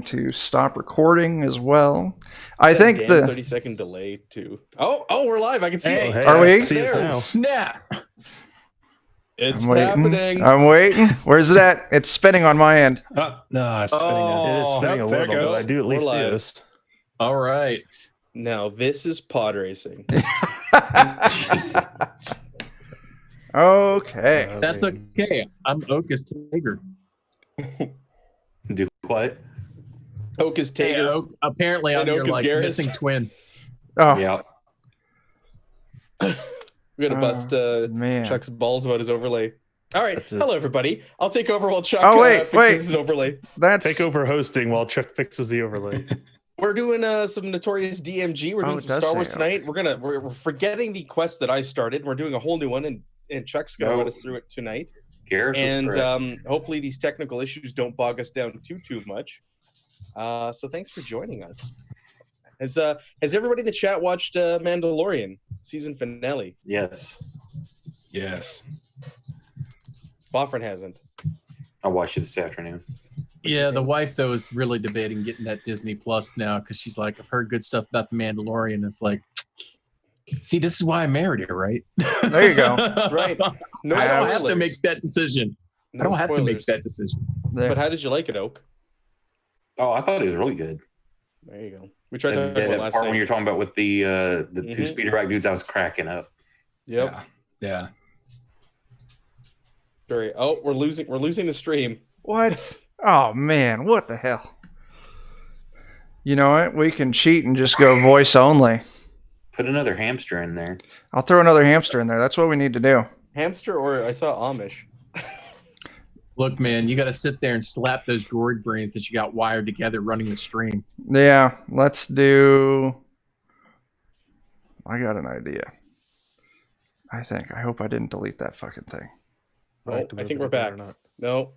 to stop recording as well. I think the 30-second delay too. Oh, we're live. I can see it. Hey, Are we? See us now. Snap! It's I'm waiting. happening. I'm waiting. Where's it at? It's spinning on my end. No, it's spinning now. It is spinning a There little, it goes. but I do at least We're see live. us. All right. Now this is pod racing. Okay. That's okay. I'm Okus Tiger. Do what? Oak is Hey, Tater. Oak, apparently I'm And your Oak is like Garrus. missing twin. Oh, Yeah. We're gonna bust man. Chuck's balls about his overlay. All right. That's his- Hello, everybody. I'll take over while Chuck wait. fixes his overlay. That's Take over hosting while Chuck fixes the overlay. We're doing some Notorious DMG. We're doing it some does Star say Wars okay. tonight. We're forgetting the quest that I started. We're doing a whole new one, and Chuck's gonna No. run us through it tonight. Garrus was And correct. hopefully these technical issues don't bog us down too much. So thanks for joining us. Has everybody in the chat watched Mandalorian season finale? Yes. Yes. Boffin hasn't. I'll watch it this afternoon. Yeah, the wife though is really debating getting that Disney Plus now because she's like, I've heard good stuff about the Mandalorian. It's like, see, this is why I married her, right? There you go. Right. No I don't have to spoilers. make that decision. No I don't have to make spoilers. that decision. there. But how did you like it, Oak? Oh, I thought it was really good. There you go. We tried to That, talk about that last part night. when you're talking about with the Mhm. two speeder rack dudes, I was cracking up. Yep. Yeah. Very. Oh, we're losing the stream. What? Oh man, what the hell? You know what? We can cheat and just go voice only. Put another hamster in there. I'll throw another hamster in there. That's what we need to do. Hamster, or I saw Amish. Look, man, you got to sit there and slap those droid brains that you got wired together running the stream. Yeah, let's do. I got an idea. I think. I hope I didn't delete that fucking thing. Oh, I think we're back. No.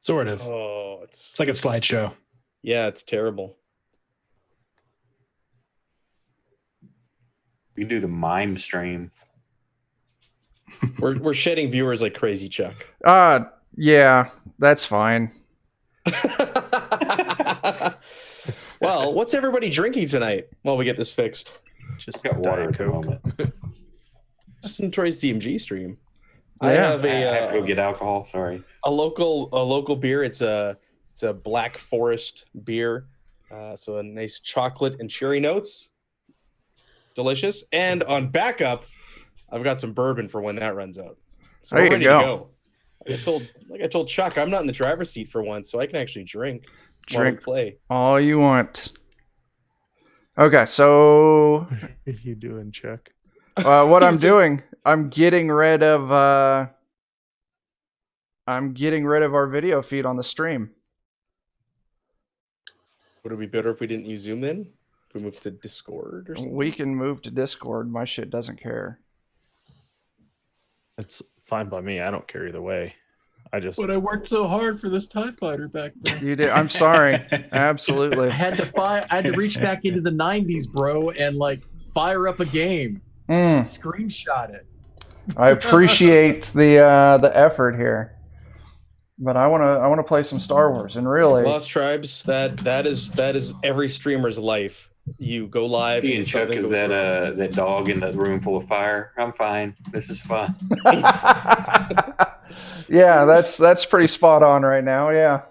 Sort of. Oh, It's like a slideshow. Yeah, it's terrible. We can do the mime stream. We're shedding viewers like crazy, Chuck. Yeah, that's fine. Well, what's everybody drinking tonight while we get this fixed? Just Got water Diet at the Coke. moment. This is Notorious DMG stream. I Yeah. have I have to go a get alcohol. Sorry. local beer. It's a Black Forest beer. So a nice chocolate and cherry notes. Delicious. And on backup, I've got some bourbon for when that runs out. So There we're you ready go. to go. Like I told Chuck, I'm not in the driver's seat for once, so I can actually drink while we Drink play. all you want. Okay, so What are you doing, Chuck? what He's I'm just- doing, I'm getting rid of our video feed on the stream. Would it be better if we didn't use Zoom then? If we moved to Discord or something? We can move to Discord. My shit doesn't care. It's fine by me. I don't care either way. I just But I worked so hard for this TIE fighter back then. You did. I'm sorry. Absolutely. I had to reach back into the 90s, bro, and like fire up a game. Mm, Screenshot it. I appreciate the effort here, but I wanna play some Star Wars, and really, Lost Tribes, that is every streamer's life. You go live Seeing Chuck something is goes that wrong. that dog in the room full of fire. I'm fine. This is fun. yeah, that's pretty spot on right now. Yeah.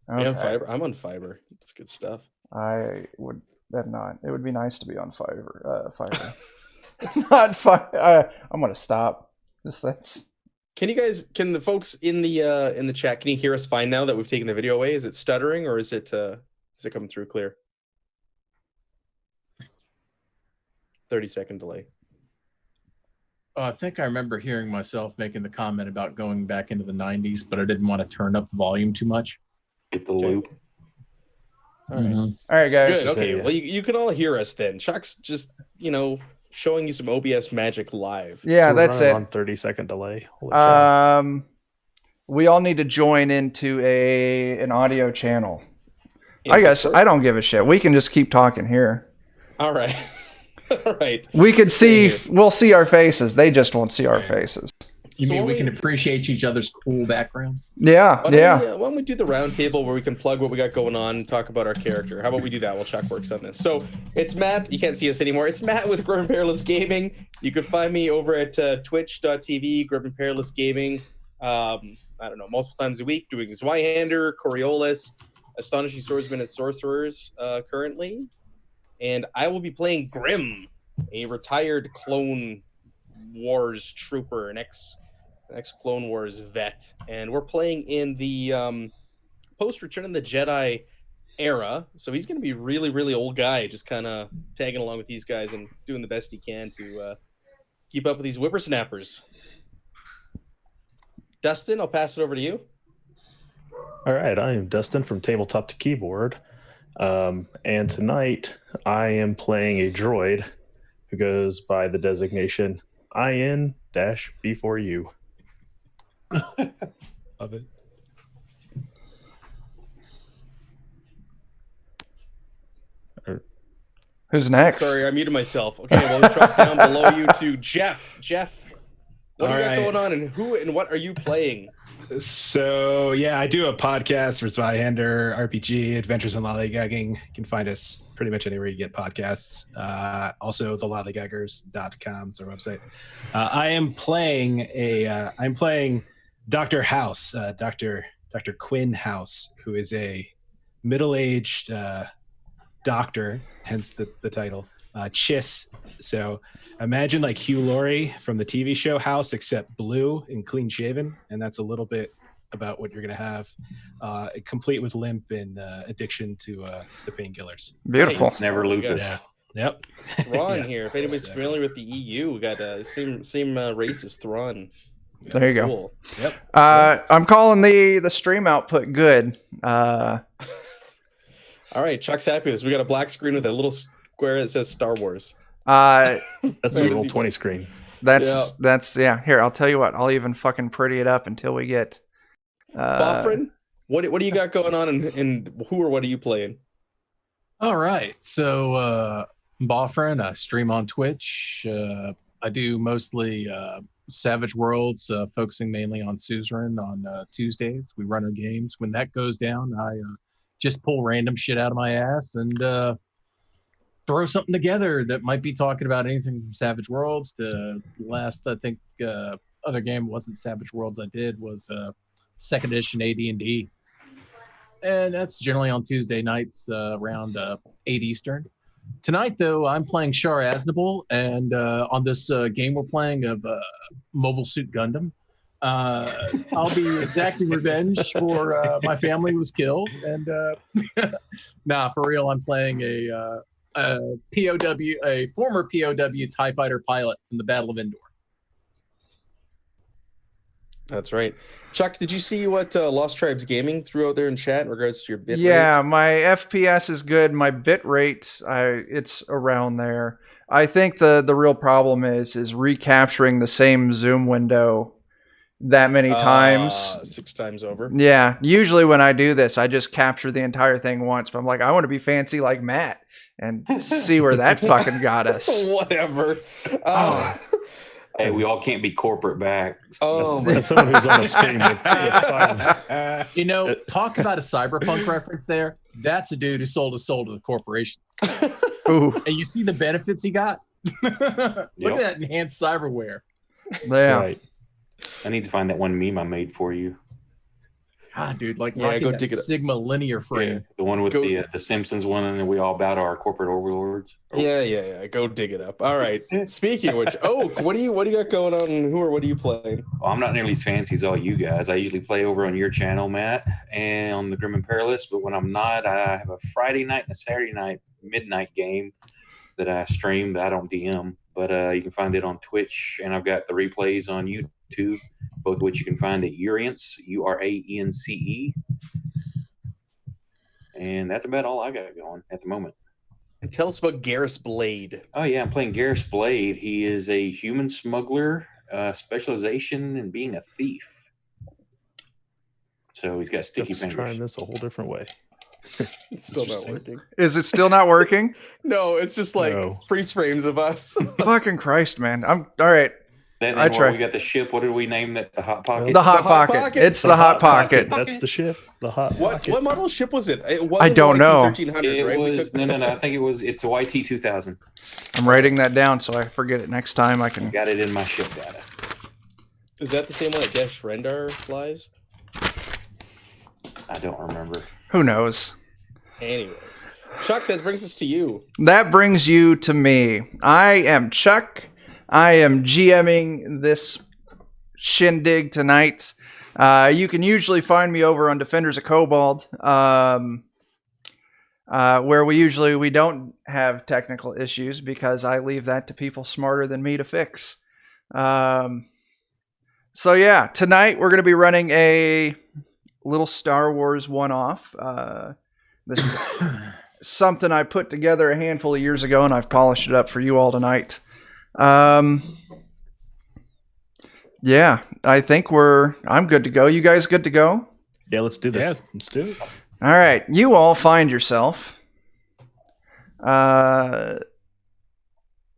Are you on Okay. fiber? I'm on fiber. It's good stuff. I would not. It would be nice to be on Fiverr. Not Fiverr. I'm gonna stop. Just that's. Can the folks in the chat, can you hear us fine now that we've taken the video away? Is it stuttering or is it coming through clear? 30-second delay. I think I remember hearing myself making the comment about going back into the 90s, but I didn't want to turn up the volume too much. Get the loop. All right. Mhm. All right, guys. Good. Okay. yeah. Well, you can all hear us then. Chuck's just, showing you some OBS magic live. Yeah, So we're that's running it. On 30-second delay. Holy cow. We all need to join into an audio channel. In I guess Discord? I don't give a shit. We can just keep talking here. All right. All right. We could see. Same We'll see our faces. They just won't see our faces. You So mean when we can appreciate each other's cool backgrounds? Yeah, Why yeah. don't we do the round table where we can plug what we got going on and talk about our character? How about we do that while Chuck works on this? So it's Matt. You can't see us anymore. It's Matt with Grim and Perilous Gaming. You can find me over at twitch.tv, Grim and Perilous Gaming. I don't know, multiple times a week doing Zweihander, Coriolis, Astonishing Swordsmen and Sorcerers currently. And I will be playing Grim, a retired Clone Wars trooper, an ex Clone Wars vet, and we're playing in the post Return of the Jedi era. So he's going to be really, really old guy, just kind of tagging along with these guys and doing the best he can to keep up with these whippersnappers. Dustin, I'll pass it over to you. All right, I am Dustin from Tabletop to Keyboard. And tonight I am playing a droid who goes by the designation IN-B4U. Love it. Who's next? Sorry, I muted myself. Okay, well, we drop down below you to Jeff. Jeff, what do you got All right. going on, and who and what are you playing? So yeah, I do a podcast for Zweihander RPG Adventures in Lollygagging. You can find us pretty much anywhere you get podcasts. Also, thelollygaggers.com is our website. I'm playing Dr. House, Dr. Quinn House, who is a middle-aged doctor, hence the title, Chiss. So imagine like Hugh Laurie from the TV show House, except blue and clean shaven. And that's a little bit about what you're going to have, complete with limp and addiction to painkillers. Beautiful. Nice. Never lupus. Yeah. Yep. Thrawn Yeah, here. If anybody's exactly. familiar with the EU, we got same race as Thrawn. There you go. Cool. Yep. I'm calling the stream output good. All right, Chuck's happy with this. We got a black screen with a little square that says Star Wars. Uh, That's Where a does roll he 20 go? screen. that's yeah. Here, I'll tell you what. I'll even fucking pretty it up until we get. Boffrin, what do you got going on, and who or what are you playing? All right. So, Boffrin, I stream on Twitch. I do mostly Savage Worlds, focusing mainly on suzerain on Tuesdays. We run our games. When that goes down, I just pull random shit out of my ass and throw something together that might be talking about anything from Savage Worlds. The last, I think, other game wasn't Savage Worlds I did was second edition AD&D. And that's generally on Tuesday nights around 8 Eastern. Tonight, though, I'm playing Shar Aznable, and on this game we're playing of Mobile Suit Gundam, I'll be exacting revenge for my family was killed. And nah, for real, I'm playing a former POW TIE fighter pilot from the Battle of Endor. That's right. Chuck, did you see what Lost Tribes Gaming threw out there in chat in regards to your bit Yeah, rate? my FPS is good. My bit rate, it's around there. I think the real problem is recapturing the same zoom window that many times. 6 times over. Yeah, usually when I do this, I just capture the entire thing once. But I'm like, I want to be fancy like Matt and see where that fucking got us. Whatever. Hey, we all can't be corporate back. Oh, As someone who's on a stream with five, You know, talk about a cyberpunk reference there. That's a dude who sold his soul to the corporations. Ooh, And you see the benefits he got? Look at that enhanced cyberware. yeah. right. I need to find that one meme I made for you. Ah, dude, like Yeah, rocking go that dig it up. Sigma linear frame. Yeah, the one with Go- the Simpsons one, and we all bow to our corporate overlords. yeah. Go dig it up. All right. Speaking of which, what do you got going on? And who or what are you playing? Well, I'm not nearly as fancy as all you guys. I usually play over on your channel, Matt, and on the Grim and Perilous. But when I'm not, I have a Friday night and a Saturday night midnight game that I stream that I don't DM. But you can find it on Twitch, and I've got the replays on YouTube, both of which you can find at Urience, Urance. And that's about all I got going at the moment. And tell us about Garrus Blade. Oh, yeah, I'm playing Garrus Blade. He is a human smuggler, specialization in being a thief. So he's got sticky Just fingers. trying this a whole different way. It's still not Interesting. working. Is it still not working? No, it's just like No. freeze frames of us. Fucking Christ, man. I'm all right. Then I try. we got the ship. What did we name that? The Hot Pocket. The Hot Hot Pocket. Pocket? It's the Hot Pocket. That's the ship. The Hot Pocket. What model ship was it? It I wasn't don't the YT know. 1300, It right? was no. I think it's a YT 2000. I'm writing that down so I forget it next time. I can. Got it in my ship data. Is that the same one that Desh Rendar flies? I don't remember. Who knows? Anyways, Chuck, that brings us to you. That brings you to me. I am Chuck. I am GMing this shindig tonight. You can usually find me over on Defenders of Cobalt, where we don't have technical issues because I leave that to people smarter than me to fix. So yeah, tonight we're going to be running a little Star Wars one-off. This is something I put together a handful of years ago, and I've polished it up for you all tonight. Yeah, I think I'm good to go. You guys good to go? Yeah, let's do this. Yeah, let's do it. All right, you all find yourself.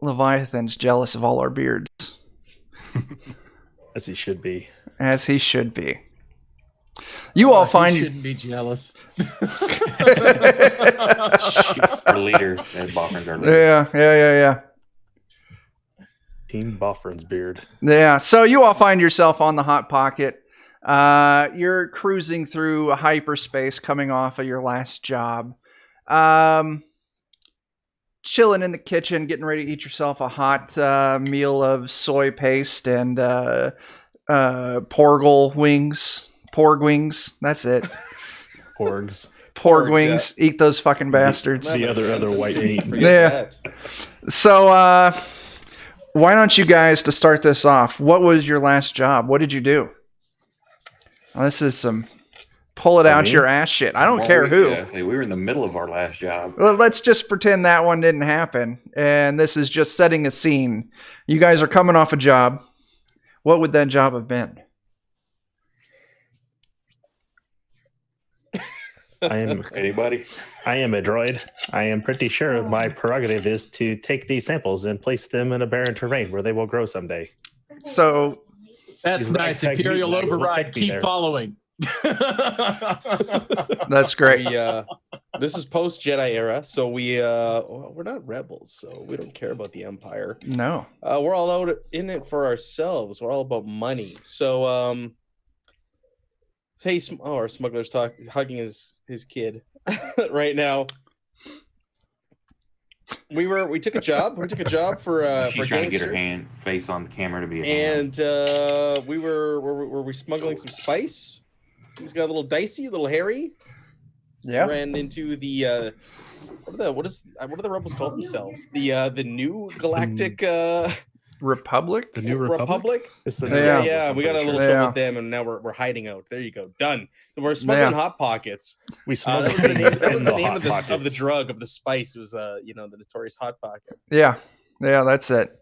Leviathan's jealous of all our beards. As he should be. As he should be. You all find You shouldn't be jealous. Our leader, Boffin's our leader. Yeah. Team Boffrin's beard. Yeah, so you all find yourself on the Hot Pocket. You're cruising through hyperspace coming off of your last job. Chilling in the kitchen, getting ready to eat yourself a hot meal of soy paste and porg wings. That's it. Porgs. Porg wings. Eat those fucking bastards. The other white meat. Yeah. That. So, why don't you guys, to start this off, what was your last job? What did you do? Well, this is some pull it out your ass shit. I don't care who. Yeah, we were in the middle of our last job. Well, let's just pretend that one didn't happen. And this is just setting a scene. You guys are coming off a job. What would that job have been? Anybody? I am a droid. I am pretty sure my prerogative is to take these samples and place them in a barren terrain where they will grow someday. So That's These nice. ragtag Imperial meat bags will override. take me Keep there. following. that's great. This is post Jedi era, so we're not rebels, so we don't care about the Empire. No. We're all out in it for ourselves. We're all about money. So hey, our smuggler's hugging his kid right now. We took a job. We took a job for She's for trying to get gangster. her face on the camera to be a hand. And were we smuggling some spice? He's got a little dicey, a little hairy. Yeah. Ran into the what do the rebels call themselves? The new galactic Republic? The new Republic. It's the Yeah. We got a little Yeah. trouble with them, and now we're hiding out. There you go, done. So we're smuggling Hot Pockets. We That smuggled was the name, that things was in the name Hot of the Pockets. drug, of the spice. It was the notorious Hot Pocket. Yeah. Yeah, that's it.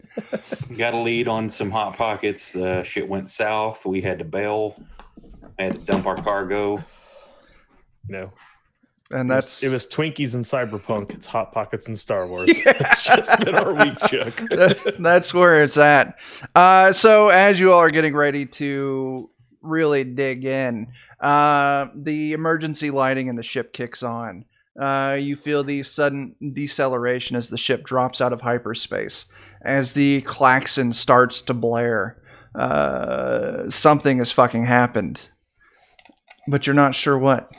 Got a lead on some Hot Pockets. The shit went south. We had to bail. Had to dump our cargo. No. And that's It was Twinkies and Cyberpunk. It's Hot Pockets and Star Wars. It's just been our week, Chuck. that's where it's at. So as you all are getting ready to really dig in, the emergency lighting in the ship kicks on. You feel the sudden deceleration as the ship drops out of hyperspace. As the klaxon starts to blare, something has fucking happened. But you're not sure what.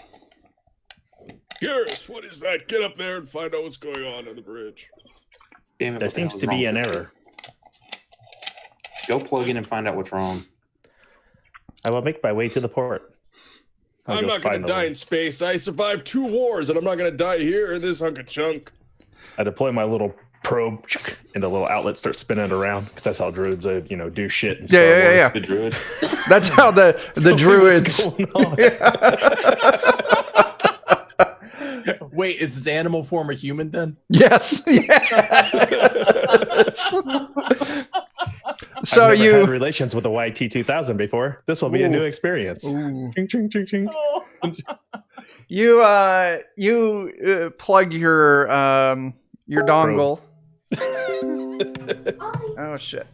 Garrus, what is that? Get up there and find out what's going on the bridge. Damn it! There what the seems hell's to be wrong? an error. Go plug in and find out what's wrong. I will make my way to the port. I'll I'm go not going find to the die way. in space. I survived 2 wars, and I'm not going to die here in this hunk of chunk. I deploy my little probe, and the little outlet starts spinning around because that's how druids, do shit. In Star Yeah. Wars. The druid. That's how the druids. What's going on? Wait, is this animal form a human then? Yes. Yes. So I've never you had relations with a YT2000 before. This will be a new experience. Ooh. Ching, ching, ching, ching. you plug your dongle. Oh shit.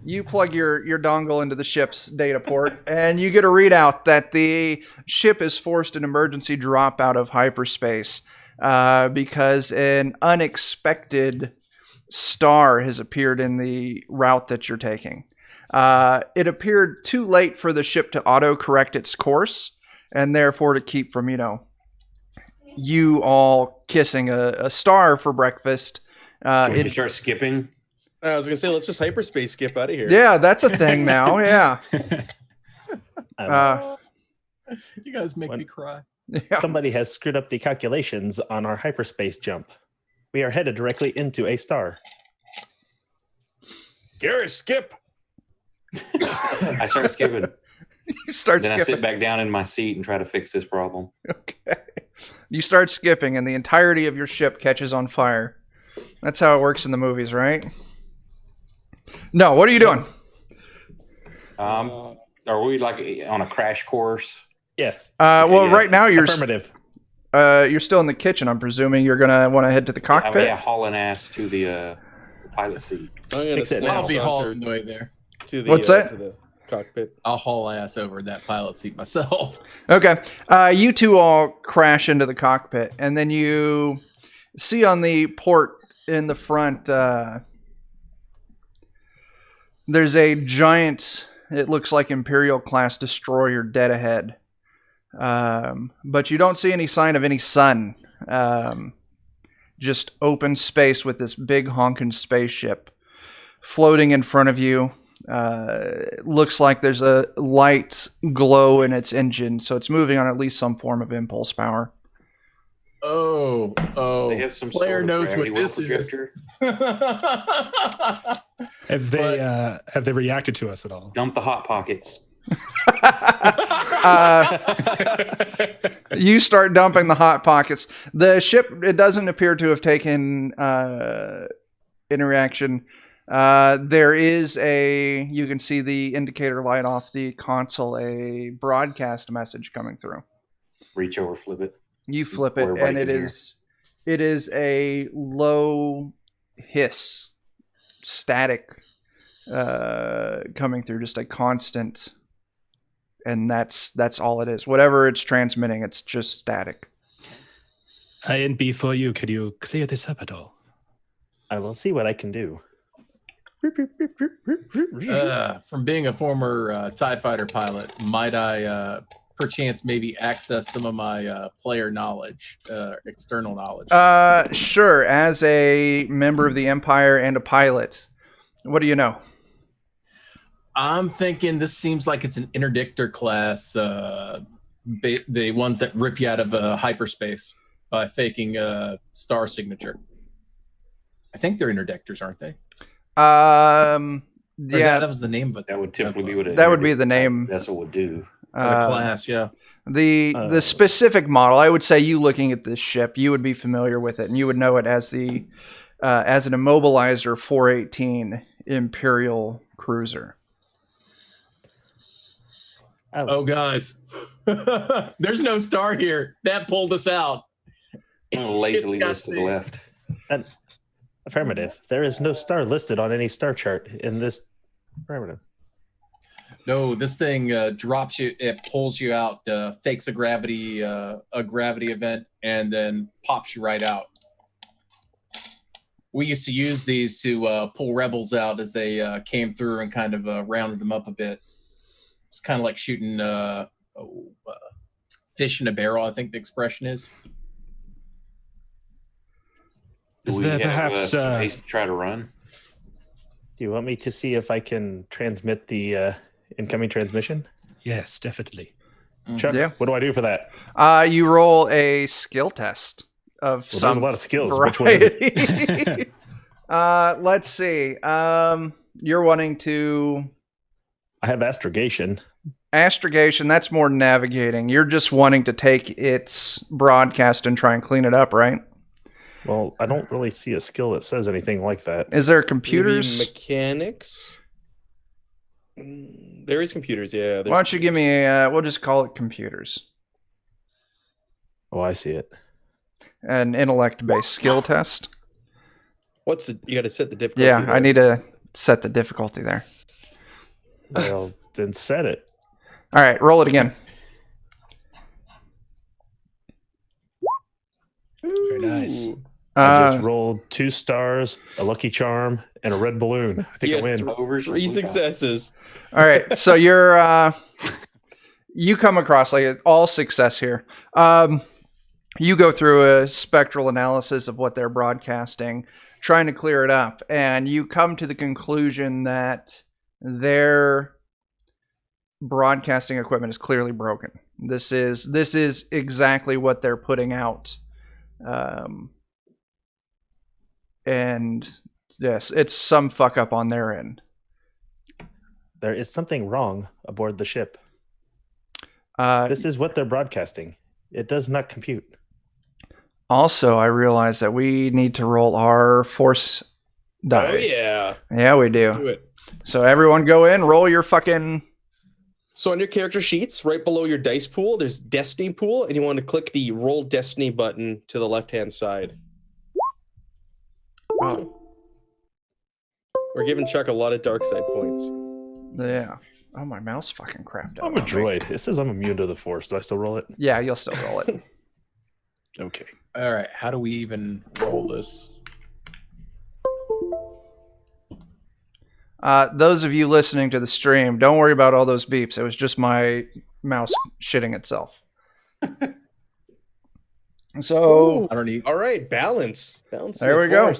You plug your dongle into the ship's data port, and you get a readout that the ship is forced an emergency drop out of hyperspace because an unexpected star has appeared in the route that you're taking. It appeared too late for the ship to auto-correct its course, and therefore to keep from, you all kissing a star for breakfast. Can we start skipping? I was gonna say, let's just hyperspace skip out of here. Yeah, that's a thing now. Yeah. You guys make me cry. Yeah. Somebody has screwed up the calculations on our hyperspace jump. We are headed directly into a star. Gary, skip. I start skipping. You start Then skipping. I sit back down in my seat and try to fix this problem. Okay. You start skipping, and the entirety of your ship catches on fire. That's how it works in the movies, right? No, what are you doing? Are we like on a crash course? Yes. Well, yeah. right now Affirmative. you're still in the kitchen. I'm presuming you're gonna want to head to the cockpit. Yeah, hauling ass to the pilot seat. I'm gonna Fix it. snap I'll be saunter hauling the way there. to the What's that? to the cockpit. I'll haul ass over that pilot seat myself. Okay. You two all crash into the cockpit, and then you see on the port in the front. There's a giant, it looks like Imperial class destroyer dead ahead. But you don't see any sign of any sun. Just open space with this big honking spaceship floating in front of you. Looks like there's a light glow in its engine, so it's moving on at least some form of impulse power. Oh. They have some Player sort of knows gravity what this well is. projector. Have they reacted to us at all? Dump the hot pockets. You start dumping the hot pockets. The ship, it doesn't appear to have taken interaction. There is you can see the indicator light off the console, a broadcast message coming through. Reach over, flip it. You flip it, Or right and in it is a low hiss, static, coming through, just a constant, and that's all it is. Whatever it's transmitting, it's just static. And before you, could you clear this up at all? I will see what I can do. From being a former TIE fighter pilot, might I perchance maybe access some of my player knowledge, external knowledge? Sure. As a member of the Empire and a pilot, what do you know? I'm thinking this seems like it's an interdictor class, the ones that rip you out of hyperspace by faking a star signature. I think they're interdictors, aren't they? Yeah, that was the name of it. That would typically be what that would be the name. vessel would do. The class, yeah. The specific model, I would say, you looking at this ship, you would be familiar with it, and you would know it as an immobilizer 418 Imperial cruiser. Oh, guys, there's no star here. That pulled us out. Lazily list to the left. Affirmative. There is no star listed on any star chart in this. Affirmative. No, this thing drops you. It pulls you out, fakes a gravity event, and then pops you right out. We used to use these to pull rebels out as they came through and kind of rounded them up a bit. It's kind of like shooting fish in a barrel, I think the expression is. Is Do we there have perhaps space to try to run? Do you want me to see if I can transmit the incoming transmission? Yes, definitely. Chuck, Yeah. what do I do for that? You roll a skill test of Well, some there's a lot of skills. Which one is variety. Let's see. You're wanting to I have astrogation. astrogation. That's more navigating. You're just wanting to take its broadcast and try and clean it up, right? Well, I don't really see a skill that says anything like that. Is there Maybe computers? mechanics. There is computers, yeah. Why don't you give me a? We'll just call it computers. Oh, I see it. An intellect-based skill test. What's it? You got to set the difficulty. Yeah, there. I need to set the difficulty there. Well, then set it. All right, roll it again. Very nice. Ooh. I just rolled 2 stars, a lucky charm, and a red balloon. I think I Yeah, win. Over some 3 blue successes. All right, so you come across like all success here. You go through a spectral analysis of what they're broadcasting, trying to clear it up, and you come to the conclusion that their broadcasting equipment is clearly broken. This is exactly what they're putting out, and yes, it's some fuck up on their end. There is something wrong aboard the ship. This is what they're broadcasting. It does not compute. Also, I realize that we need to roll our force die. Oh yeah. Yeah, we Let's do do. it. So everyone go in, roll your fucking... So on your character sheets, right below your dice pool, there's Destiny pool, and you want to click the Roll Destiny button to the left-hand side. Oh, We're giving Chuck a lot of dark side points. yeah. Oh, my mouse fucking crapped out. I'm a on me. droid. It says I'm immune to the force. Do I still roll it? Yeah, you'll still roll it. Okay. All right, how do we even roll this? Those of you listening to the stream, don't worry about all those beeps. It was just my mouse shitting itself. So Ooh. I don't need. All right, balance. Balance. There we go.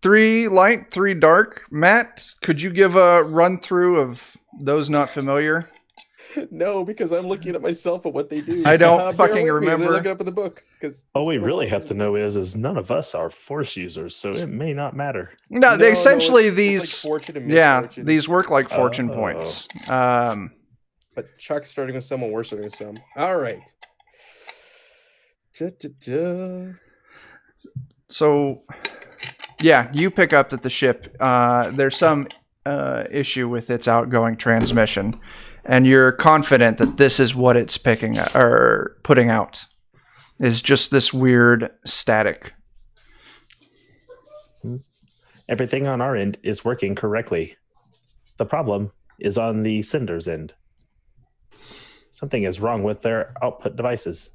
3 light, 3 dark. Matt, could you give a run through of those not familiar? No, because I'm looking at myself at what they do. I don't bear fucking with me as I remember. look it up in the book. All we really have to know is none of us are force users, so it may not matter. No, they essentially it's these. like fortune and Yeah, misfortune. these work like fortune Oh. points. But Chuck's starting with some, and we're starting with some. All right. Da-da-da. So, yeah, you pick up that the ship, there's some issue with its outgoing transmission, and you're confident that this is what it's picking or putting out, is just this weird static. Everything on our end is working correctly. The problem is on the sender's end. Something is wrong with their output devices.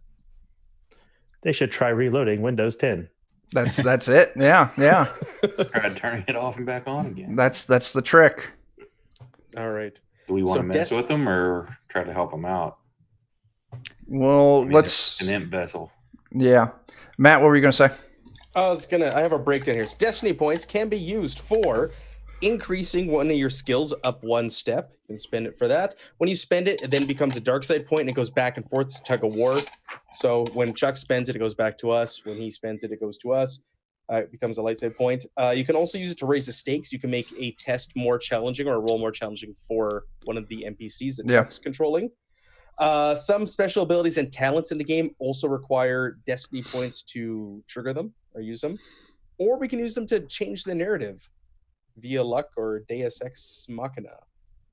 They should try reloading Windows 10. That's it. Yeah. Try turning it off and back on again. That's the trick. All right. Do we want So to mess with them or try to help them out? Well, I mean, let's. it's an imp vessel. Yeah, Matt, what were you gonna say? I have a breakdown here. So Destiny points can be used for increasing one of your skills up 1 step. You can spend it for that. When you spend it, it then becomes a dark side point and it goes back and forth. It's a tug of war. So when Chuck spends it, it goes back to us. When he spends it, it goes to us. It becomes a light side point. You can also use it to raise the stakes. You can make a test more challenging or a role more challenging for one of the NPCs that Chuck's controlling. Some special abilities and talents in the game also require Destiny points to trigger them or use them. Or we can use them to change the narrative via luck or Deus Ex Machina,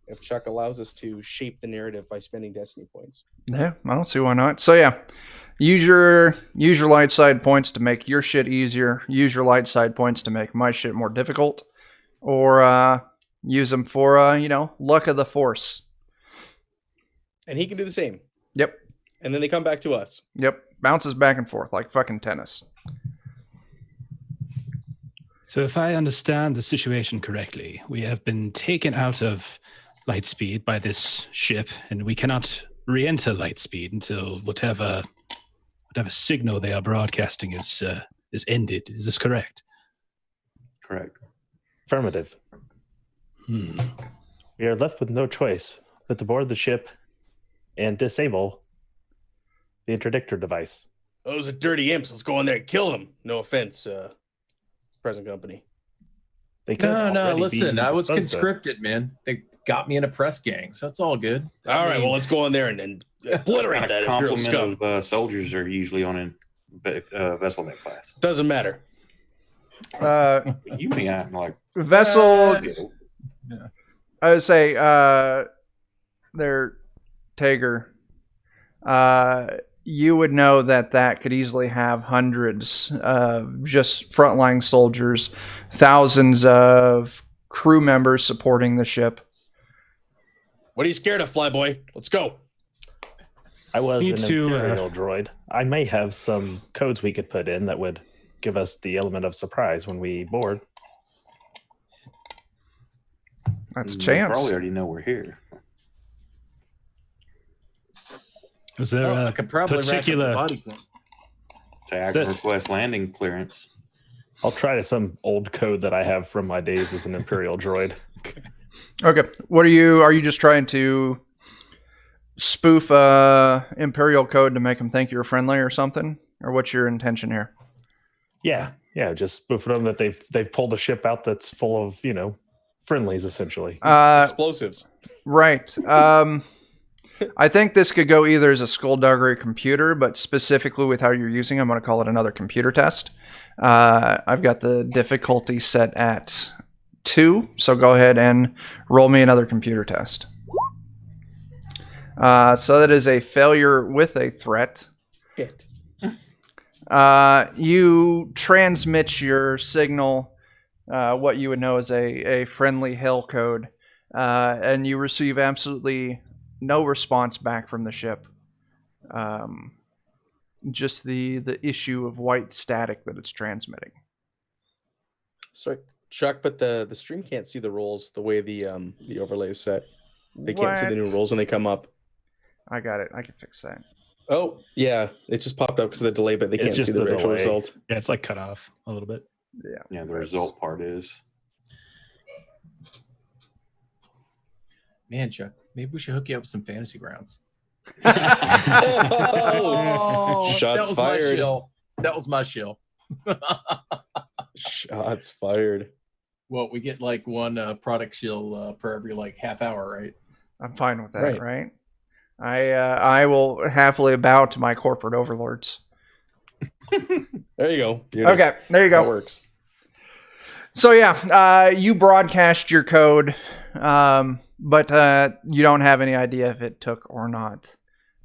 if Chuck allows us to shape the narrative by spending Destiny points. Yeah, I don't see why not. So yeah, use your light side points to make your shit easier. Use your light side points to make my shit more difficult, or use them for luck of the force. And he can do the same. Yep. And then they come back to us. Yep. Bounces back and forth like fucking tennis. So if I understand the situation correctly, we have been taken out of Lightspeed by this ship, and we cannot re-enter Lightspeed until whatever signal they are broadcasting is ended. Is this correct? Correct. Affirmative. We are left with no choice but to board the ship and disable the interdictor device. Those are dirty imps. Let's go in there and kill them. No offense, present company. They could No, already listen, be I was disposed of. conscripted, man. They got me in a press gang, so that's all good. All right, well, let's go in there and obliterate What that kind of Imperial scum. complement of soldiers are usually on a vessel net class? Doesn't matter. You may act like Vessel. Yeah. I would say they're Tager. You would know that could easily have hundreds of just frontline soldiers, thousands of crew members supporting the ship. What are you scared of, Flyboy? Let's go. I was Need an to, Imperial droid. I may have some codes we could put in that would give us the element of surprise when we board. That's a You chance. probably already know we're here. Is there I a could probably particular? rack up the body count. Tag Sit. request landing clearance. I'll try to some old code that I have from my days as an Imperial droid. Okay. What are you just trying to spoof Imperial code to make them think you're friendly or something? Or what's your intention here? Yeah, just spoofing them that they've pulled a ship out that's full of, friendlies essentially. Explosives. Right. I think this could go either as a skullduggery computer, but specifically with how you're using it, I'm going to call it another computer test. I've got the difficulty set at 2, so go ahead and roll me another computer test. So that is a failure with a threat. Shit. You transmit your signal, what you would know as a friendly hail code, and you receive absolutely no response back from the ship. Just the issue of white static that it's transmitting. Sorry, Chuck, but the stream can't see the rolls the way the overlay is set. They can't see the new rolls when they come up. I got it. I can fix that. Oh, yeah. It just popped up because of the delay, but they can't just see the the actual delay. result. Yeah, it's like cut off a little bit. Yeah, the result part is. Man, Chuck, maybe we should hook you up with some fantasy grounds. Oh, that shots was fired. my shill. That was my shill. Shots fired. Well, we get like one product shill per every like half hour, right? I'm fine with that, right? I will happily bow to my corporate overlords. There you go. Okay, there you go. That works. So yeah, you broadcast your code, but you don't have any idea if it took or not.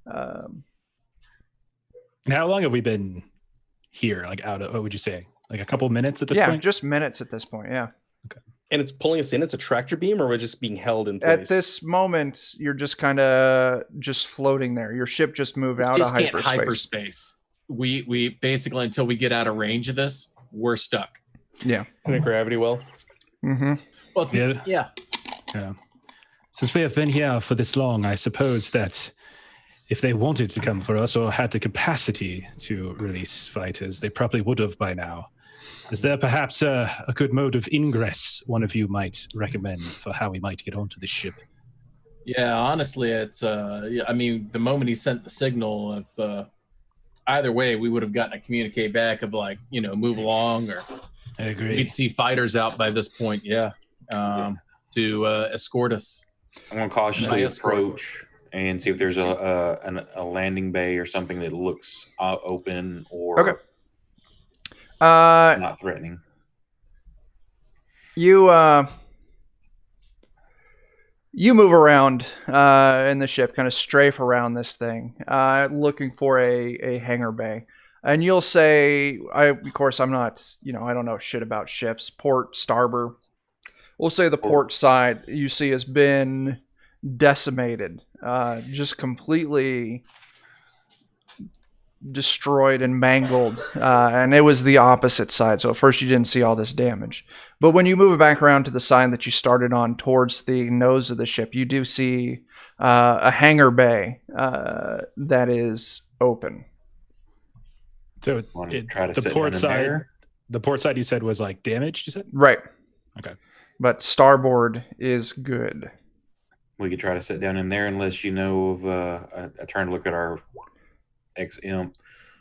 And how long have we been here? Like out of, what would you say? Like a couple minutes at this point? Yeah, just minutes at this point, yeah. Okay. And it's pulling us in. It's a tractor beam, or we're just being held in place? At this moment, you're just kind of just floating there. Your ship just moved out of Can't hyperspace. hyperspace. We basically, until we get out of range of this, we're stuck. Yeah. In a gravity well. Mm-hmm. Well, it's, yeah. Since we have been here for this long, I suppose that if they wanted to come for us or had the capacity to release fighters, they probably would have by now. Is there perhaps a good mode of ingress one of you might recommend for how we might get onto this ship? Yeah, honestly, it's I mean, the moment he sent the signal of either way, we would have gotten a communique back of like, move along, or I agree. we'd see fighters out by this point, to escort us. I'm going to cautiously Nice. approach and see if there's a landing bay or something that looks open or Okay. not threatening. You move around in the ship, kind of strafe around this thing, looking for a hangar bay. And you'll say, of course, I'm not, I don't know shit about ships. Port, starboard. We'll say the port side you see has been decimated, just completely destroyed and mangled, and it was the opposite side. So at first you didn't see all this damage, but when you move it back around to the side that you started on towards the nose of the ship, you do see a hangar bay that is open. So Try to the sit port down in side, there. the port side you said was like damaged. You said Right. Okay. But starboard is good. We could try to sit down in there unless you know of I trying to look at our XM.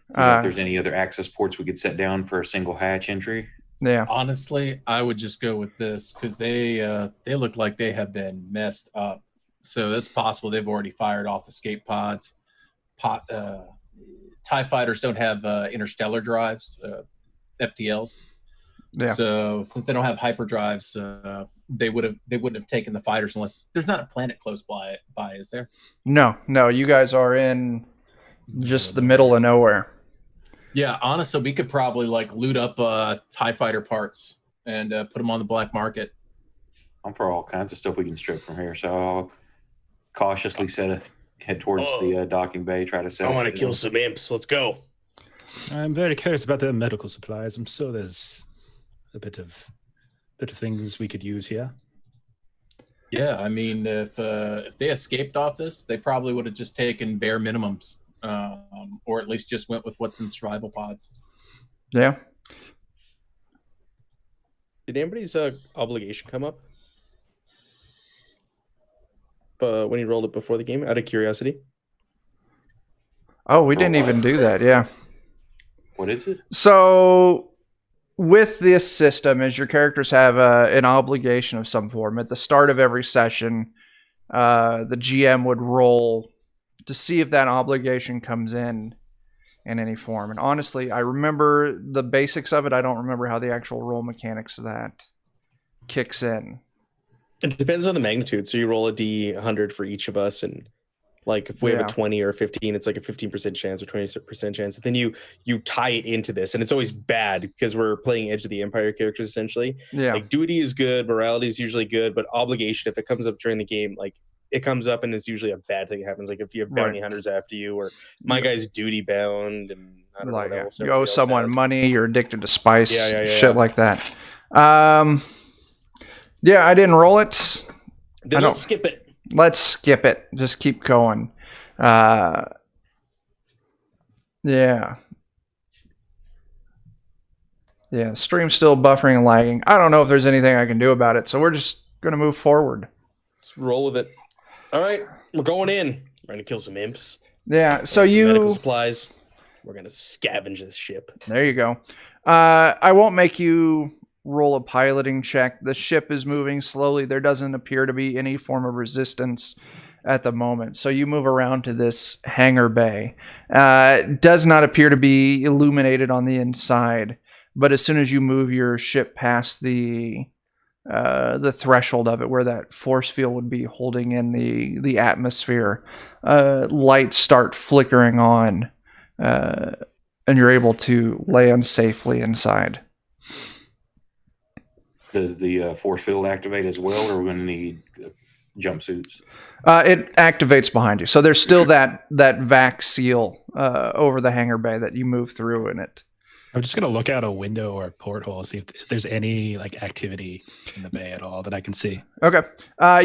If there's any other access ports we could set down for a single hatch entry. Yeah. Honestly, I would just go with this because they look like they have been messed up. So that's possible they've already fired off escape pods. TIE fighters don't have interstellar drives, FTLs. Yeah. So since they don't have hyperdrives, they wouldn't have taken the fighters unless there's not a planet close by, is there? No, you guys are in just the middle of nowhere. Yeah, honestly, we could probably like loot up TIE fighter parts and put them on the black market. I'm for all kinds of stuff we can strip from here. So cautiously head towards the docking bay. Try to set. I want to kill some imps. Let's go. I'm very curious about the medical supplies. I'm sure there's a bit of things we could use here. Yeah, I mean, if they escaped off this, they probably would have just taken bare minimums, or at least just went with what's in survival pods. Yeah. Did anybody's obligation come up? When he rolled it before the game, out of curiosity. Oh, we didn't even do that. Yeah. What is it? So with this system, is your characters have an obligation of some form. At the start of every session, the GM would roll to see if that obligation comes in any form. And honestly, I remember the basics of it. I don't remember how the actual roll mechanics of that kicks in. It depends on the magnitude. So you roll a D100 for each of us, and like if we have a 20 or a 15, it's like a 15% chance or 20% chance. Then you tie it into this, and it's always bad because we're playing Edge of the Empire characters essentially. Yeah. Like duty is good, morality is usually good, but obligation, if it comes up during the game, like it comes up and it's usually a bad thing that happens. Like if you have bounty hunters after you, or my guy's duty bound, and I don't know what else. You owe someone money, you're addicted to spice, shit like that. Yeah, I didn't roll it. Then let's skip it. Let's skip it. Just keep going. Yeah. Yeah, stream's still buffering and lagging. I don't know if there's anything I can do about it, so we're just going to move forward. Let's roll with it. All right, we're going in. We're going to kill some imps. Yeah, so some you... medical supplies. We're going to scavenge this ship. There you go. I won't make you roll a piloting check. The ship is moving slowly. There doesn't appear to be any form of resistance at the moment. So you move around to this hangar bay. Does not appear to be illuminated on the inside, but as soon as you move your ship past the threshold of it, where that force field would be holding in the atmosphere, lights start flickering on, and you're able to land safely inside. Does the force field activate as well, or are we going to need jumpsuits? It activates behind you. So there's still that vac seal over the hangar bay that you move through in it. I'm just going to look out a window or a porthole, see if there's any like activity in the bay at all that I can see. Okay.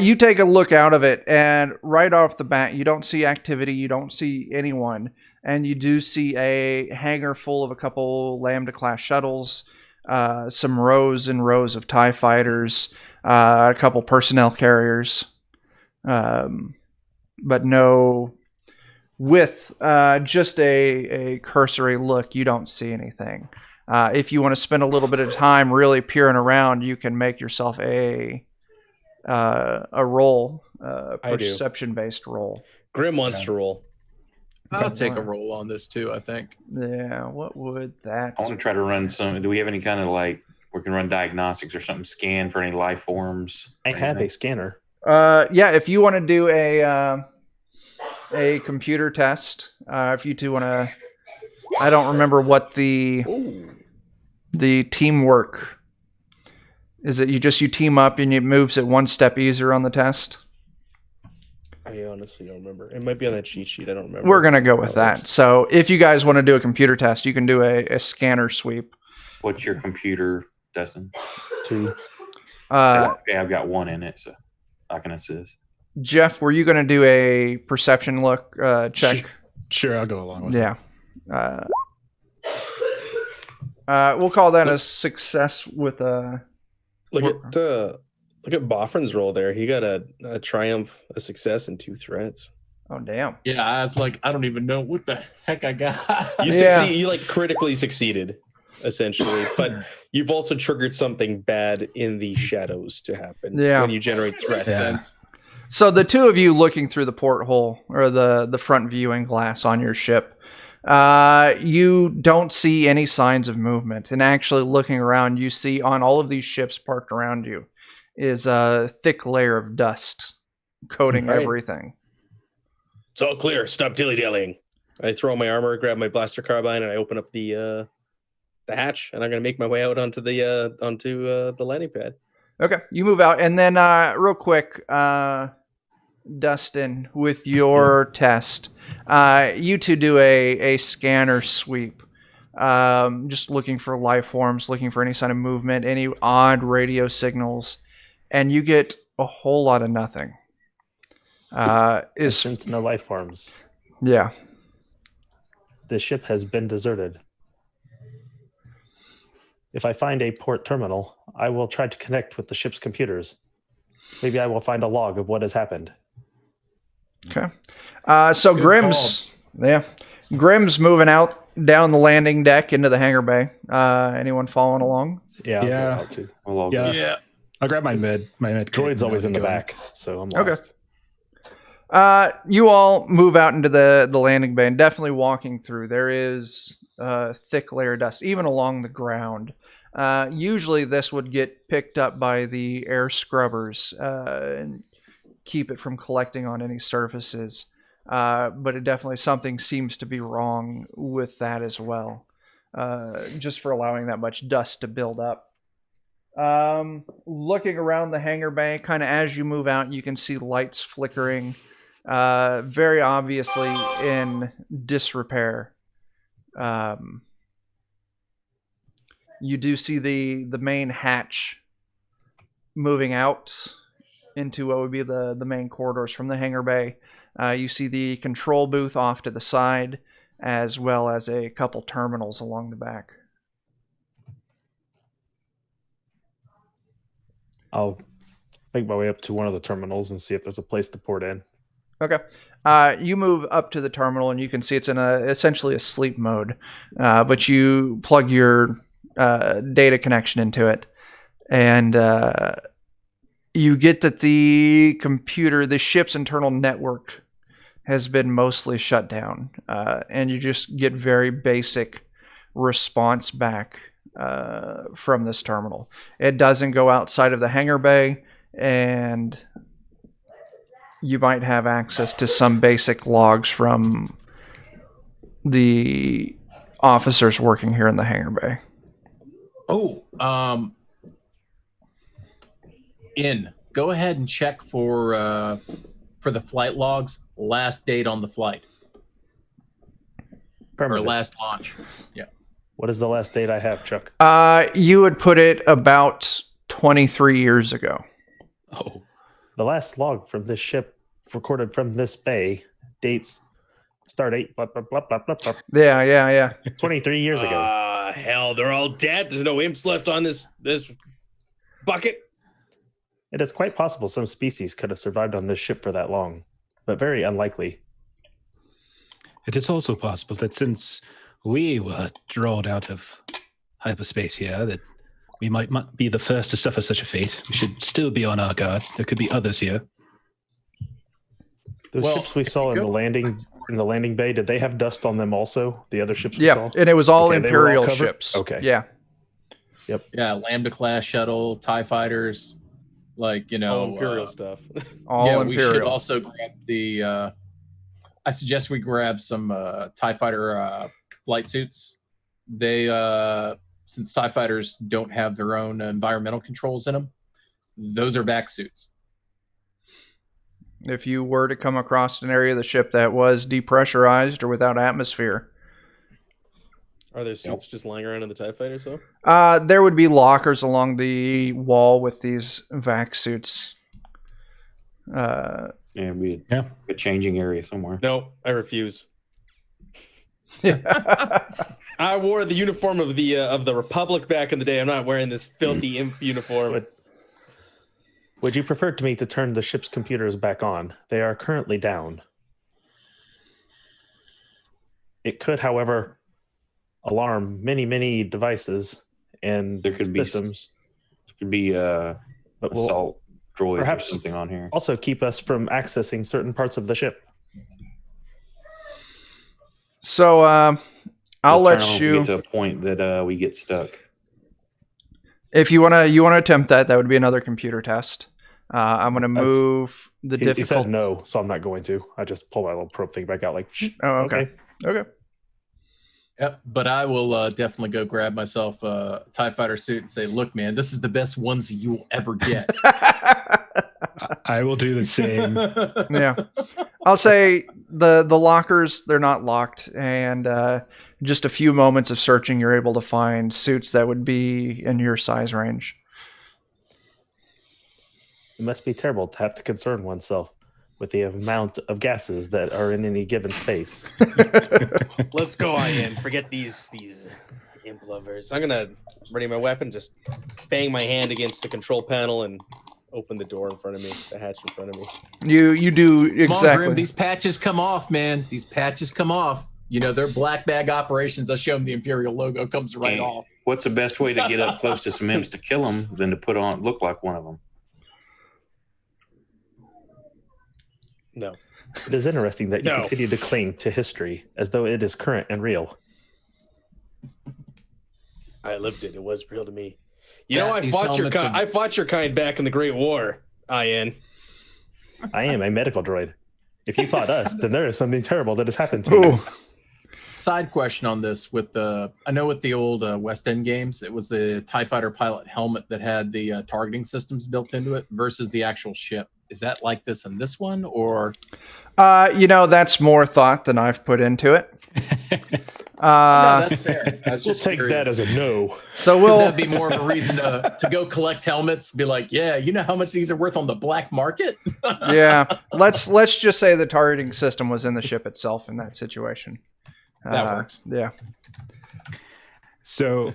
You take a look out of it, and right off the bat, you don't see activity. You don't see anyone. And you do see a hangar full of a couple Lambda-class shuttles, some rows and rows of TIE fighters, a couple personnel carriers, but no, with just a cursory look, you don't see anything. If you want to spend a little bit of time really peering around, you can make yourself a roll, perception-based roll. Grim wants to roll. I'll take a roll on this too, I think. Yeah, what would that... I want to try to run some... Do we have any kind of like... We can run diagnostics or something, scan for any life forms? I have a scanner. Yeah, if you want to do a computer test, if you two want to... I don't remember what the teamwork... Is it you team up and it moves it one step easier on the test? I honestly don't remember. It might be on that cheat sheet. I don't remember. We're going to go with that. So if you guys want to do a computer test, you can do a scanner sweep. What's your computer, Dustin? 2. Okay, I've got 1 in it, so I can assist. Jeff, were you going to do a perception look check? Sure, I'll go along with it. We'll call that a success with a... Look at Boffrin's roll there. He got a triumph, a success, and 2 threats. Oh, damn. Yeah, I was like, I don't even know what the heck I got. You like critically succeeded, essentially. But you've also triggered something bad in the shadows to happen when you generate threats. Yeah. So the two of you looking through the porthole, or the front viewing glass on your ship, you don't see any signs of movement. And actually looking around, you see on all of these ships parked around you is a thick layer of dust coating everything. It's all clear. Stop dilly-dallying. I throw on my armor, grab my blaster carbine, and I open up the hatch, and I'm going to make my way out onto the landing pad. Okay, you move out, and then real quick, Dustin, with your test, you two do a scanner sweep. Just looking for life forms, looking for any sign of movement, any odd radio signals, and you get a whole lot of nothing. Since no life forms, Yeah. the ship has been deserted. If I find a port terminal, I will try to connect with the ship's computers. Maybe I will find a log of what has happened. Okay. So Good Grimm's, Grimm's moving out down the landing deck into the hangar bay. Anyone following along? Yeah. Yeah. I'll go out too. We'll all Yeah. go. I'll grab my med. Droid's always in the back, so I'm Okay. lost. You all move out into the landing bay and definitely walking through. There is thick layer of dust, even along the ground. Usually this would get picked up by the air scrubbers and keep it from collecting on any surfaces. But it definitely, something seems to be wrong with that as well, just for allowing that much dust to build up. Looking around the hangar bay, kind of as you move out, you can see lights flickering, very obviously in disrepair. You do see the main hatch moving out into what would be the main corridors from the hangar bay. You see the control booth off to the side, as well as a couple terminals along the back. I'll make my way up to one of the terminals and see if there's a place to port in. Okay. You move up to the terminal and you can see it's in essentially a sleep mode, but you plug your data connection into it, and you get that the ship's internal network has been mostly shut down, and you just get very basic response back from this terminal. It doesn't go outside of the hangar bay, and you might have access to some basic logs from the officers working here in the hangar bay. Oh, go ahead and check for the flight logs. Last date on the flight or last launch. Yeah. What is the last date I have, Chuck? You would put it about 23 years ago. Oh, The last log from this ship recorded from this bay dates start date blah blah blah blah blah blah. Yeah. 23 years ago. Hell, they're all dead. There's no imps left on this bucket. It is quite possible some species could have survived on this ship for that long, but very unlikely. It is also possible that since we were drawn out of hyperspace here, that we might not be the first to suffer such a fate. We should still be on our guard. There could be others here. Those ships we saw in the landing bay, did they have dust on them also? The other ships we Yeah, saw? and it was all Okay, they were all Imperial covered? ships. Okay. Yeah. Yeah, Lambda class shuttle, TIE fighters, All Imperial stuff. All yeah, we should Imperial. also grab the. I suggest we grab some TIE fighter flight suits. They, since TIE fighters don't have their own environmental controls in them, those are vac suits. If you were to come across an area of the ship that was depressurized or without atmosphere, Are there suits just lying around in the TIE fighter? So there would be lockers along the wall with these vac suits. yeah, a changing area somewhere. no, I refuse. I wore the uniform of the Republic back in the day. I'm not wearing this filthy imp uniform. Would you prefer to me to turn the ship's computers back on? They are currently down. It could, however, alarm many devices and There could be systems. Could be But will assault droids perhaps- or something on here. also keep us from accessing certain parts of the ship. So I'll We'll let turn on if you. we get to a point that we get stuck. If you wanna attempt that, that would be another computer test. I'm gonna move the He said difficult. no, so I'm not going to. I just pull my little probe thing back out like, shh, Oh, okay. Okay. Yep, but I will definitely go grab myself a TIE fighter suit and say, "Look, man, this is the best onesie you will ever get." I will do the same. Yeah. I'll say the lockers, they're not locked, and just a few moments of searching, you're able to find suits that would be in your size range. It must be terrible to have to concern oneself with the amount of gases that are in any given space. Let's go, Ian. Forget these imp lovers. I'm gonna ready my weapon, just bang my hand against the control panel and open the door in front of me, the hatch in front of me. You do Come on, exactly. Grim, these patches come off, man. These patches come off. You know, they're black bag operations. I'll show them the Imperial logo comes right off. What's the best way to get up close to some imps to kill them than to look like one of them? No. It is interesting that you No. continue to cling to history as though it is current and real. I lived it. It was real to me. Yeah, these helmets are- I fought your kind back in the Great War, Ian. I am a medical droid. If you fought us, then there is something terrible that has happened to you. Ooh. Side question on this with I know with the old West End games, it was the TIE Fighter pilot helmet that had the targeting systems built into it versus the actual ship. Is that like this in this one, or? That's more thought than I've put into it. No, that's fair. I was We'll just take curious. that as a no. So That'd be more of a reason to go collect helmets. Be like, yeah, you know how much these are worth on the black market? yeah, let's just say the targeting system was in the ship itself in that situation. That works. Yeah. So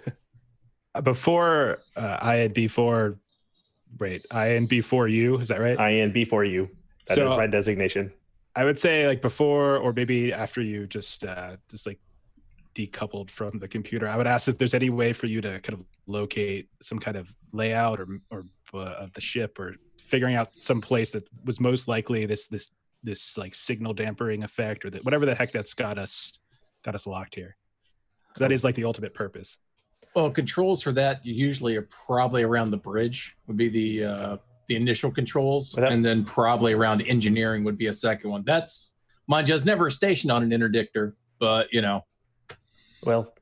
before IN before you, is that right? INB for you. That is So- my designation. I would say like before or maybe after you just like decoupled from the computer. I would ask if there's any way for you to kind of locate some kind of layout or of the ship, or figuring out some place that was most likely this like signal dampering effect, or that whatever the heck that's got us locked here. That is like the ultimate purpose. Well, controls for that usually are probably around the bridge would be the initial controls, Without- and then probably around engineering would be a second one. That's, mind you, I was never stationed on an interdictor, but you know. Well,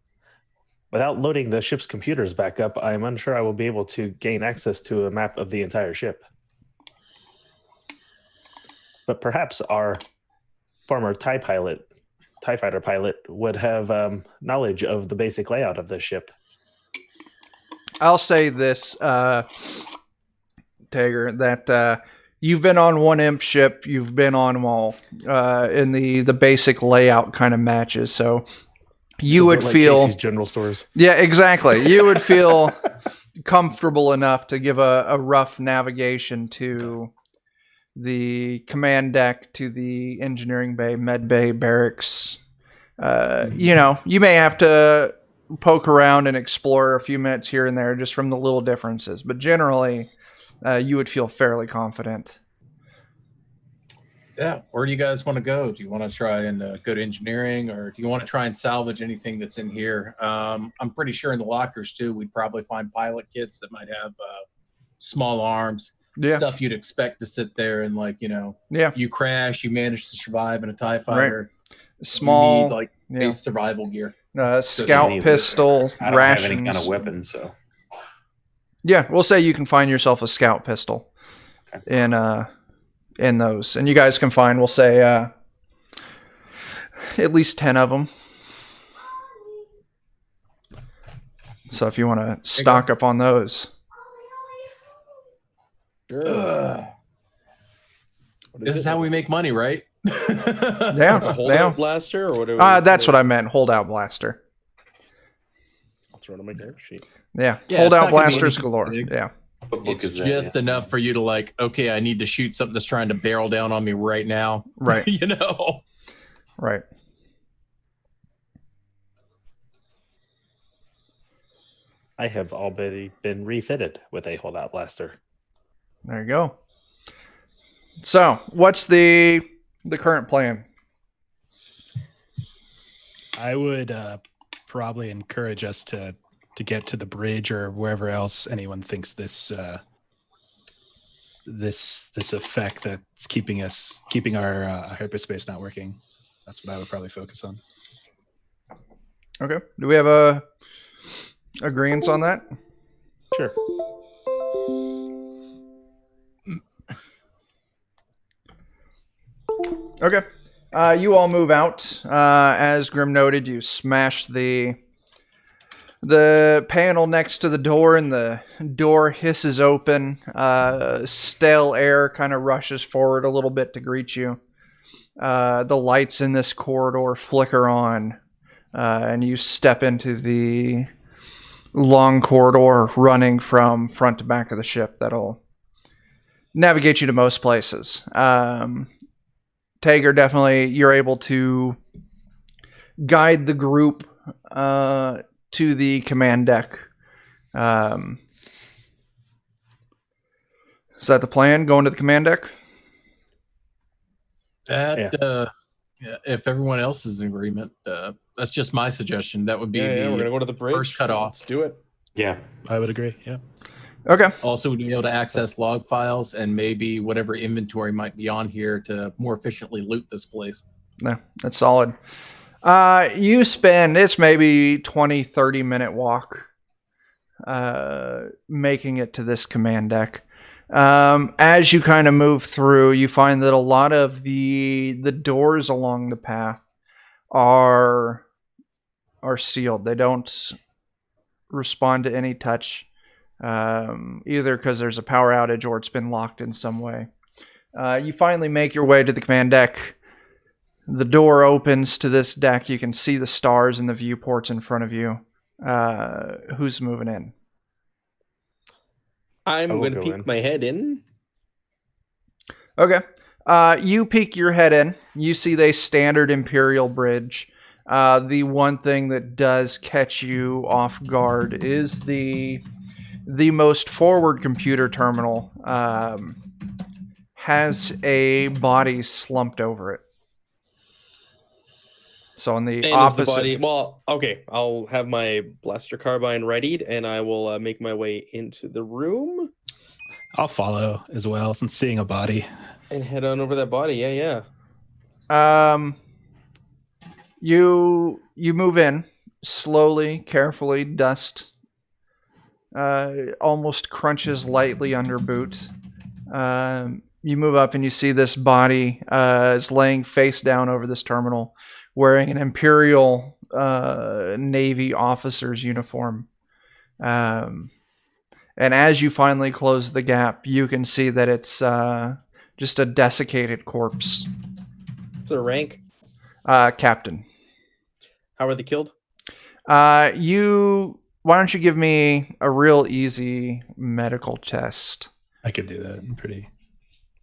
without loading the ship's computers back up, I am unsure I will be able to gain access to a map of the entire ship. But perhaps our former TIE fighter pilot, would have knowledge of the basic layout of this ship. I'll say this, Tager, that you've been on one imp ship, you've been on them all, in the basic layout kind of matches. So you would Like feel, Casey's General Stores. yeah, exactly. You would feel comfortable enough to give a rough navigation to the command deck, to the engineering bay, med bay, barracks. You may have to poke around and explore a few minutes here and there just from the little differences, but generally you would feel fairly confident. Yeah. Where do you guys want to go? Do you want to try and go to engineering, or do you want to try and salvage anything that's in here? I'm pretty sure in the lockers too, we'd probably find pilot kits that might have small arms, Yeah. stuff you'd expect to sit there and Yeah. you crash, you manage to survive in a TIE fighter. Small, You need like yeah. base survival gear. Scout need- pistol, I don't rations. have any kind of weapon, so Yeah, we'll say you can find yourself a scout pistol in those, and you guys can find, we'll say, at least 10 of them. So if you want to stock up on those, Sure. This is how we make money, right? A yeah, holdout blaster, or what? that's what I meant. Holdout blaster. I'll throw it on my character sheet. Yeah, Yeah, it's holdout not gonna be blasters anything galore. big. Yeah, what book It's is that? just enough for you to like, okay, I need to shoot something that's trying to barrel down on me right now. right, You know? right. I have already been refitted with a holdout blaster. There you go. So, what's the current plan? I would probably encourage us to get to the bridge or wherever else anyone thinks this effect that's keeping our hyperspace not working. That's what I would probably focus on. Okay. Do we have a agreement on that? Sure. Okay. You all move out. As Grim noted, you smash the panel next to the door, and the door hisses open. Stale air kind of rushes forward a little bit to greet you. The lights in this corridor flicker on, and you step into the long corridor running from front to back of the ship that'll navigate you to most places. Tager, definitely, you're able to guide the group to the command deck. Is that the plan? Going to the command deck? If everyone else is in agreement, that's just my suggestion. That would be Yeah, we're gonna go to the bridge. First cut off. Let's do it. Yeah. I would agree. Yeah. Okay. Also, we'd be able to access log files and maybe whatever inventory might be on here to more efficiently loot this place. No, that's solid. You spend, it's maybe 20, 30-minute walk making it to this command deck. As you kind of move through, you find that a lot of the doors along the path are sealed. They don't respond to any touch, either because there's a power outage or it's been locked in some way. You finally make your way to the command deck. The door opens to this deck. You can see the stars in the viewports in front of you. Who's moving in? I'm going to peek my head in. Okay. You peek your head in. You see the standard Imperial bridge. The one thing that does catch you off guard is the most forward computer terminal has a body slumped over it. So on the opposite... the body, well, okay, I'll have my blaster carbine readied, and I will make my way into the room. I'll follow as well, since seeing a body. And head on over that body, yeah. You move in slowly, carefully. Dust almost crunches lightly under boot. You move up and you see this body is laying face down over this terminal, wearing an Imperial Navy officer's uniform. And as you finally close the gap, you can see that it's just a desiccated corpse. What's their rank? Captain. How are they killed? Why don't you give me a real easy medical test? I could do that. I'm pretty...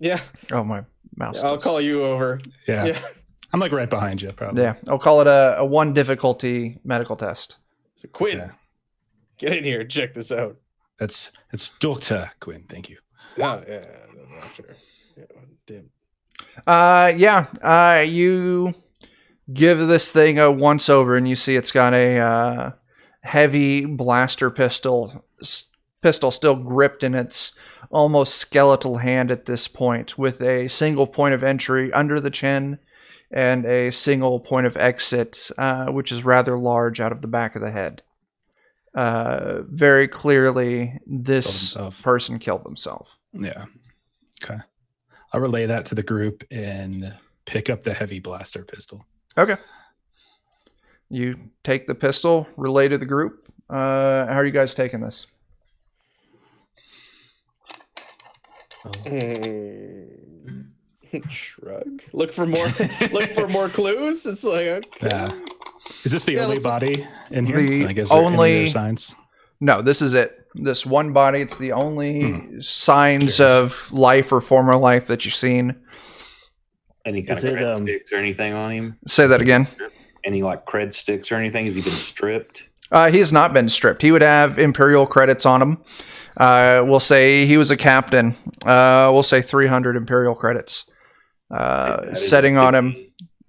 Yeah. Oh, my mouse. I'll call you over. Yeah. I'm like right behind you, probably. Yeah, I'll call it a 1 difficulty medical test. So Quinn, get in here and check this out. It's Dr. Quinn, thank you. Oh, yeah, I'm not sure. Yeah, dim. You give this thing a once over, and you see it's got a heavy blaster pistol still gripped in its almost skeletal hand at this point, with a single point of entry under the chin and a single point of exit, which is rather large out of the back of the head. Very clearly, this person killed themselves. Yeah. Okay. I'll relay that to the group and pick up the heavy blaster pistol. Okay. You take the pistol, relay to the group. How are you guys taking this? Shrug. Look for more clues. It's like, okay. Yeah. Is this the only body in here? The Is only there any other signs? No, this is it. This one body. It's the only signs of life or former life that you've seen. Any kind of cred sticks or anything on him? Say that again. Any like cred sticks or anything? Has he been stripped? He's not been stripped. He would have Imperial credits on him. We'll say he was a captain. We'll say 300 Imperial credits. Setting on him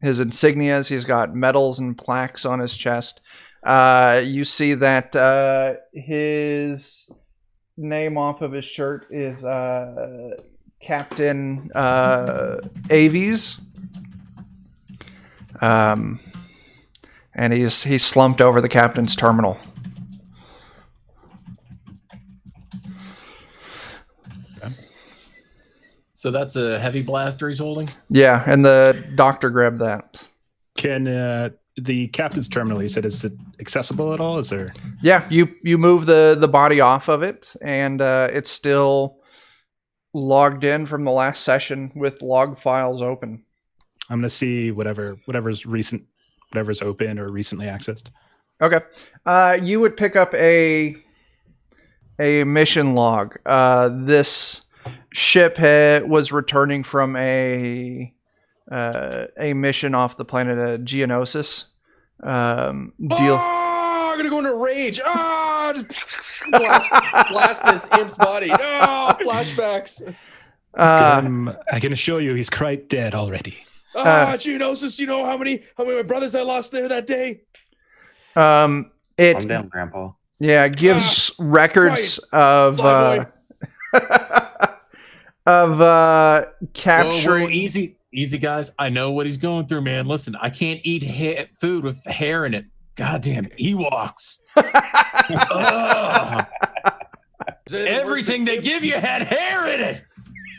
his insignias. He's got medals and plaques on his chest. You see that his name off of his shirt is Captain Aves. And he's slumped over the captain's terminal. So that's a heavy blaster he's holding? Yeah, and the doctor grabbed that. Can the captain's terminal, you said, is it accessible at all? Is there? Yeah, you move the body off of it, and it's still logged in from the last session with log files open. I'm gonna see whatever's recent, whatever's open or recently accessed. Okay. You would pick up a mission log. This ship was returning from a mission off the planet Geonosis. Deal. Oh, I'm gonna go into rage. Oh, just blast this imp's body. Oh, flashbacks. I can assure you, he's quite dead already. Geonosis, you know how many of my brothers I lost there that day? Calm down, Grandpa. Yeah, it gives records of capturing. Whoa, easy, guys. I know what he's going through, man. Listen, I can't eat food with hair in it. Goddamn Ewoks. Everything they give you had hair in it.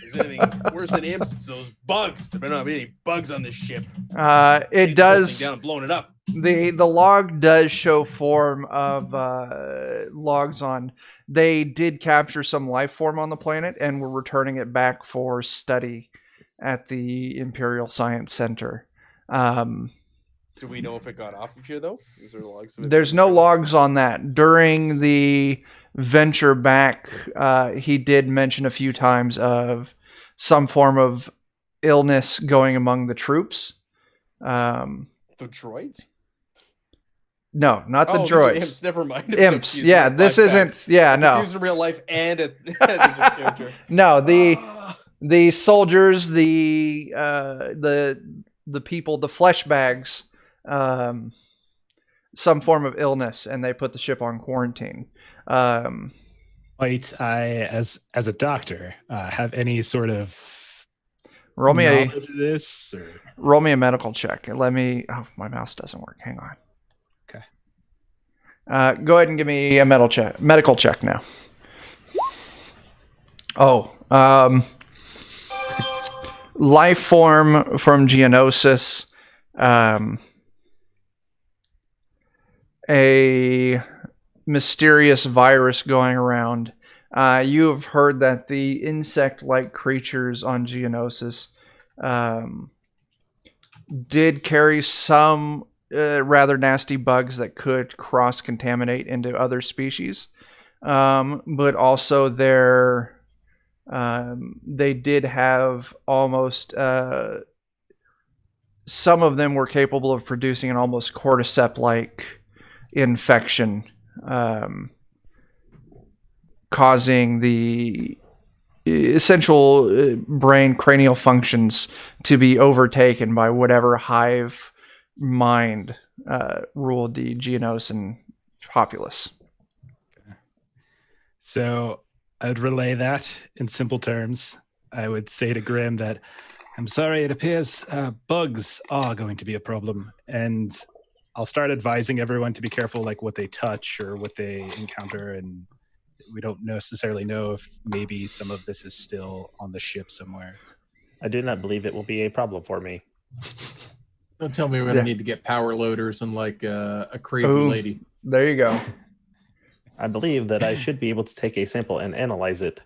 Is anything worse than imps? It's those bugs. There better not be any bugs on this ship. It does. Down and blowing it up. The log does show form of logs on. They did capture some life form on the planet and were returning it back for study at the Imperial Science Center. Do we know if it got off of here though? Is there logs of it? There's no logs on that. During the venture back, he did mention a few times of some form of illness going among the troops. The droids? No, not the these are droids. Imps. Never mind. Imps. Yeah, this isn't. Yeah, no. These are real life and as a character. No, the soldiers, the people, the flesh bags, some form of illness, and they put the ship on quarantine. Might I, as a doctor, have any sort of roll me knowledge of this? Or? Roll me a medical check. Let me. Oh, my mouse doesn't work. Hang on. Okay. Go ahead and give me a medical check now. Oh, life form from Geonosis. A mysterious virus going around. You have heard that the insect-like creatures on Geonosis did carry some rather nasty bugs that could cross-contaminate into other species, but also they did have almost some of them were capable of producing an almost cordyceps-like infection, causing the essential brain cranial functions to be overtaken by whatever hive mind ruled the Geonosian populace. So I'd relay that in simple terms. I would say to Grim that I'm sorry, it appears bugs are going to be a problem, and I'll start advising everyone to be careful, like what they touch or what they encounter, and we don't necessarily know if maybe some of this is still on the ship somewhere. I do not believe it will be a problem for me. Don't tell me we're gonna need to get power loaders and like a crazy lady. There you go. I believe that I should be able to take a sample and analyze it.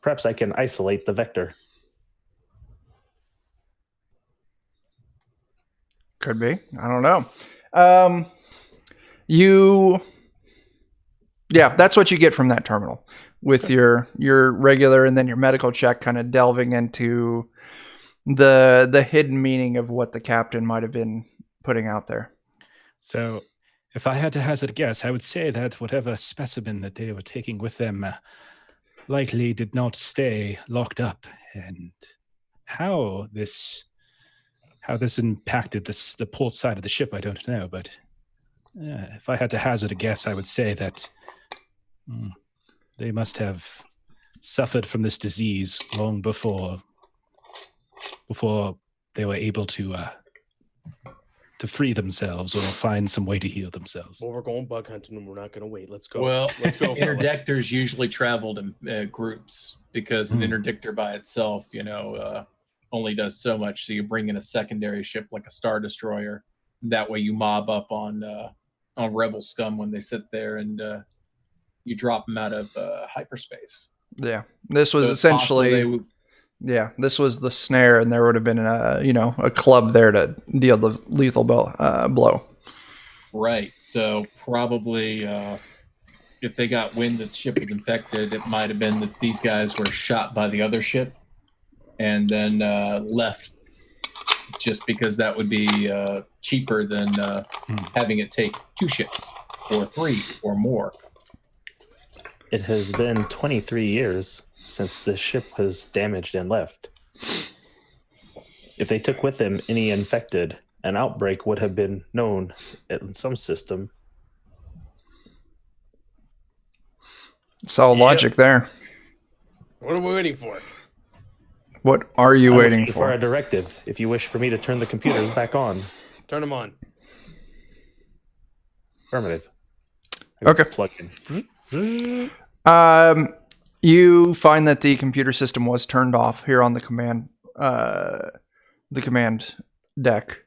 Perhaps I can isolate the vector. Could be. I don't know. Yeah, that's what you get from that terminal with your regular and then your medical check, kind of delving into the hidden meaning of what the captain might have been putting out there. So if I had to hazard a guess, I would say that whatever specimen that they were taking with them likely did not stay locked up. And how this impacted the port side of the ship, I don't know. But if I had to hazard a guess, I would say that they must have suffered from this disease long before they were able to free themselves or find some way to heal themselves. Well, we're going bug hunting and we're not going to wait. Let's go. Well, Let's go. fellas. interdictors usually traveled in groups because an interdictor by itself, only does so much. So you bring in a secondary ship like a Star Destroyer. That way you mob up on Rebel scum when they sit there and you drop them out of hyperspace. Yeah, this was So it's possible essentially. they would- Yeah, this was the snare, and there would have been a club there to deal the lethal blow. Right. So probably if they got wind that the ship was infected, it might have been that these guys were shot by the other ship and then left just because that would be cheaper than having it take 2 ships or 3 or more. It has been 23 years since the ship was damaged and left. If they took with them any infected, an outbreak would have been known in some system. Solid logic there. What are we waiting for? What are you I'm waiting for for? a directive. If you wish for me to turn the computers back on. Turn them on. Affirmative. Okay. Plug in. You find that the computer system was turned off here on the command deck.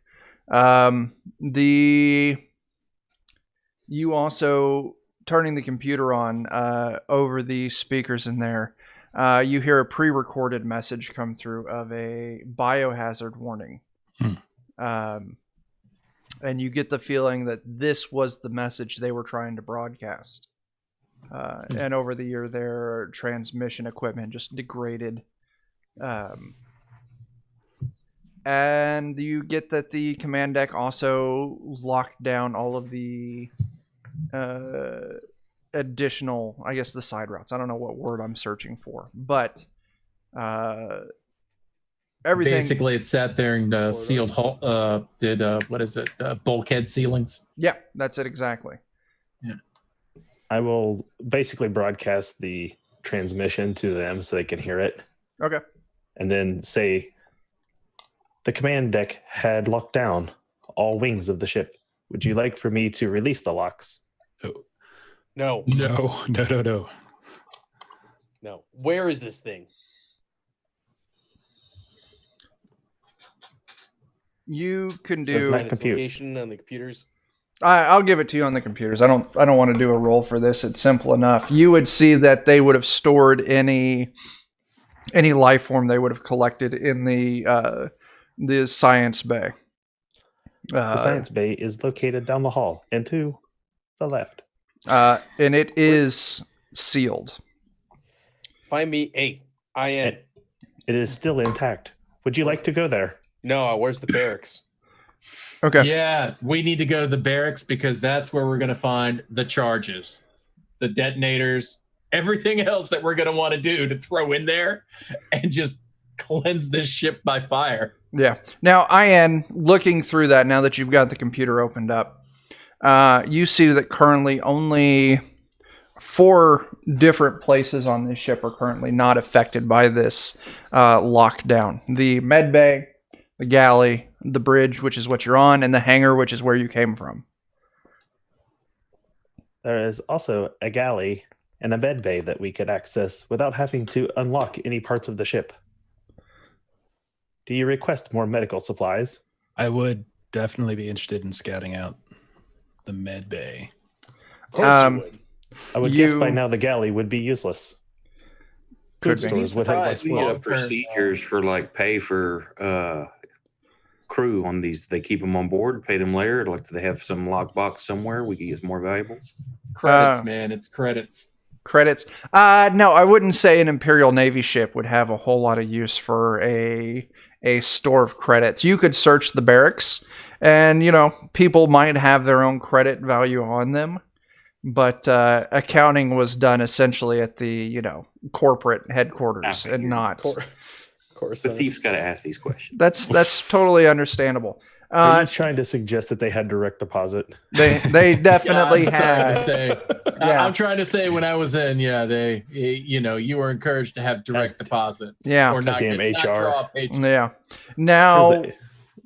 You also turning the computer on over the speakers in there. You hear a pre-recorded message come through of a biohazard warning. And you get the feeling that this was the message they were trying to broadcast. And over the year, their transmission equipment just degraded. And you get that the command deck also locked down all of the additional, I guess, the side routes. I don't know what word I'm searching for, but everything. Basically, it sat there and sealed, bulkhead ceilings. Yeah, that's it exactly. I will basically broadcast the transmission to them so they can hear it. Okay. And then say the command deck had locked down all wings of the ship. Would you like for me to release the locks? No. No. Where is this thing? You can Does do. not And its compute. location on the computers. I'll give it to you on the computers. I don't want to do a roll for this. It's simple enough. You would see that they would have stored any life form they would have collected in the science bay. The science bay is located down the hall and to the left. And it is sealed. Find me IN. It is still intact. Would you like to go there? No, where's the barracks? Okay. Yeah, we need to go to the barracks because that's where we're going to find the charges, the detonators, everything else that we're going to want to do to throw in there and just cleanse this ship by fire. Yeah. Now, IN, looking through that, now that you've got the computer opened up, you see that currently only 4 different places on this ship are currently not affected by this lockdown. The med bay, the galley, the bridge, which is what you're on, and the hangar, which is where you came from. There is also a galley and a med bay that we could access without having to unlock any parts of the ship. Do you request more medical supplies? I would definitely be interested in scouting out the med bay. Of course you would. I would guess by now the galley would be useless. Could Food be. stores would have What's less the food. procedures for pay for crew on these? Do they keep them on board, pay them later? Do they have some lockbox somewhere we can use more valuables? Credits, man. It's credits. Credits. No, I wouldn't say an Imperial Navy ship would have a whole lot of use for a store of credits. You could search the barracks, and people might have their own credit value on them, but accounting was done essentially at the corporate headquarters and not. Of course. The thief's got to ask these questions. That's totally understandable. Are you trying to suggest that they had direct deposit? They definitely I'm trying to say when I was in, you were encouraged to have direct deposit. Yeah. Or not, Damn not HR. draw a paycheck. Yeah. Now,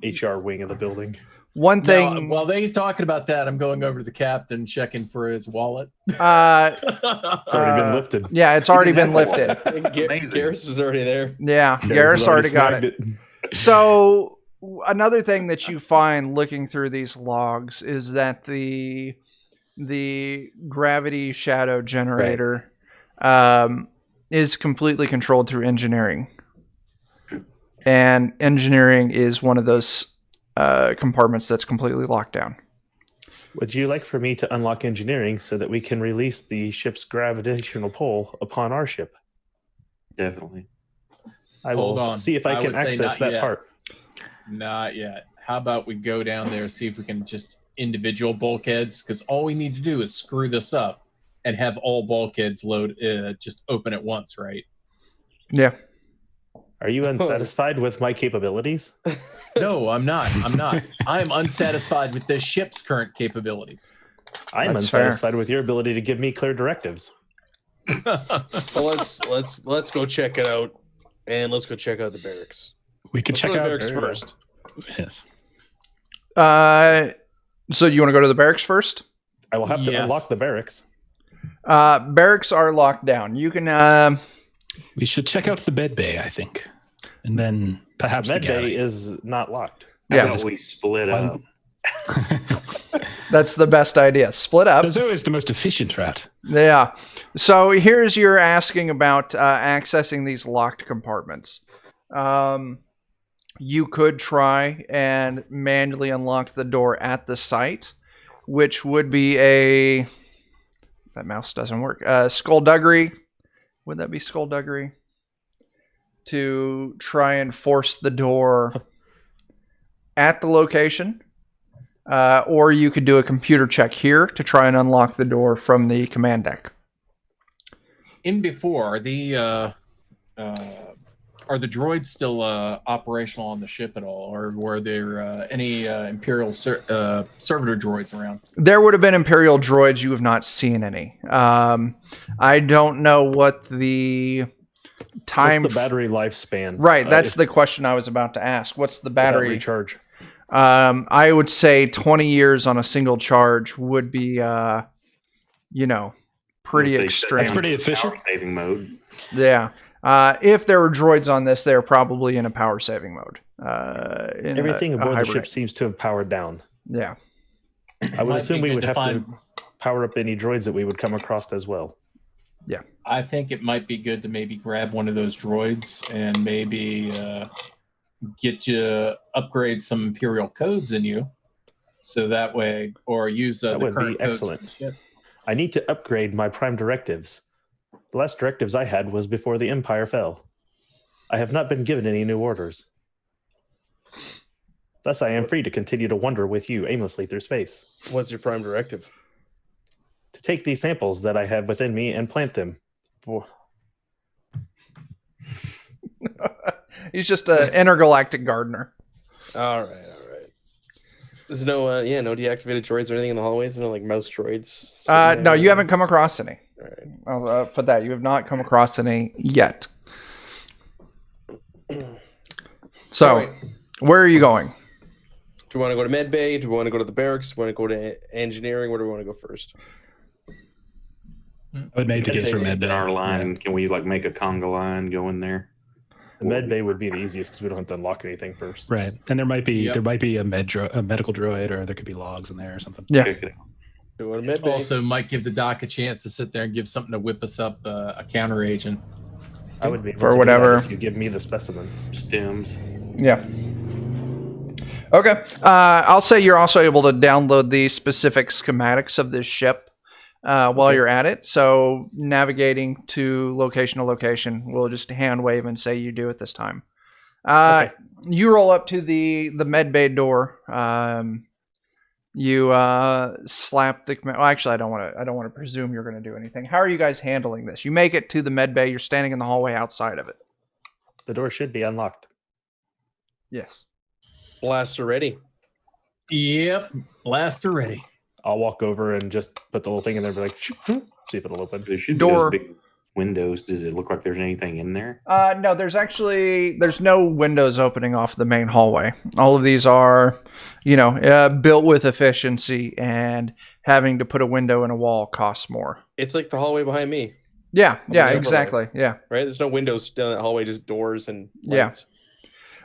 There's the HR wing of the building. One thing. While he's talking about that, I'm going over to the captain, checking for his wallet. It's already been lifted. Yeah, it's already been lifted. Garrus was already there. Yeah, Garrus already got it. So another thing that you find looking through these logs is that the gravity shadow generator is completely controlled through engineering. And engineering is one of those compartments that's completely locked down. Would you like for me to unlock engineering so that we can release the ship's gravitational pull upon our ship? Definitely. I Hold will on. see if I can would say access not that yet. part. Not yet. How about we go down there, see if we can just individual bulkheads? Because all we need to do is screw this up and have all bulkheads just open at once, right? Yeah. Are you unsatisfied with my capabilities? No, I'm not. I'm unsatisfied with this ship's current capabilities. I'm That's fair. unsatisfied with your ability to give me clear directives. Well, let's go check it out, and let's go check out the barracks. We could Let's check go to the out barracks first. Yes. So you want to go to the barracks first? I will have to Yes. unlock the barracks. Barracks are locked down. You can. We should check out the med bay, I think, and then perhaps the Med bay galley. is not locked. How Yeah. about we split up? That's the best idea. Split up. There's always the most efficient route. Yeah. So here's your asking about accessing these locked compartments. You could try and manually unlock the door at the site, which would be that mouse doesn't work. Skullduggery. Would that be skullduggery? To try and force the door at the location. Or you could do a computer check here to try and unlock the door from the command deck. In before, are the droids still operational on the ship at all, or were there any Imperial servitor droids around? There would have been Imperial droids. You have not seen any. I don't know what the time. What's the battery lifespan? Right, that's the question I was about to ask. What's the without battery? recharge? I would say 20 years on a single charge would be, pretty Say extreme. That's pretty efficient. Power saving mode. Yeah. If there were droids on this, they're probably in a power saving mode. Everything a aboard the hybrid. ship seems to have powered down. Yeah. I would Might assume be we good would to have to find- power up any droids that we would come across as well. I think it might be good to maybe grab one of those droids and maybe get you upgrade some Imperial codes in you, so that way, or use That the would be current codes excellent. from the ship. I need to upgrade my prime directives. The last directives I had was before the Empire fell. I have not been given any new orders. Thus, I am free to continue to wander with you aimlessly through space. What's your prime directive? To take these samples that I have within me and plant them. He's just an intergalactic gardener. All right. There's no no deactivated droids or anything in the hallways. No like mouse droids. No, you haven't come across any. All right. I'll put that. You have not come across any yet. So, All right. where are you going? Do we want to go to med bay? Do we want to go to the barracks? Do we want to go to engineering? Where do we want to go first? I would make the case for med In bay. our line, can we like make a conga line go in there? The med bay would be the easiest because we don't have to unlock anything first. Right, and there might be Yep. a medical droid, or there could be logs in there or something. Yeah. Check it out. Do we want to med bay? Also, might give the doc a chance to sit there and give something to whip us up a counter agent. I would be able For to do whatever. that if you give me the specimens. Stems. Yeah. Okay. I'll say you're also able to download the specific schematics of this ship while you're at it. So navigating to location, we'll just hand wave and say you do it this time. Okay. You roll up to the med bay door. You slap the. Well, actually, I don't want to presume you're going to do anything. How are you guys handling this? You make it to the med bay. You're standing in the hallway outside of it. The door should be unlocked. Yes. Blaster ready. Yep, blaster ready. I'll walk over and just put the little thing in there and be like, shoop, shoop, see if it'll open. There should Door. be those big windows. Does it look like there's anything in there? No, there's no windows opening off the main hallway. All of these are, built with efficiency, and having to put a window in a wall costs more. It's like the hallway behind me, Yeah, the exactly. Yeah. right? There's no windows down that hallway, just doors and lights.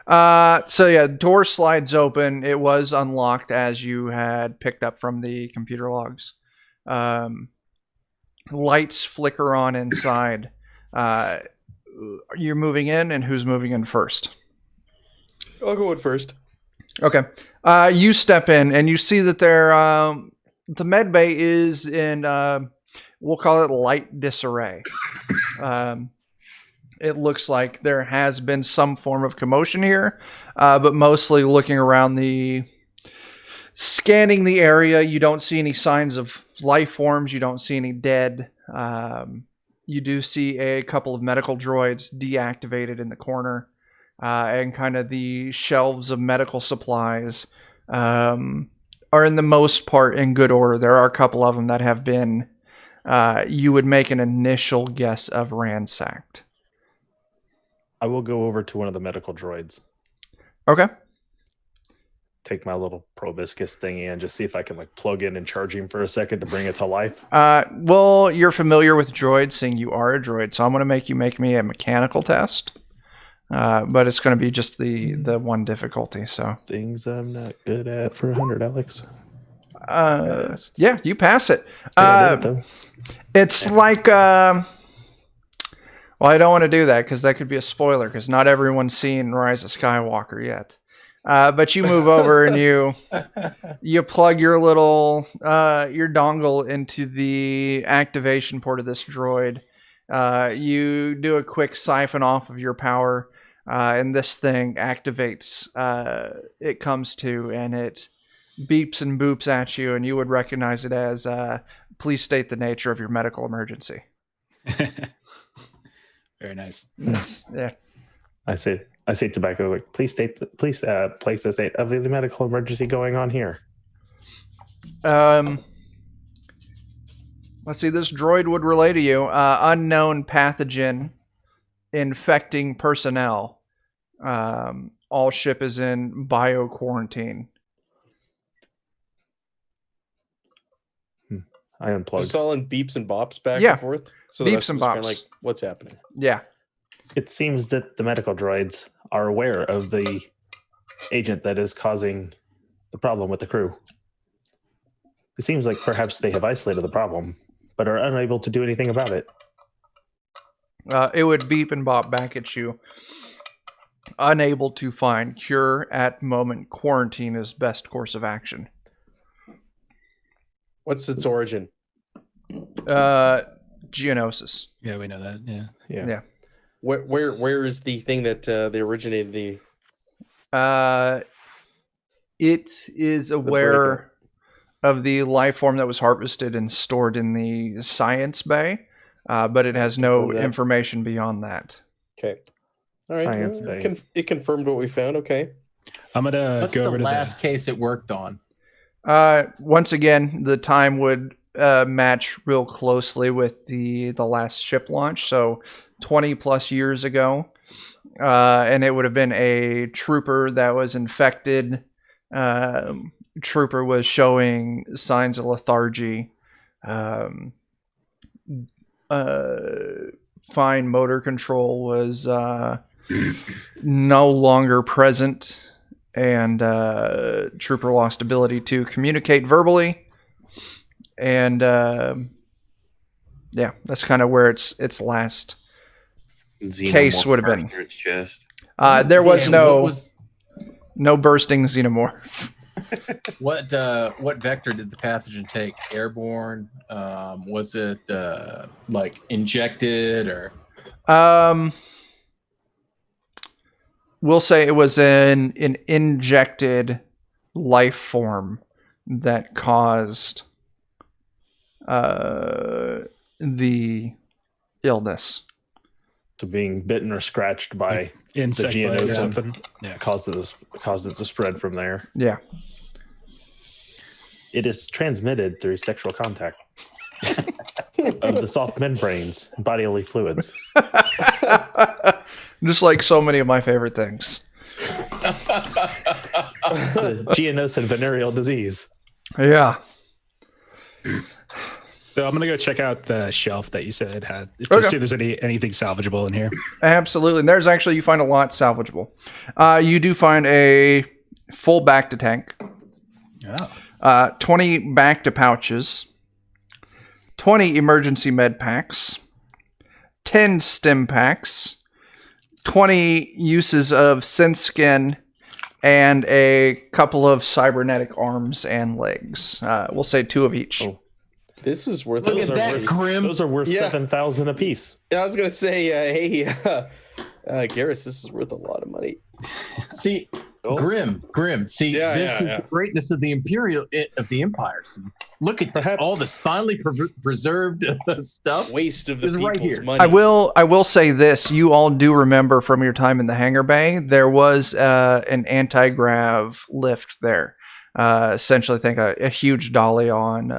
Door slides open. It was unlocked as you had picked up from the computer logs. Lights flicker on inside. You're moving in, and who's moving in first? I'll go in first. Okay. You step in, and you see that the med bay is in, we'll call it light disarray. It looks like there has been some form of commotion here, but mostly looking around scanning the area, you don't see any signs of life forms. You don't see any dead. You do see a couple of medical droids deactivated in the corner, and kind of the shelves of medical supplies are in the most part in good order. There are a couple of them that have been, you would make an initial guess of ransacked. I will go over to one of the medical droids. Okay. Take my little proboscis thingy and just see if I can plug in and charge him for a second to bring it to life. Well, you're familiar with droids, seeing you are a droid, so I'm going to make me a mechanical test. But it's going to be just the one difficulty. So things I'm not good at for 100, Alex. Yeah, you pass it. I did it, though. It's like, well, I don't want to do that because that could be a spoiler, because not everyone's seen Rise of Skywalker yet. But you move over and you plug your little your dongle into the activation port of this droid. You do a quick siphon off of your power, and this thing activates. It comes to, and it beeps and boops at you, and you would recognize it as, please state the nature of your medical emergency. Very nice. Yes. Yeah. I say tobacco. Please place the state of the medical emergency going on here. Let's see. This droid would relay to you. Unknown pathogen infecting personnel. All ship is in bio quarantine. I unplugged. Just all in beeps and bops back Yeah. and forth. So Beeps and kind of bops. like, what's happening? Yeah. It seems that the medical droids are aware of the agent that is causing the problem with the crew. It seems like perhaps they have isolated the problem, but are unable to do anything about it. It would beep and bop back at you. Unable to find cure at moment. Quarantine is best course of action. What's its origin? Geonosis. Yeah, we know that. Yeah. Yeah. Where is the thing that they originated the? It is aware of the life form that was harvested and stored in the science bay, but it has no information beyond that. Okay. All right. Science bay. It confirmed what we found. Okay. I'm gonna What's go the over to last case it worked on? Once again, the time would match real closely with the last ship launch, so 20 plus years ago, and it would have been a trooper that was infected. Trooper was showing signs of lethargy, fine motor control was no longer present, and Trooper lost ability to communicate verbally, and yeah, that's kind of where its last case would have been. Its chest. There was Yeah, no bursting xenomorph. What vector did the pathogen take? Airborne? Was it like injected or? We'll say it was an injected life form that caused the illness. So being bitten or scratched by insect the bite or geonosis something. Yeah. caused it to spread from there. Yeah. It is transmitted through sexual contact. of the soft membranes and bodily fluids. Just like so many of my favorite things. The geonose and venereal disease. Yeah. So I'm gonna go check out the shelf that you said it had. Just Okay. see if there's anything salvageable in here. Absolutely. And there's actually, you find a lot salvageable. You do find a full back to tank, Oh. 20 back to pouches, 20 emergency med packs, 10 stim packs, 20 uses of synth skin, and a couple of cybernetic arms and legs. We'll say 2 of each. Oh. This is worth. Look those at are that, worth- Grim. Those are worth Yeah. 7,000 apiece. Yeah, I was gonna say, hey, Garrus, this is worth a lot of money. See, Oh. Grim. See, Yeah, this yeah. is the greatness of the of the empires. Look at this, Perhaps- all this finely preserved stuff. Waste of the Is people's right here. money. I will say this. You all do remember from your time in the hangar bay, there was an anti-grav lift there. Essentially, think a huge dolly on,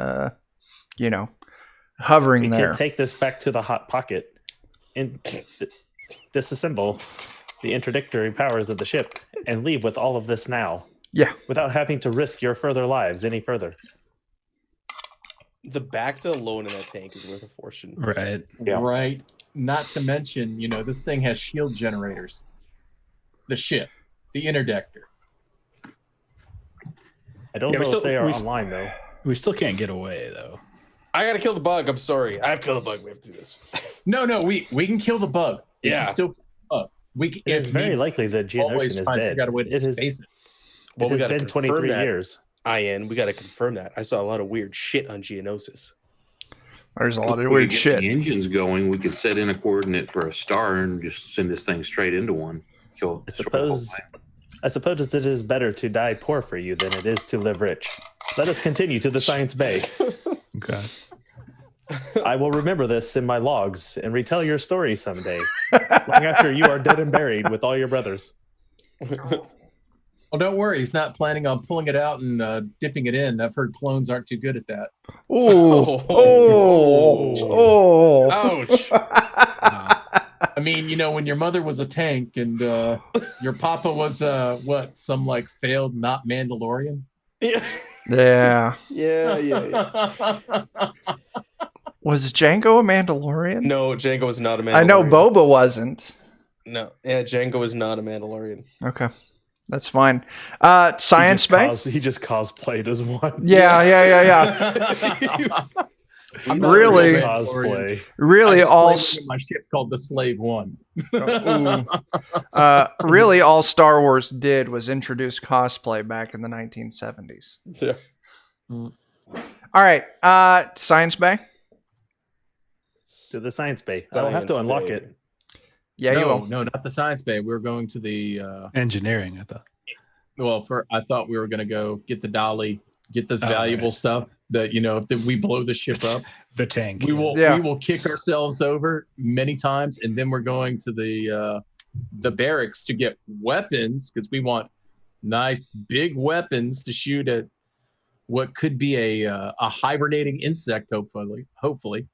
hovering We there. can take this back to the hot pocket and disassemble the interdictory powers of the ship and leave with all of this now. Yeah. Without having to risk your further lives any further. The Bacta alone in that tank is worth a fortune. Right. Yeah. Right. Not to mention, this thing has shield generators. The ship, the interdictor. I don't Yeah, we know still- if they are we- online, though. We still can't get away though. I gotta kill the bug. I'm sorry. I have to kill the bug. We have to do this. No, we can kill the bug. We Yeah. can still. We can. It's very likely that always Geonosian is trying to dead. figure out a way to It is- space it. Well, it we has gotta been confirm 23 that. years. We gotta confirm that. I saw a lot of weird shit on Geonosis. There's a lot If of we weird could get shit. The engines going. We could set in a coordinate for a star and just send this thing straight into one. Kill. I suppose it is better to die poor for you than it is to live rich. Let us continue to the Science Bay. Okay. I will remember this in my logs and retell your story someday, long after you are dead and buried with all your brothers. Well, don't worry. He's not planning on pulling it out and dipping it in. I've heard clones aren't too good at that. Ooh. Oh. Ouch. I mean, when your mother was a tank and your papa was some like failed not Mandalorian. Yeah. Yeah. Yeah. Was Django a Mandalorian? No, Django is not a Mandalorian. I know Boba wasn't. No, yeah, Django is not a Mandalorian. Okay. That's fine. Science Bay? He just cosplayed as one. Yeah. I'm not Really? a real Cosplay. Really, I just all played with my ship called the Slave One. really all Star Wars did was introduce cosplay back in the 1970s. Yeah. All right, Science Bay. To the Science Bay. I will have to unlock it. Yeah, you will. No, not the Science Bay. We're going to the. Engineering, I thought. I thought we were going to go get the dolly, get this Oh, valuable right. stuff that if we blow the ship up, The tank. we will Yeah. we will kick ourselves over many times, and then we're going to the barracks to get weapons because we want nice big weapons to shoot at what could be a hibernating insect. Hopefully.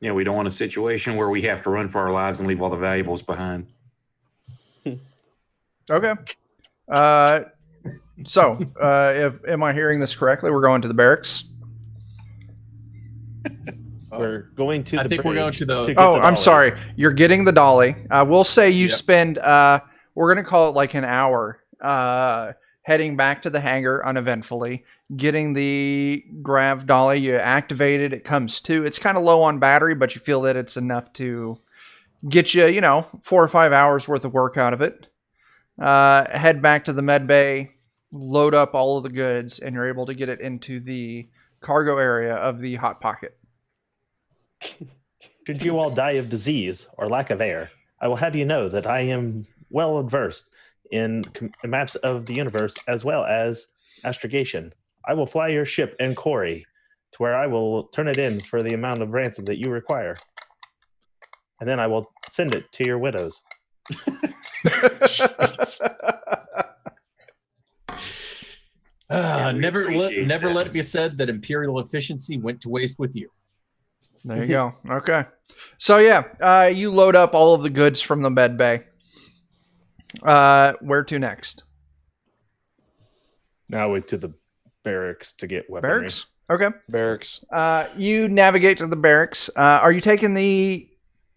Yeah, we don't want a situation where we have to run for our lives and leave all the valuables behind. Okay. So, am I hearing this correctly? We're going to the barracks. We're going to I the think we're going bridge to the- get Oh, the I'm dolly. sorry. You're getting the dolly. We'll say you Yep. spend. We're gonna call it like an hour. Heading back to the hangar uneventfully, getting the grav dolly. You activate it. It comes to. It's kind of low on battery, but you feel that it's enough to get you, 4 or 5 hours worth of work out of it. Head back to the med bay, load up all of the goods, and you're able to get it into the cargo area of the hot pocket. Should you all die of disease or lack of air, I will have you know that I am well versed in maps of the universe as well as astrogation. I will fly your ship in Corey to where I will turn it in for the amount of ransom that you require. And then I will send it to your widows. Yeah, we Never appreciate let that. it be said that imperial efficiency went to waste with you. There you go. Okay. So yeah, you load up all of the goods from the med bay. Where to next? Now wait to the barracks to get weaponry. Barracks? Okay. Barracks. You navigate to the barracks. Are you taking the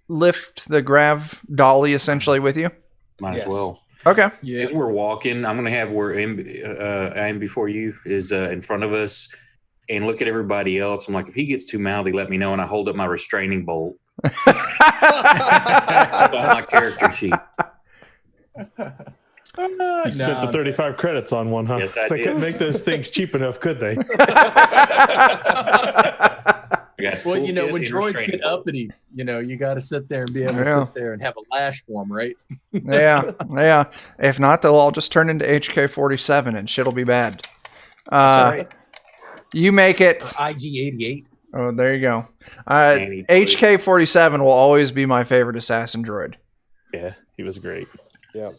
grav dolly essentially with you? Might as well. Okay. Yeah. As we're walking, I'm gonna have where aim before you is in front of us, and look at everybody else. I'm like, if he gets too mouthy, let me know, and I hold up my restraining bolt on my character sheet. You spent the 35 credits on one, huh? Yes, I They did. couldn't make those things cheap enough, could they? Well, you know, when when droids get uppity, you know, you got to sit there and be able to Yeah. sit there and have a lash form, right? Yeah. If not, they'll all just turn into HK-47 and shit'll be bad. Right. You make it. IG-88. Oh, there you go. Danny, HK-47 will always be my favorite assassin droid. Yeah, he was great. Yeah.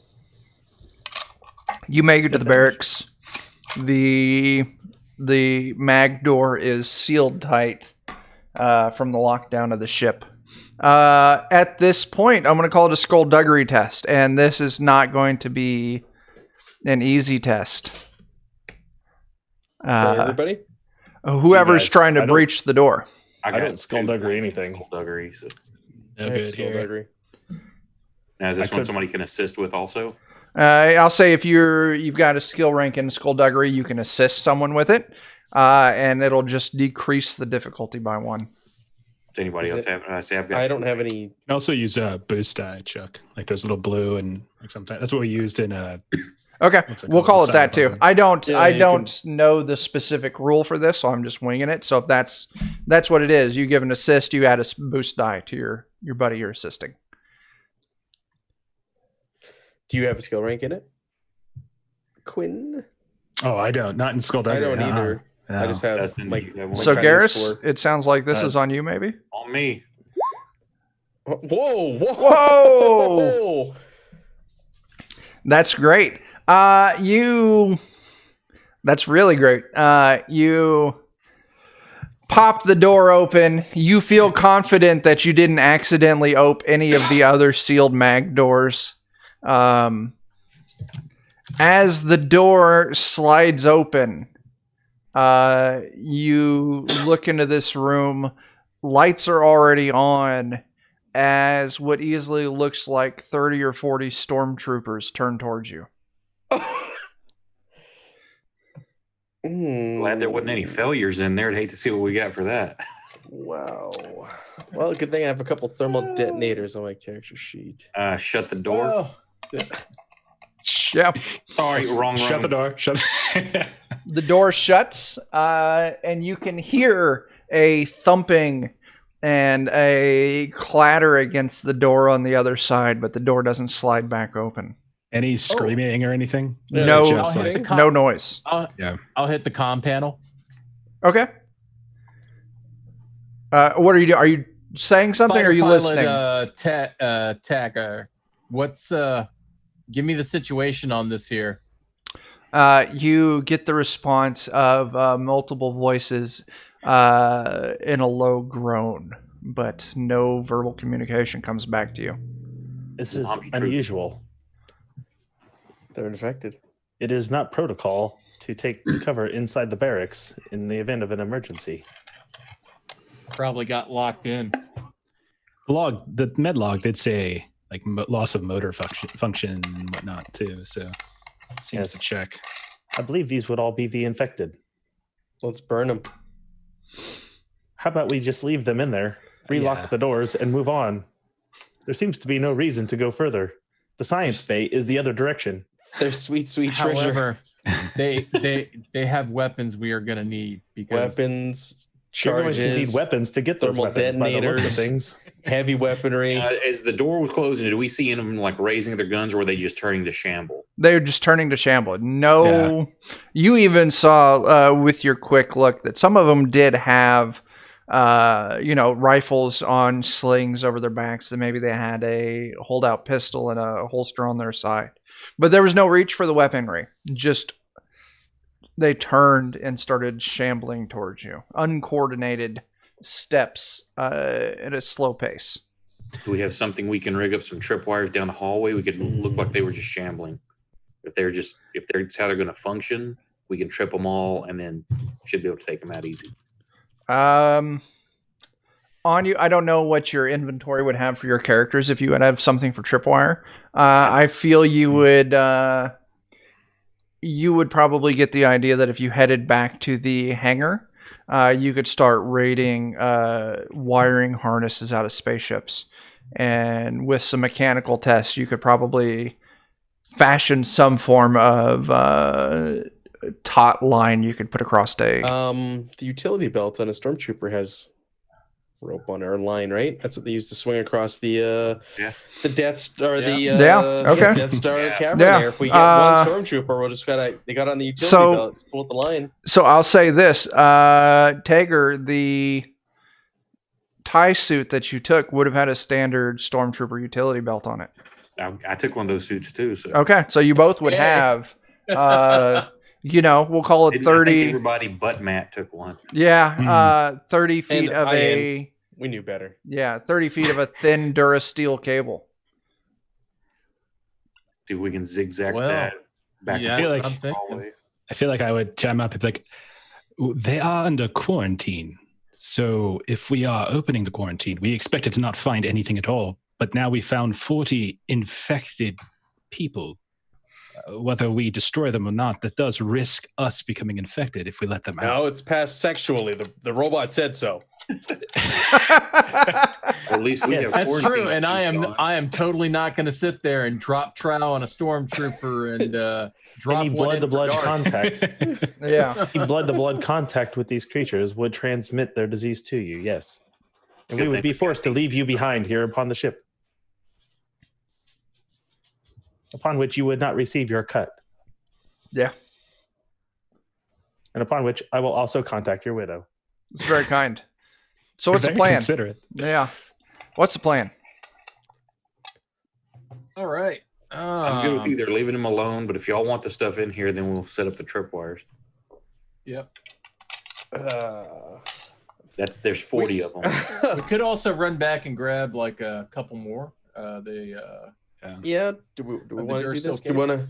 You make it to the barracks. The mag door is sealed tight from the lockdown of the ship. At this point, I'm going to call it a skullduggery test, and this is not going to be an easy test. For everybody? Whoever's guys, trying to I don't- breach the door. I got don't skullduggery 2 points in anything. Skullduggery. So. No I have good here. skullduggery. Now, is this I one could- somebody can assist with also? I'll say if you've got a skill rank in skullduggery, you can assist someone with it, and it'll just decrease the difficulty by 1. Does anybody Is else it- have? I say I've got. I don't have any. You can also use boost die, Chuck. Like those little blue and like sometimes that's what we used in Okay, What's it we'll called? call The it that too. cyberpunk. I don't Yeah, you know the specific rule for this, so I'm just winging it. So if that's what it is, you give an assist, you add a boost die to your buddy you're assisting. Do you have a skill rank in it? Quinn? Oh, I don't. Not in Skullduggery. I don't either. No. I just have Dustin, like. did you have one? So kind of Garrus, for- it sounds like this Uh, is on you, maybe. On me. Whoa! Whoa! That's great. That's really great. You pop the door open. You feel confident that you didn't accidentally open any of the other sealed mag doors. As the door slides open, you look into this room. Lights are already on as what easily looks like 30 or 40 stormtroopers turn towards you. Glad there wasn't any failures in there. I'd hate to see what we got for that. Wow. Well, good thing I have a couple thermal detonators on my character sheet. Shut the door. Yeah. Sorry, wrong. Shut the door. Shut. The door shuts, and you can hear a thumping and a clatter against the door on the other side, but the door doesn't slide back open. Any screaming or anything? Yeah, No, it's I'll just hit like- the no noise. I'll hit the comm panel. Okay. What are you doing? Are you saying something or are you listening? What's give me the situation on this here. You get the response of multiple voices in a low groan, but no verbal communication comes back to you. This is Zombie troop. unusual. They're infected. It is not protocol to take cover inside the barracks in the event of an emergency. Probably got locked in. The med log did say like loss of motor function and whatnot too. So seems Yes. to check. I believe these would all be the infected. Let's burn them. How about we just leave them in there, relock Yeah. the doors, and move on? There seems to be no reason to go further. The science bay is the other direction. They're sweet, sweet treasure. However, they have weapons we are gonna need because Weapons, You're going charges, to need weapons to get those thermal weapons by the look of detonators. things. heavy weaponry. As the door was closing, did we see them like raising their guns, or were they just turning to shamble? They're just turning to shamble. No, you even saw with your quick look that some of them did have, rifles on slings over their backs. That maybe they had a holdout pistol and a holster on their side, but there was no reach for the weaponry. Just they turned and started shambling towards you, uncoordinated steps at a slow pace. Do we have something we can rig up some tripwires down the hallway? We could look like they were just shambling. If that's how they're going to function, we can trip them all and then should be able to take them out easy. On you, I don't know what your inventory would have for your characters if you would have something for tripwire. I feel you would probably get the idea that if you headed back to the hangar, you could start raiding wiring harnesses out of spaceships. And with some mechanical tests, you could probably fashion some form of taut line you could put across a... The utility belt on a stormtrooper has rope on our line, right? That's what they use to swing across the Death Star, okay. Death Star cavern Yeah. there. If we get one stormtrooper, we'll just they got on the utility belt. Let's pull up the line. So I'll say this, Tager, the tie suit that you took would have had a standard stormtrooper utility belt on it. I took one of those suits too. So. Okay, so you both would have, we'll call it 30. I think everybody but Matt took one. Yeah, 30 feet of we knew better. Yeah, 30 feet of a thin Durasteel cable. See if we can zigzag that back. Yeah, feel that's like- what I'm thinking. I feel like I would chime up and be like, they are under quarantine. So if we are opening the quarantine, we expected to not find anything at all. But now we found 40 infected people. Whether we destroy them or not, that does risk us becoming infected if we let them out. No, it's passed sexually. The robot said so. At least we have. That's quarantine true, and I on. am totally not going to sit there and drop trow on a stormtrooper and drop Any one in for blood-to-blood dark. contact. Yeah. Any blood-to-blood contact with these creatures would transmit their disease to you, yes. And Good we would thing be we forced to got leave you behind here upon the ship. Upon which you would not receive your cut. Yeah, And upon which I will also contact your widow. it's very kind. So what's the Very plan? considerate. Yeah. What's the plan? All right. I'm good with either leaving them alone, but if y'all want the stuff in here, then we'll set up the tripwires. Yep. There's 40 of them. We could also run back and grab like a couple more. Yeah. Do we want to do this? Do we want to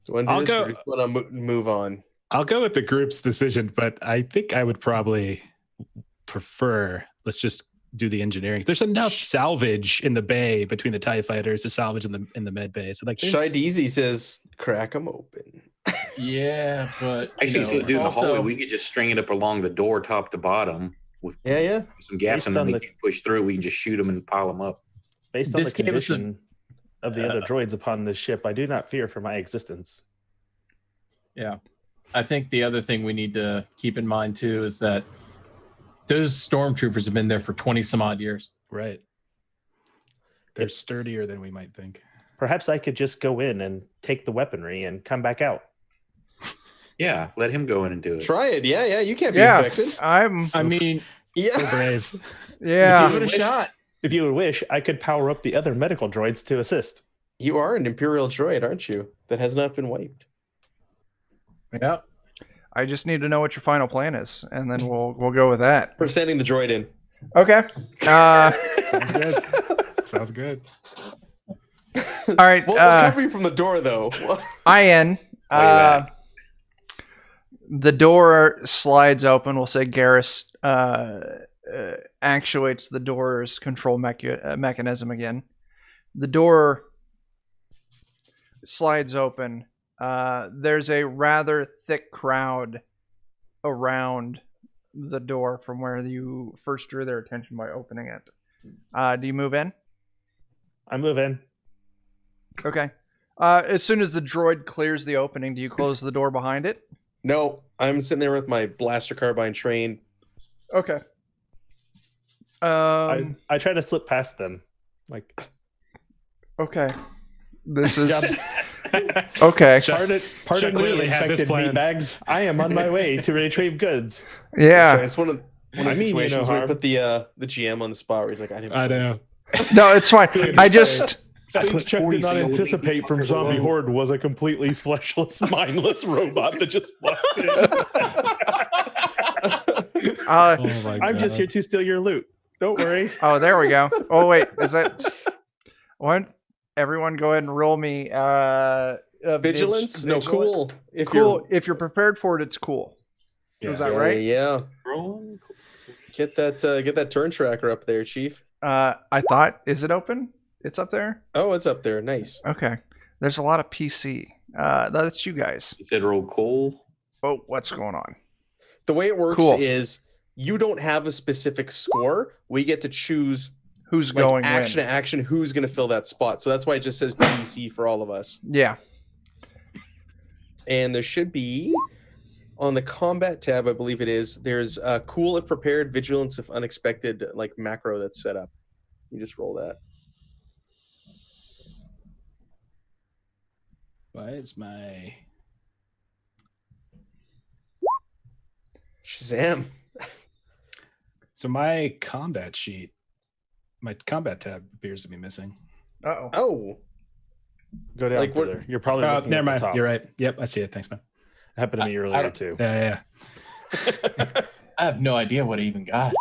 do I'll this? go- Or do we want to move on? I'll go with the group's decision, but I think I would probably prefer let's just do the engineering. There's enough salvage in the bay between the TIE fighters to salvage in the med bay. So like Shy Deezy says, crack them open. Yeah, but Actually, so it's do in the also- hallway, we could just string it up along the door, top to bottom, with Yeah. some gaps, Based and then on they the- can push through. We can just shoot them and pile them up. Based on This the gave us a- condition of the other droids upon this ship, I do not fear for my existence. Yeah. I think the other thing we need to keep in mind too is that those stormtroopers have been there for 20 some odd years. right. They're sturdier than we might think. Perhaps I could just go in and take the weaponry and come back out. Yeah, let him go in and do it. Try it. Yeah. You can't be Yeah, infected. I mean, Yeah. So brave. yeah. give it a shot. If you would wish, I could power up the other medical droids to assist. You are an Imperial droid, aren't you? That has not been wiped. Yeah. I just need to know what your final plan is, and then we'll go with that. We're sending the droid in. Okay. Sounds good. Sounds good. All right. We'll cover you from the door, though. IN. Where you at? The door slides open. We'll say Garrus actuates the door's control mechanism again. The door slides open. There's a rather thick crowd around the door from where you first drew their attention by opening it. Do you move in? I move in. Okay. As soon as the droid clears the opening, do you close the door behind it? No, I'm sitting there with my blaster carbine trained. Okay. I try to slip past them. Like, Okay. This is okay. pardon me, clearly had this infected plan. meatbags. I am on my way to retrieve goods. Yeah. It's one of the I mean, you situations know where we harm. put the GM on the spot where he's like, I know. No, it's fine. I just Please check did not 40 anticipate from Zombie Horde was a completely fleshless, mindless robot that just walked in. Oh my I'm just God. here to steal your loot. Don't worry. Oh, there we go. Oh wait, is that what? Everyone, go ahead and roll me. Vigilance? No, cool. If Cool. If you're prepared for it, it's cool. Is that yeah, right? Yeah. Rolling. Get that turn tracker up there, Chief. I thought, is it open? It's up there. Oh, it's up there. Nice. Okay. There's a lot of PC. That's you guys. You said roll cool. Oh, what's going on? The way it works Cool. is you don't have a specific score. We get to choose Who's like going action when? to action who's going to fill that spot. So that's why it just says PC for all of us. Yeah. And there should be on the combat tab, I believe it is. There's cool if prepared, vigilance if unexpected, like macro that's set up. You just roll that. Why is my Shazam. so my combat sheet, my combat tab appears to be missing. Uh-oh. Oh, Go down Like what- further. You're probably Oh, looking never at the mind. top. You're right. Yep, I see it. Thanks, man. Happened to me I earlier don't- too. Yeah. I have no idea what I even got.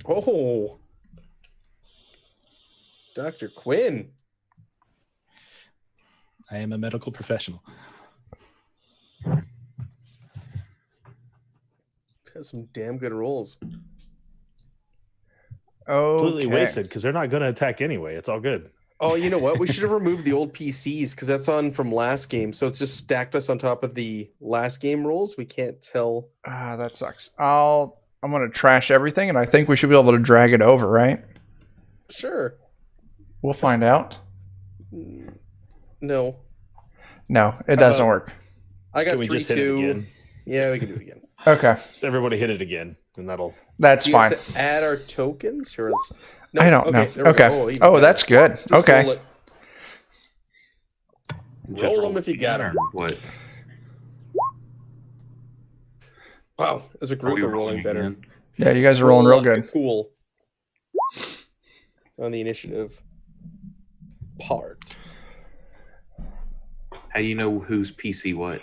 oh. Dr. Quinn. I am a medical professional. Has some damn good rolls. Completely Okay. wasted because they're not going to attack anyway. It's all good. Oh, you know what? We should have removed the old PCs because that's on from last game. So it's just stacked us on top of the last game rolls. We can't tell. That sucks. I'm gonna trash everything, and I think we should be able to drag it over, right? Sure. We'll find out. No. No, it doesn't work. I got Can we just hit it 3-2. again? Yeah, we can do it again. Okay, So everybody hit it again, and that'll. that's Do you fine. have to add our tokens? Here, no, I don't know. there we Okay. go. Even Oh, better. that's good. Just Okay. Roll, it. Just Roll 'em if you got again, 'em. or What? Wow, as a Are group, we we're rolling better. again? Yeah, you guys are rolling real up good. the Cool. On the initiative part. How do you know who's PC what?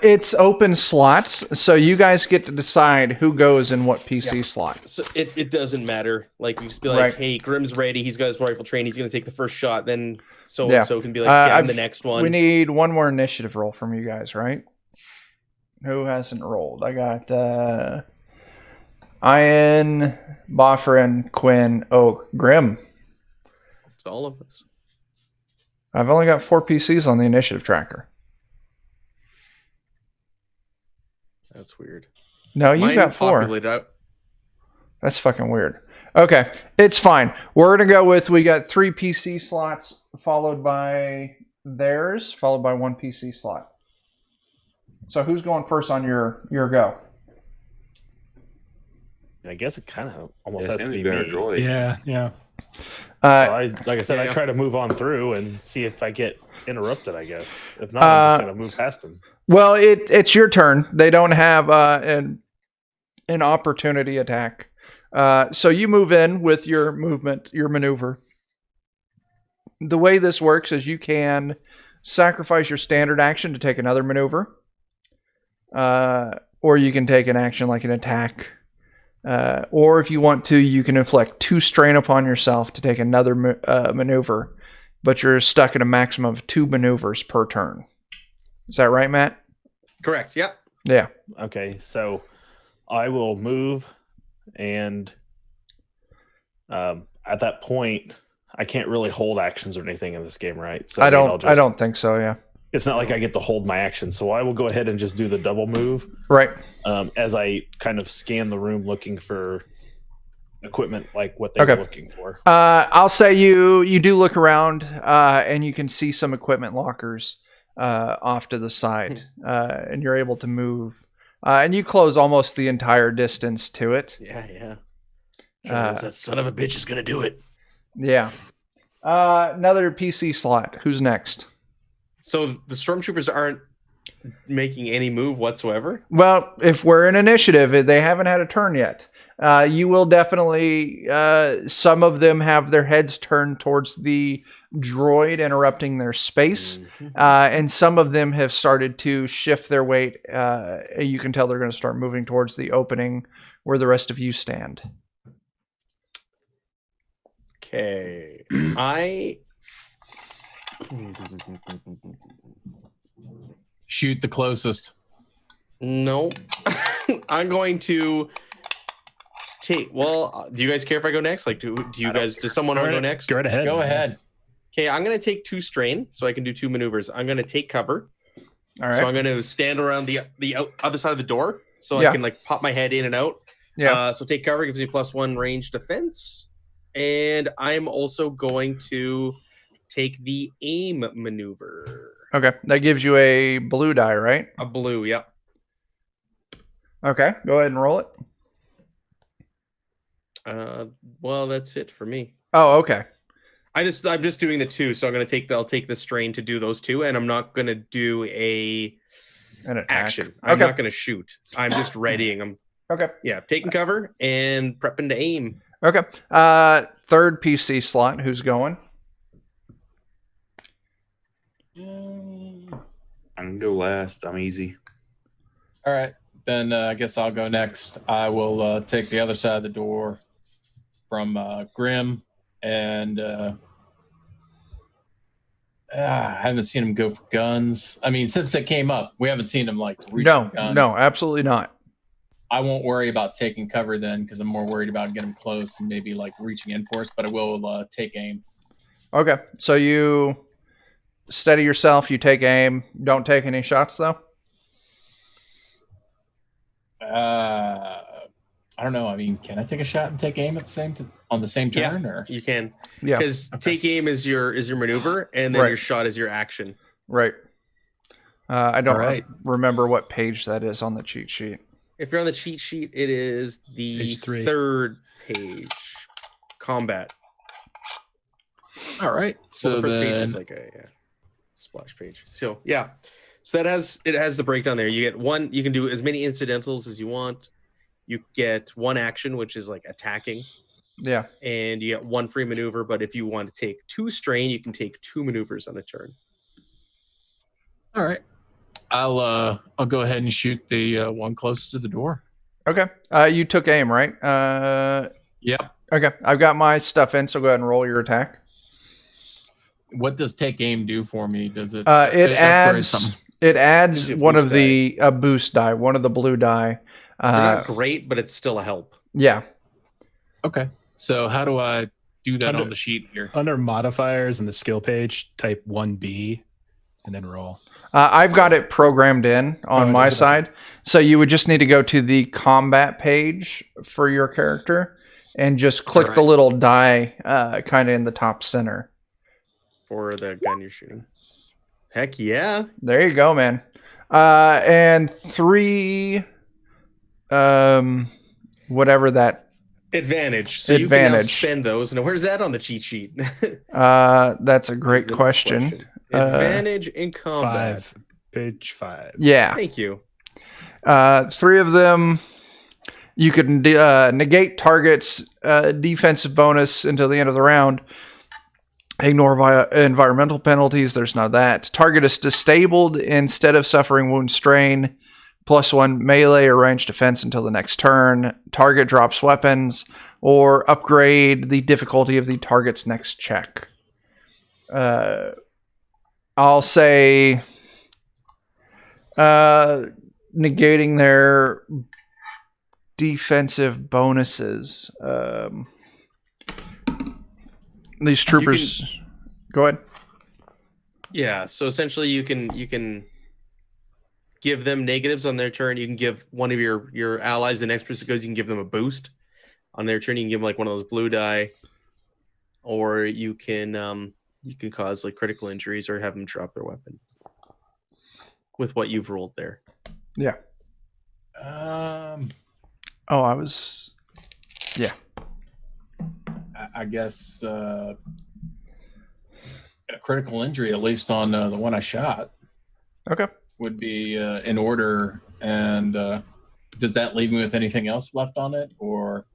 It's open slots, so you guys get to decide who goes in what PC Yeah. slot. So it doesn't matter. Like we just be like, Right. hey, Grimm's ready. He's got his rifle trained. He's gonna take the first shot. Then so Yeah. and so can be like, get him the I've- next one. We need one more initiative roll from you guys, right? Who hasn't rolled? I got Ian, Boffer, Quinn, Oak, Grim. It's all of us. I've only got 4 PCs on the initiative tracker. That's weird. No, you Mine got 4. populated out. That's fucking weird. Okay, it's fine. We're gonna go with we got 3 PC slots followed by theirs, followed by 1 PC slot. So who's going first on your go? I guess it kind of almost Yeah, has to Sammy be better me. droid. Yeah. So I, like I said, Yeah. I try to move on through and see if I get interrupted. I guess if not, I'm just gonna move past them. Well, it's your turn. They don't have an opportunity attack. So you move in with your movement, your maneuver. The way this works is you can sacrifice your standard action to take another maneuver, or you can take an action like an attack, or if you want to, you can inflict 2 strain upon yourself to take another maneuver, but you're stuck at a maximum of 2 maneuvers per turn. Is that right, Matt? Correct. Yep. Yeah. Okay, so I will move, and at that point, I can't really hold actions or anything in this game, right? So I mean, I'll don't. just- I don't think so. Yeah. It's not like I get to hold my action, so I will go ahead and just do the double move Right. as I kind of scan the room looking for equipment like what they Okay. were looking for. I'll say you do look around, and you can see some equipment lockers off to the side, and you're able to move, and you close almost the entire distance to it. Yeah. that son of a bitch is gonna do it. Yeah. Another PC slot. Who's next? So the stormtroopers aren't making any move whatsoever. Well, if we're in initiative, they haven't had a turn yet. You will definitely. Some of them have their heads turned towards the droid, interrupting their space, and some of them have started to shift their weight. You can tell they're going to start moving towards the opening where the rest of you stand. Okay. Shoot the closest. No. I'm going to take. Well, do you guys care if I go next? Like, do you guys? Does someone want to go next? Go right ahead. Go ahead. Okay, I'm going to take 2 strain, so I can do 2 maneuvers. I'm going to take cover. All right. So I'm going to stand around the other side of the door, so Yeah. I can like pop my head in and out. Yeah. So take cover gives me +1 range defense, and I'm also going to take the aim maneuver. Okay. That gives you a blue die, right? A blue, yep. Okay. Go ahead and roll it. Well, that's it for me. Oh, okay. I'm just doing the 2, so I'll take the strain to do those 2, and I'm not gonna do An attack. action. I'm Okay. not gonna shoot. I'm just readying. I'm Okay. taking cover and prepping to aim. Okay. Third PC slot. Who's going? I can go last. I'm easy. All right. Then I guess I'll go next. I will take the other side of the door from Grim, and I haven't seen him go for guns. I mean, since it came up, we haven't seen him like reach for guns. No, absolutely not. I won't worry about taking cover then, because I'm more worried about getting close and maybe like reaching in for us. But I will take aim. Okay. So you steady yourself. You take aim. Don't take any shots though. I don't know. I mean, can I take a shot and take aim at the same on the same turn? Or You can. Yeah. Because take aim is your maneuver, and then Right. your shot is your action. Right. I don't All right. remember what page that is on the cheat sheet. If you're on the cheat sheet, it is the Page 3. 3rd page. Combat. all right. So the first page then, is like a splash page. So so it has the breakdown there. You get 1. You can do as many incidentals as you want. You get 1 action, which is like attacking, Yeah. and you get 1 free maneuver. But if you want to take 2 strain, you can take 2 maneuvers on a turn. all right. I'll go ahead and shoot the one closest to the door. Okay. You took aim, right? Yep. Okay. I've got my stuff in, so go ahead and roll your attack. What does take aim do for me? Does it? It upgrade adds something? Gives you a one boost of the a boost die, one of the blue die. They're not great, but it's still a help. Yeah. Okay. So how do I do that Under- on the sheet here? Under modifiers in the skill page, type 1B and then roll. I've got it programmed in on Oh, my does it? side. So you would just need to go to the combat page for your character and just click the Alright. little die kind of in the top center. For the gun you're shooting. Heck yeah. There you go, man. And 3, whatever that, Advantage. So you can now Advantage. spend those. Now, where's that on the cheat sheet? that's a great Is the question. Advantage in combat. 5. Page 5. Yeah. Thank you. 3 of them, you could negate target's defensive bonus until the end of the round. Ignore environmental penalties. There's none of that. Target is disabled instead of suffering wound strain. +1 melee or ranged defense until the next turn. Target drops weapons or upgrade the difficulty of the target's next check. I'll say negating their defensive bonuses. These troopers. Go ahead. Yeah. So essentially, you can give them negatives on their turn. You can give one of your allies the next person goes. You can give them a boost on their turn. You can give them like one of those blue die, or you can cause like critical injuries or have them drop their weapon with what you've rolled there. Yeah. Oh, I was. Yeah. I guess a critical injury, at least on the one I shot, Okay. would be in order. And does that leave me with anything else left on it, or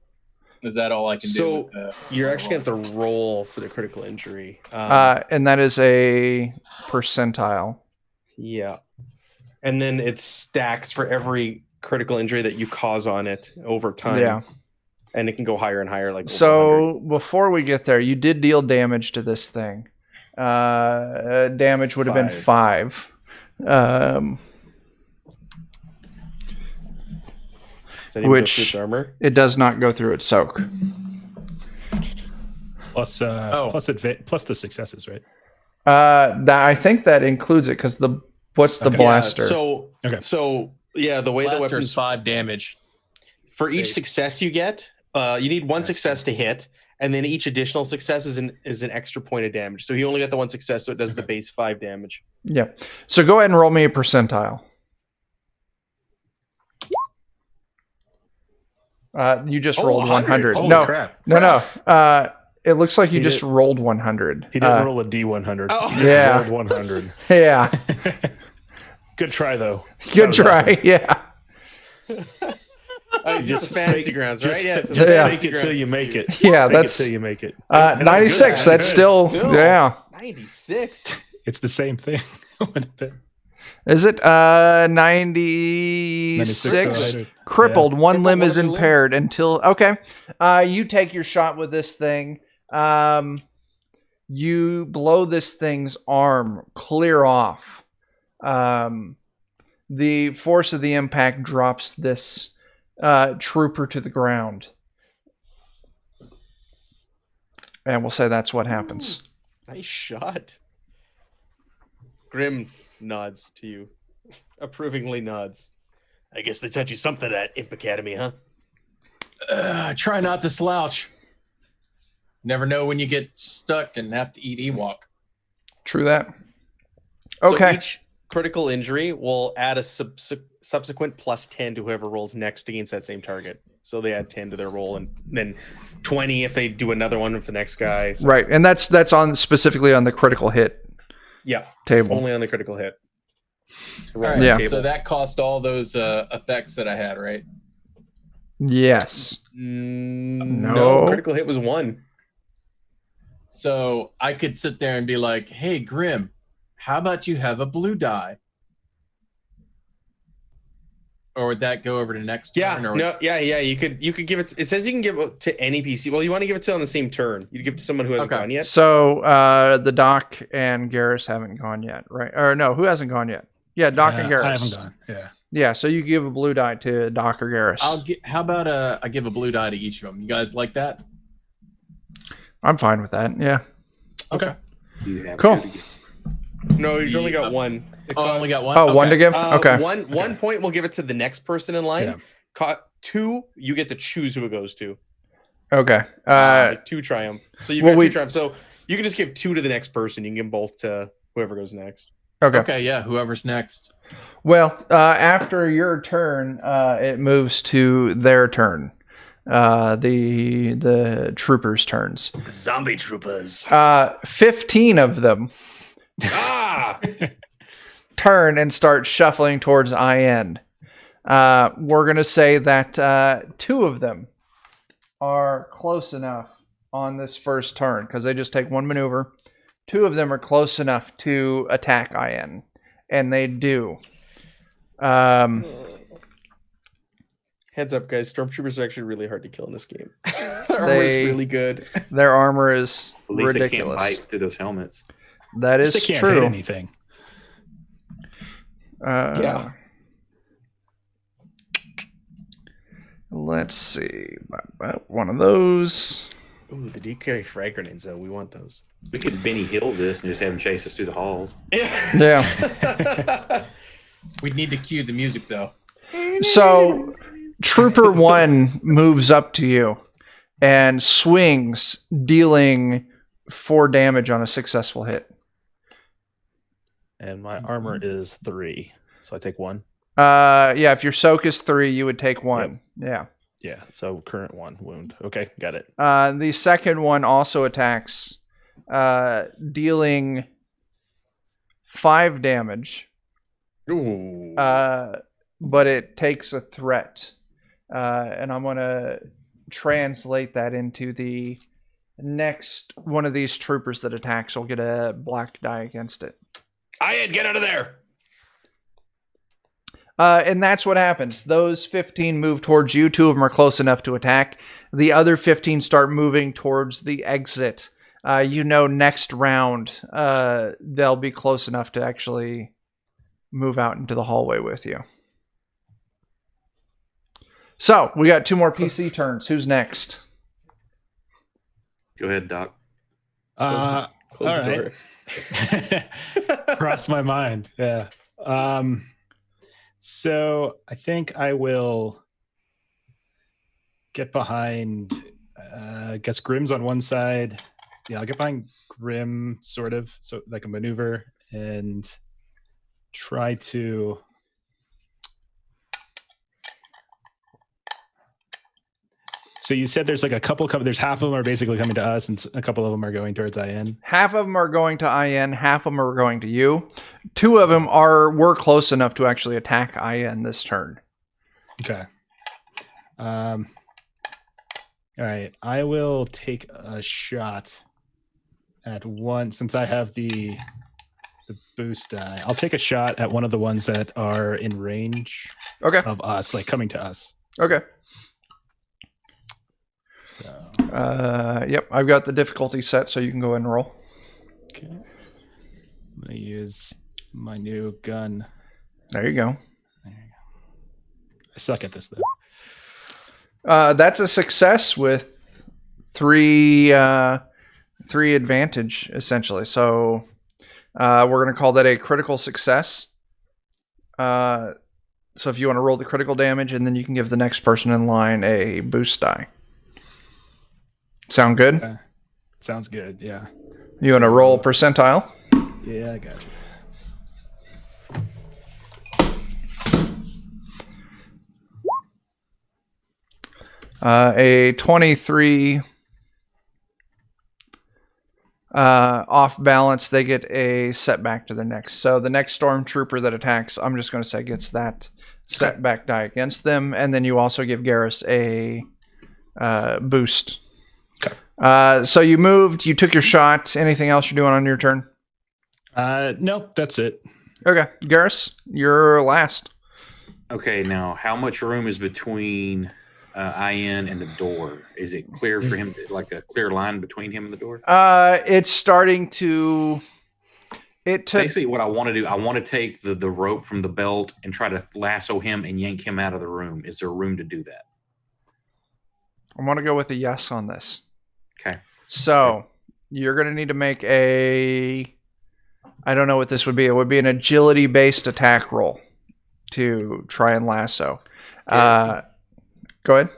is that all I can do? So with the you're actually going to have to roll for the critical injury. And that is a percentile. Yeah. And then it stacks for every critical injury that you cause on it over time. Yeah. And it can go higher and higher. Like over 100. So before we get there, you did deal damage to this thing. Damage would have been 5. Which its armor? It does not go through its soak. Plus plus the successes, right? That I think that includes it because what's the blaster? Yeah, so the way the Blaster's weapons 5 damage. for each success you get, you need one success to hit, and then each additional success is an extra point of damage. So he only got the one success, so it does the base 5 damage. Yeah. So go ahead and roll me a percentile. You just rolled 100. Holy No, crap. no. It looks like you just rolled 100. He didn't roll a D100. Oh. He just Yeah. rolled 100. Yeah. Good try, though. Good try. Yeah. It's just fantasy grounds, right? Just Yeah. fake it till you make it. Yeah, Fake it that's till you make it. And 96. good. That's still, yeah. 96. It's the same thing. Is it 96? Right. Crippled. One Crippled, limb one is of your impaired until. Okay. You take your shot with this thing. You blow this thing's arm clear off. The force of the impact drops this trooper to the ground. And we'll say that's what happens. Nice shot. Grim nods to you. Approvingly nods. I guess they taught you something at Imp Academy, huh? Try not to slouch. Never know when you get stuck and have to eat Ewok. True that. So Okay. each critical injury will add a subsequent plus 10 to whoever rolls next against that same target. So they add 10 to their roll, and then 20 if they do another one with the next guy. So, Right. And that's on specifically on the critical hit yeah, table. only on the critical hit. All right, Yeah. so that cost all those effects that I had, right? Yes. No, critical hit was 1. So I could sit there and be like, hey, Grim, how about you have a blue die? Or would that go over to next turn? Or You could give it. It says you can give it to any PC. Well, you want to give it to on the same turn. You give it to someone who hasn't gone yet. So the Doc and Garrus haven't gone yet, right? Or no, who hasn't gone yet? Yeah, Doc and Garrus. I haven't gone. Yeah. Yeah, so you give a blue die to Doc or Garrus. how about I give a blue die to each of them? You guys like that? I'm fine with that. Yeah. Okay. Cool. No, he's only got 1. I only got 1. Oh, one to Okay. give? Okay. One point we'll give it to the next person in line. Yeah. 2, you get to choose who it goes to. Okay. 2 triumph. So you've well, got 2 we- triumph. So you can just give 2 to the next person. You can give them both to whoever goes next. Okay. Okay, yeah, whoever's next. Well, after your turn, it moves to their turn. The troopers' turns. Zombie troopers. 15 of them turn and start shuffling towards IN. We're going to say that 2 of them are close enough on this first turn because they just take 1 maneuver. 2 of them are close enough to attack IN, and they do. Heads up, guys. Stormtroopers are actually really hard to kill in this game. Their armor is really good. Their armor is At least ridiculous. they can't bite through those helmets. That is They can't true. hit anything. Yeah. Let's see. One of those. Ooh, the DK frag grenades, though. We want those. We could Benny Hill this and just have him chase us through the halls. Yeah. We'd need to cue the music, though. So, Trooper 1 moves up to you and swings, dealing 4 damage on a successful hit. And my armor is 3. So I take 1. Yeah, if your soak is 3, you would take 1. Yeah. Yeah, so current 1 wound. Okay, got it. The second one also attacks, dealing 5 damage. Ooh. but it takes a threat. And I'm going to translate that into the next one of these troopers that attacks will get a black die against it. Ian, get out of there! And that's what happens. Those 15 move towards you. 2 of them are close enough to attack. The other 15 start moving towards the exit. Next round, they'll be close enough to actually move out into the hallway with you. So, we got 2 more PC turns. Who's next? Go ahead, Doc. Close Close the door. Crossed my mind. Yeah. So I think I will get behind, I guess Grimm's on one side. Yeah, I'll get behind Grimm, sort of, so like a maneuver, and try to. So you said there's like a couple, there's half of them are basically coming to us, and a couple of them are going towards IN. Half of them are going to IN, half of them are going to you. 2 of them were close enough to actually attack IN this turn. Okay. All right. I will take a shot at one, since I have the boost die. I'll take a shot at one of the ones that are in range Okay. of us, like coming to us. Okay. So, Yep, I've got the difficulty set, so you can go ahead and roll. okay. I'm going to use my new gun. There you go. I suck at this, though. That's a success with 3 advantage, essentially. So we're going to call that a critical success. So if you want to roll the critical damage, and then you can give the next person in line a boost die. Sound good? Sounds good, yeah. You want to roll percentile? Yeah, I got you. A 23 off balance, they get a setback to the next. So the next stormtrooper that attacks, I'm just going to say gets that setback die against them, and then you also give Garrus a boost. Okay. So you moved, you took your shot. Anything else you're doing on your turn? Nope, that's it. Okay, Garrus, you're last. Okay, now how much room is between IN and the door? Is it clear for him, like a clear line between him and the door? It's starting to. It took. Basically, what I want to do, I want to take the rope from the belt and try to lasso him and yank him out of the room. Is there room to do that? I want to go with a yes on this. Okay. So you're going to need to make a. I don't know what this would be. It would be an agility-based attack roll to try and lasso. Go ahead.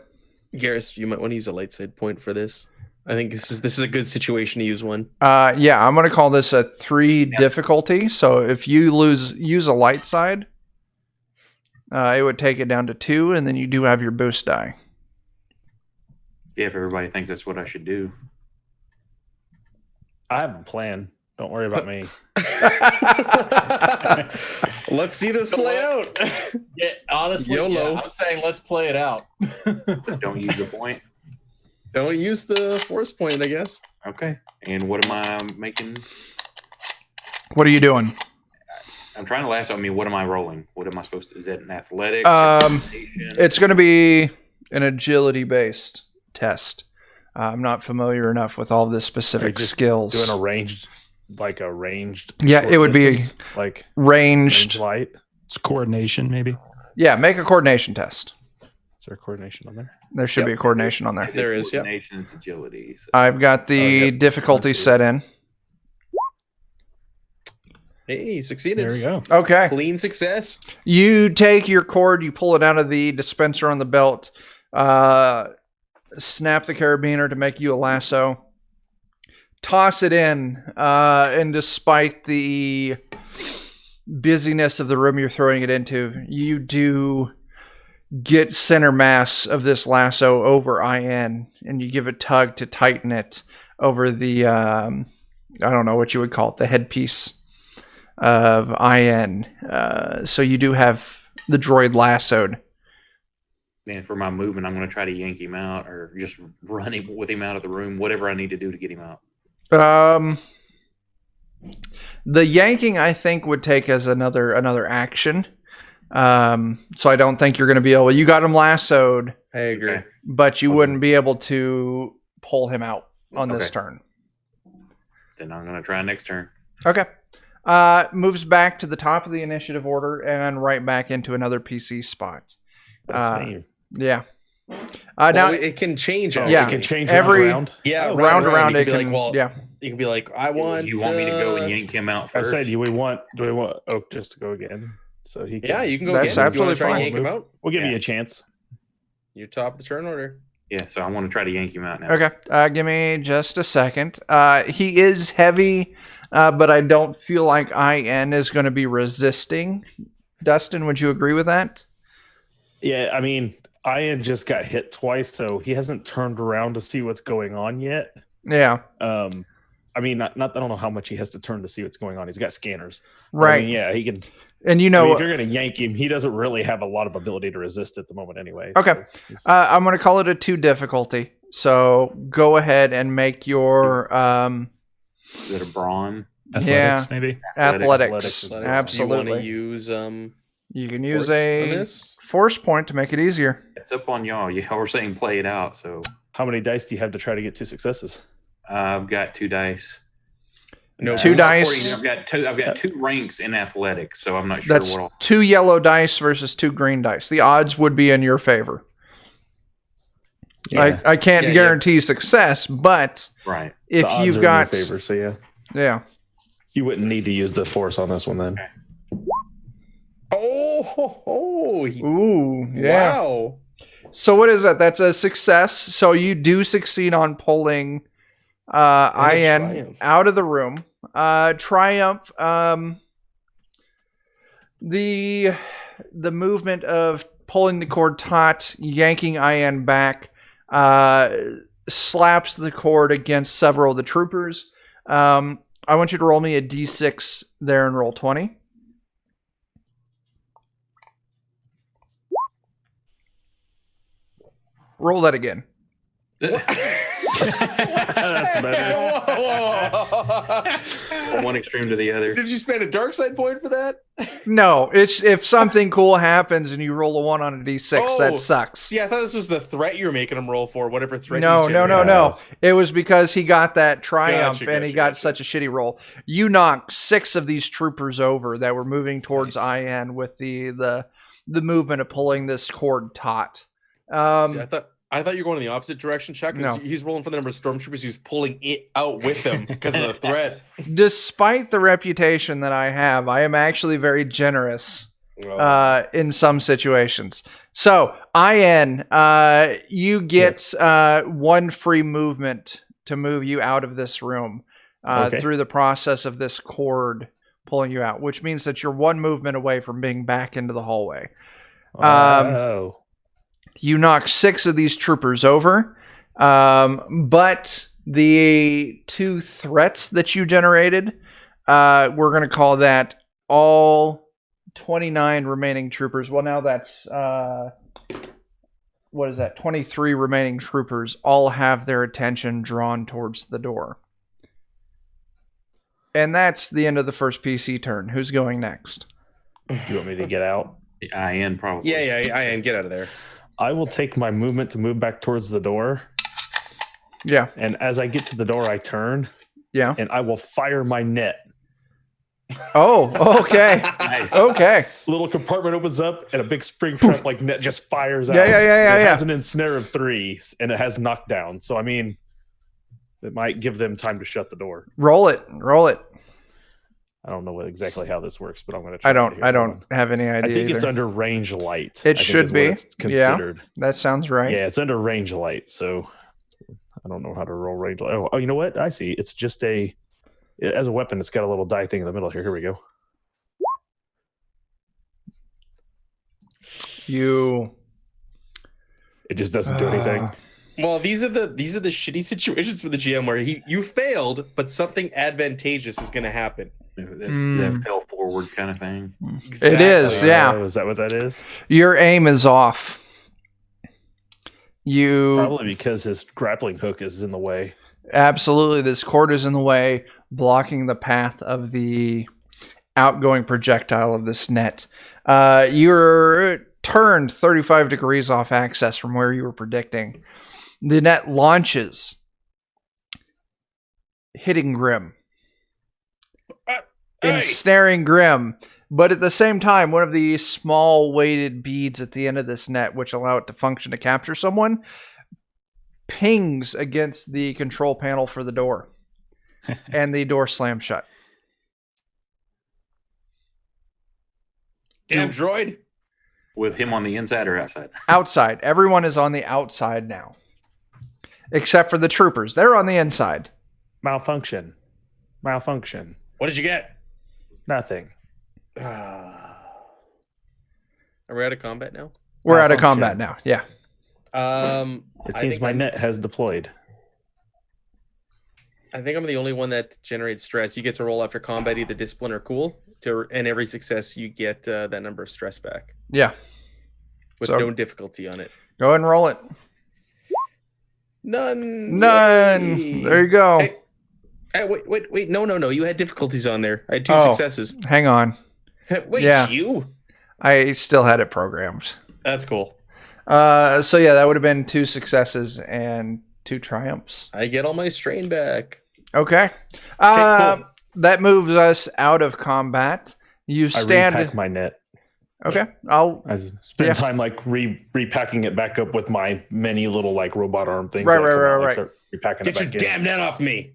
Garrus, you might want to use a light side point for this. I think this is a good situation to use one. Yeah, I'm going to call this a 3 difficulty. So if you use a light side, it would take it down to 2, and then you do have your boost die. Yeah, if everybody thinks that's what I should do. I have a plan. Don't worry about me. Let's see this play out. Yeah, honestly, YOLO. yeah, I'm saying let's play it out. Don't use a point. Don't use the force point, I guess. Okay. And what am I making? What are you doing? I'm trying to lasso. I mean, what am I rolling? What am I supposed to? Is that an athletics? It's going to be an agility-based test. I'm not familiar enough with all the specific just skills. Doing a ranged. Yeah, short it would distance, be like ranged. range light. It's coordination, maybe. Yeah, make a coordination test. Is there coordination on there? There should be a coordination on there. There is, yeah. Coordination, it's agility. So. I've got the difficulty Let's see. set in. Hey, succeeded. There we go. Okay. Clean success. You take your cord, you pull it out of the dispenser on the belt, snap the carabiner to make you a lasso, toss it in, and despite the busyness of the room you're throwing it into, you do get center mass of this lasso over IN, and you give a tug to tighten it over the, I don't know what you would call it, the headpiece of IN. So you do have droid lassoed. And for my movement, I'm going to try to yank him out or just run him with him out of the room, whatever I need to do to get him out. The yanking, I think, would take as another action. So I don't think you're going to be able. You got him lassoed, I agree. Okay. but you wouldn't be able to pull him out on this Okay. turn. Then I'm going to try next turn. Okay. Moves back to the top of the initiative order and right back into another PC spot. That's me. Yeah. Now Now it can change. Oh, yeah, it can change every- round. Yeah, round around you it can be can. like, well, Yeah. you can be like, I want. You want me to go and yank him out I first? said, do we want Oak just to go again? So he can, Yeah, you can go. That's again. You wanna absolutely try and fine. yank him out. We'll give Yeah. you a chance. You're top of the turn order. Yeah, so I want to try to yank him out now. Okay. Give me just a second. He is heavy, but I don't feel like IN is going to be resisting. Dustin, would you agree with that? Yeah, I mean, Ian just got hit twice, so he hasn't turned around to see what's going on yet. Yeah. I mean, not I don't know how much he has to turn to see what's going on. He's got scanners. Right. I mean, yeah, he can. And you I know, mean, if you're going to yank him, he doesn't really have a lot of ability to resist at the moment, anyway. Okay. So he's- I'm going to call it a 2 difficulty. So go ahead and make your Is it a brawn? athletics, maybe. athletics. is- Do you want Absolutely. to use You can use force on a this? force point to make it easier. It's up on y'all. Y'all were saying play it out, so How many dice do you have to try to get 2 successes? I've got 2 dice. No, Two boost. dice. I've got two ranks in athletics, so I'm not sure That's what all. 2 yellow dice versus 2 green dice. The odds would be in your favor. Yeah. I can't Yeah, yeah. guarantee success, but Right. if The odds you've are in got your favor, so yeah, yeah. you wouldn't need to use the force on this one then. Ooh, yeah. Wow. So what is that? That's a success. So you do succeed on pulling IN Triumph. out of the room. Triumph. The movement of pulling the cord taut, yanking IN back, slaps the cord against several of the troopers. I want you to roll me a d6 there and roll 20. Roll that again. That's better. From one extreme to the other. Did you spend a dark side point for that? No, it's if something cool happens and you roll a 1 on a d6, Oh, that sucks. See, I thought this was the threat you were making him roll for, whatever threat. No, he's no, no, generating. no. It was because he got that triumph Gotcha, and he gotcha, got gotcha. such a shitty roll. You knocked 6 of these troopers over that were moving towards Nice. IN with the movement of pulling this cord taut. See, I thought you were going in the opposite direction, Chuck. 'Cause No. He's rolling for the number of stormtroopers. He's pulling it out with him because of the threat. Despite the reputation that I have, I am actually very generous in some situations. So, IN, you get 1 free movement to move you out of this room Okay. through the process of this cord pulling you out, which means that you're 1 movement away from being back into the hallway. Oh. You knock 6 of these troopers over, but the 2 threats that you generated, we're going to call that all 29 remaining troopers. Well, now that's, what is that? 23 remaining troopers all have their attention drawn towards the door. And that's the end of the first PC turn. Who's going next? Do you want me to get out? The IN probably. Yeah, I am. Get out of there. I will take my movement to move back towards the door. Yeah, And as I get to the door, I turn yeah. and I will fire my net. Oh, okay. Nice. Okay. Little compartment opens up and a big spring trap like net just fires out. Yeah, yeah, yeah, yeah, It yeah. has an ensnare of 3 and it has knockdown. So, I mean, it might give them time to shut the door. Roll it. Roll it. I don't know exactly how this works, but I'm going to try. I it don't. here. I don't have any I idea. think it's either. under range light. It I think should is what be. it's considered. That sounds right. Yeah, it's under range light. So I don't know how to roll range light. Oh, you know what? I see. It's just as a weapon, it's got a little die thing in the middle here. Here we go. It just doesn't do anything. Well, these are the shitty situations for the GM where you failed, but something advantageous is going to happen. That fell forward kind of thing. It is, yeah. Is that what that is? Your aim is off. You Probably because his grappling hook is in the way. absolutely, this cord is in the way, blocking the path of the outgoing projectile of this net. You're turned 35 degrees off axis from where you were predicting. The net launches, hitting Grim, ensnaring Grim. But at the same time, one of the small weighted beads at the end of this net, which allow it to function to capture someone, pings against the control panel for the door. And the door slams shut. Damn droid. With him on the inside or outside? Outside. Everyone is on the outside now. Except for the troopers. They're on the inside. Malfunction. What did you get? Nothing. Are we out of combat now? We're out of combat now. Yeah. It seems my net has deployed. I think I'm the only one that generates stress. You get to roll after combat, either discipline or cool. And every success, you get that number of stress back. Yeah. With So- no difficulty on it. Go ahead and roll it. None. None. There you go. Hey, wait. No. You had difficulties on there. I had 2 Oh. successes. Hang on. Wait, Yeah. you? I still had it programmed. That's cool. So yeah, that would have been 2 successes and 2 triumphs. I get all my strain back. Okay. Cool. That moves us out of combat. You I stand. repack my net. Okay. I'll. I spend Yeah. time like repacking it back up with my many little like robot arm things. Right, that come out, right. start repacking Get it your back damn net off me.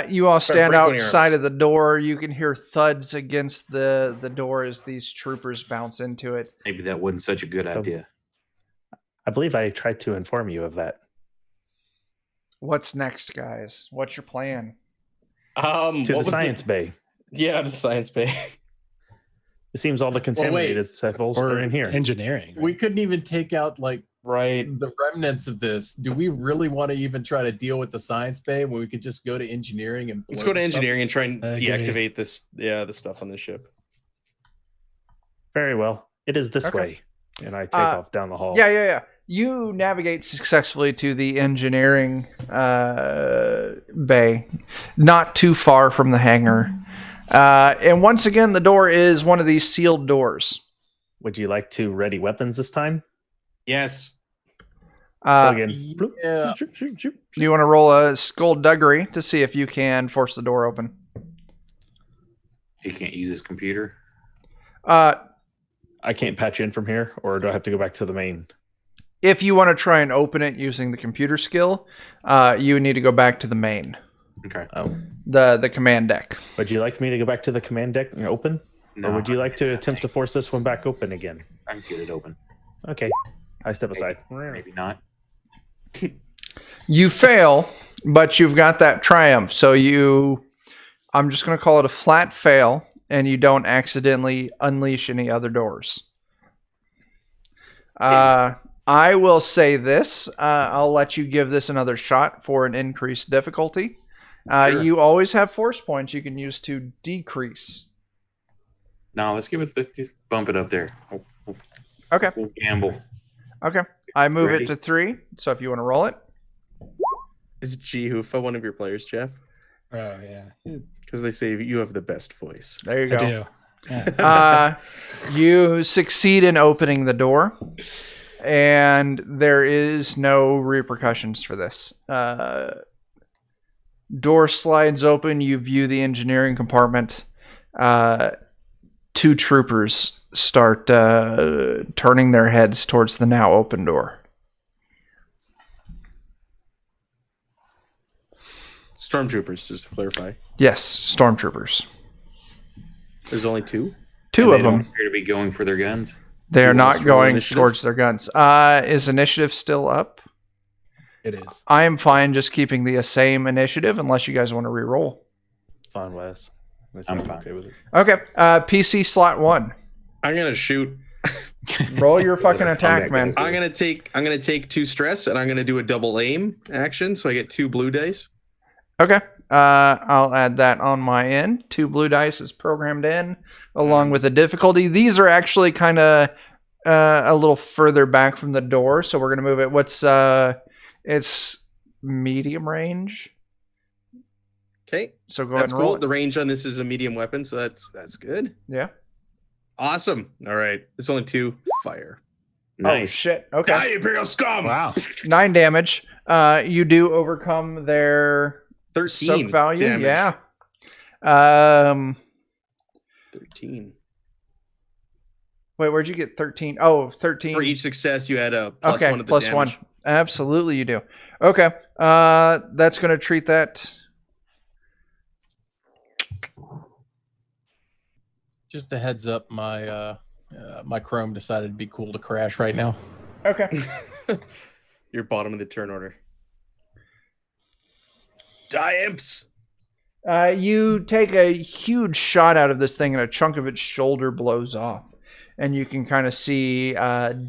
You all stand break one of your outside arms. of the door. You can hear thuds against the door as these troopers bounce into it. Maybe that wasn't such a good idea. I believe I tried to inform you of that. What's next, guys? What's your plan? To What the was science bay. Yeah, the science bay. It seems all the contaminated samples are in here. Engineering. We couldn't even take out like Right. the remnants of this. Do we really want to even try to deal with the science bay when we could just go to engineering and Let's blow go to the stuff? engineering and try and give me- deactivate this. Yeah, the stuff on the ship. Very well. It is this Okay. way. And I take off down the hall. Yeah. You navigate successfully to the engineering bay, not too far from the hangar. And once again, the door is one of these sealed doors. Would you like to ready weapons this time? Yes. Plug in. Yeah. Do you want to roll a skullduggery to see if you can force the door open? He can't use his computer. I can't patch in from here, or do I have to go back to the main? If you want to try and open it using the computer skill, you need to go back to the main, Okay. Oh. the command deck. Would you like me to go back to the command deck and open? No, Or would you like to I attempt to think force this one back open again? I can get it open. Okay. I step aside. Maybe not. You fail, but you've got that triumph. So I'm just going to call it a flat fail, and you don't accidentally unleash any other doors. I will say this. I'll let you give this another shot for an increased difficulty. Sure. You always have force points you can use to decrease. No, let's give it just bump it up there. Okay. We'll gamble. Okay. I move Ready? it to 3. So if you want to roll it. Is Jihufa one of your players, Jeff? Oh yeah, Because they say you have the best voice. There you I go. do. Yeah. You succeed in opening the door, and there is no repercussions for this. Door slides open. You view the engineering compartment. 2 troopers start turning their heads towards the now open door. Stormtroopers, just to clarify. Yes, stormtroopers. There's only 2? 2 And of they them. don't appear to be going for their guns. They are You want us not to roll going initiative? towards their guns. Is initiative still up? It is. I am fine just keeping the same initiative unless you guys want to re-roll. Fine, Wes. I'm fine. Okay with it. Okay. PC slot 1. I'm gonna shoot. Roll your fucking attack, man. I'm gonna take 2 stress and I'm gonna do a double aim action, so I get 2 blue dice. Okay. I'll add that on my end. 2 blue dice is programmed in, along with the difficulty. These are actually kind of a little further back from the door, so we're going to move it. It's medium range. Okay. So go ahead That's and roll cool. it. The range on this is a medium weapon, so that's good. Yeah. Awesome. All right. It's only 2 fire. Oh, Nice. shit. Okay. Die, Imperial scum! Wow. 9 damage. You do overcome their 13 soak value. damage. Yeah. 13. Wait, where'd you get 13? Oh, 13. For each success, you add a plus okay, 1 of the plus damage. 1. Absolutely, you do. Okay. That's going to treat that. Just a heads up, my my Chrome decided to be cool to crash right now. Okay. Your bottom of the turn order. Die, imps! You take a huge shot out of this thing, and a chunk of its shoulder blows off. And you can kind of see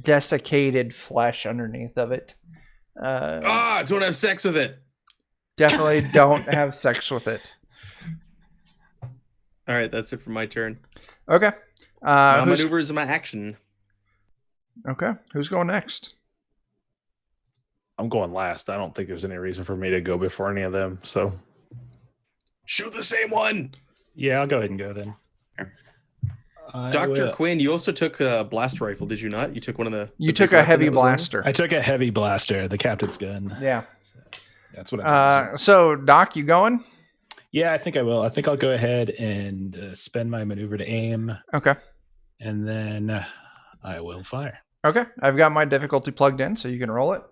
desiccated flesh underneath of it. Don't have sex with it. Definitely don't have sex with it. All right, that's it for my turn. Okay. My maneuver is my action. Okay. Who's going next? I'm going last. I don't think there's any reason for me to go before any of them. So, Shoot the same one. Yeah, I'll go ahead and go then. Dr. Quinn, you also took a blast rifle, did you not? You took one of the. You the took big a weapon heavy that was on there? blaster. I took a heavy blaster, the captain's gun. Yeah. That's what I did. So, Doc, you going? Yeah, I think I will. I think I'll go ahead and spend my maneuver to aim, Okay. and then I will fire. Okay. I've got my difficulty plugged in, so you can roll it.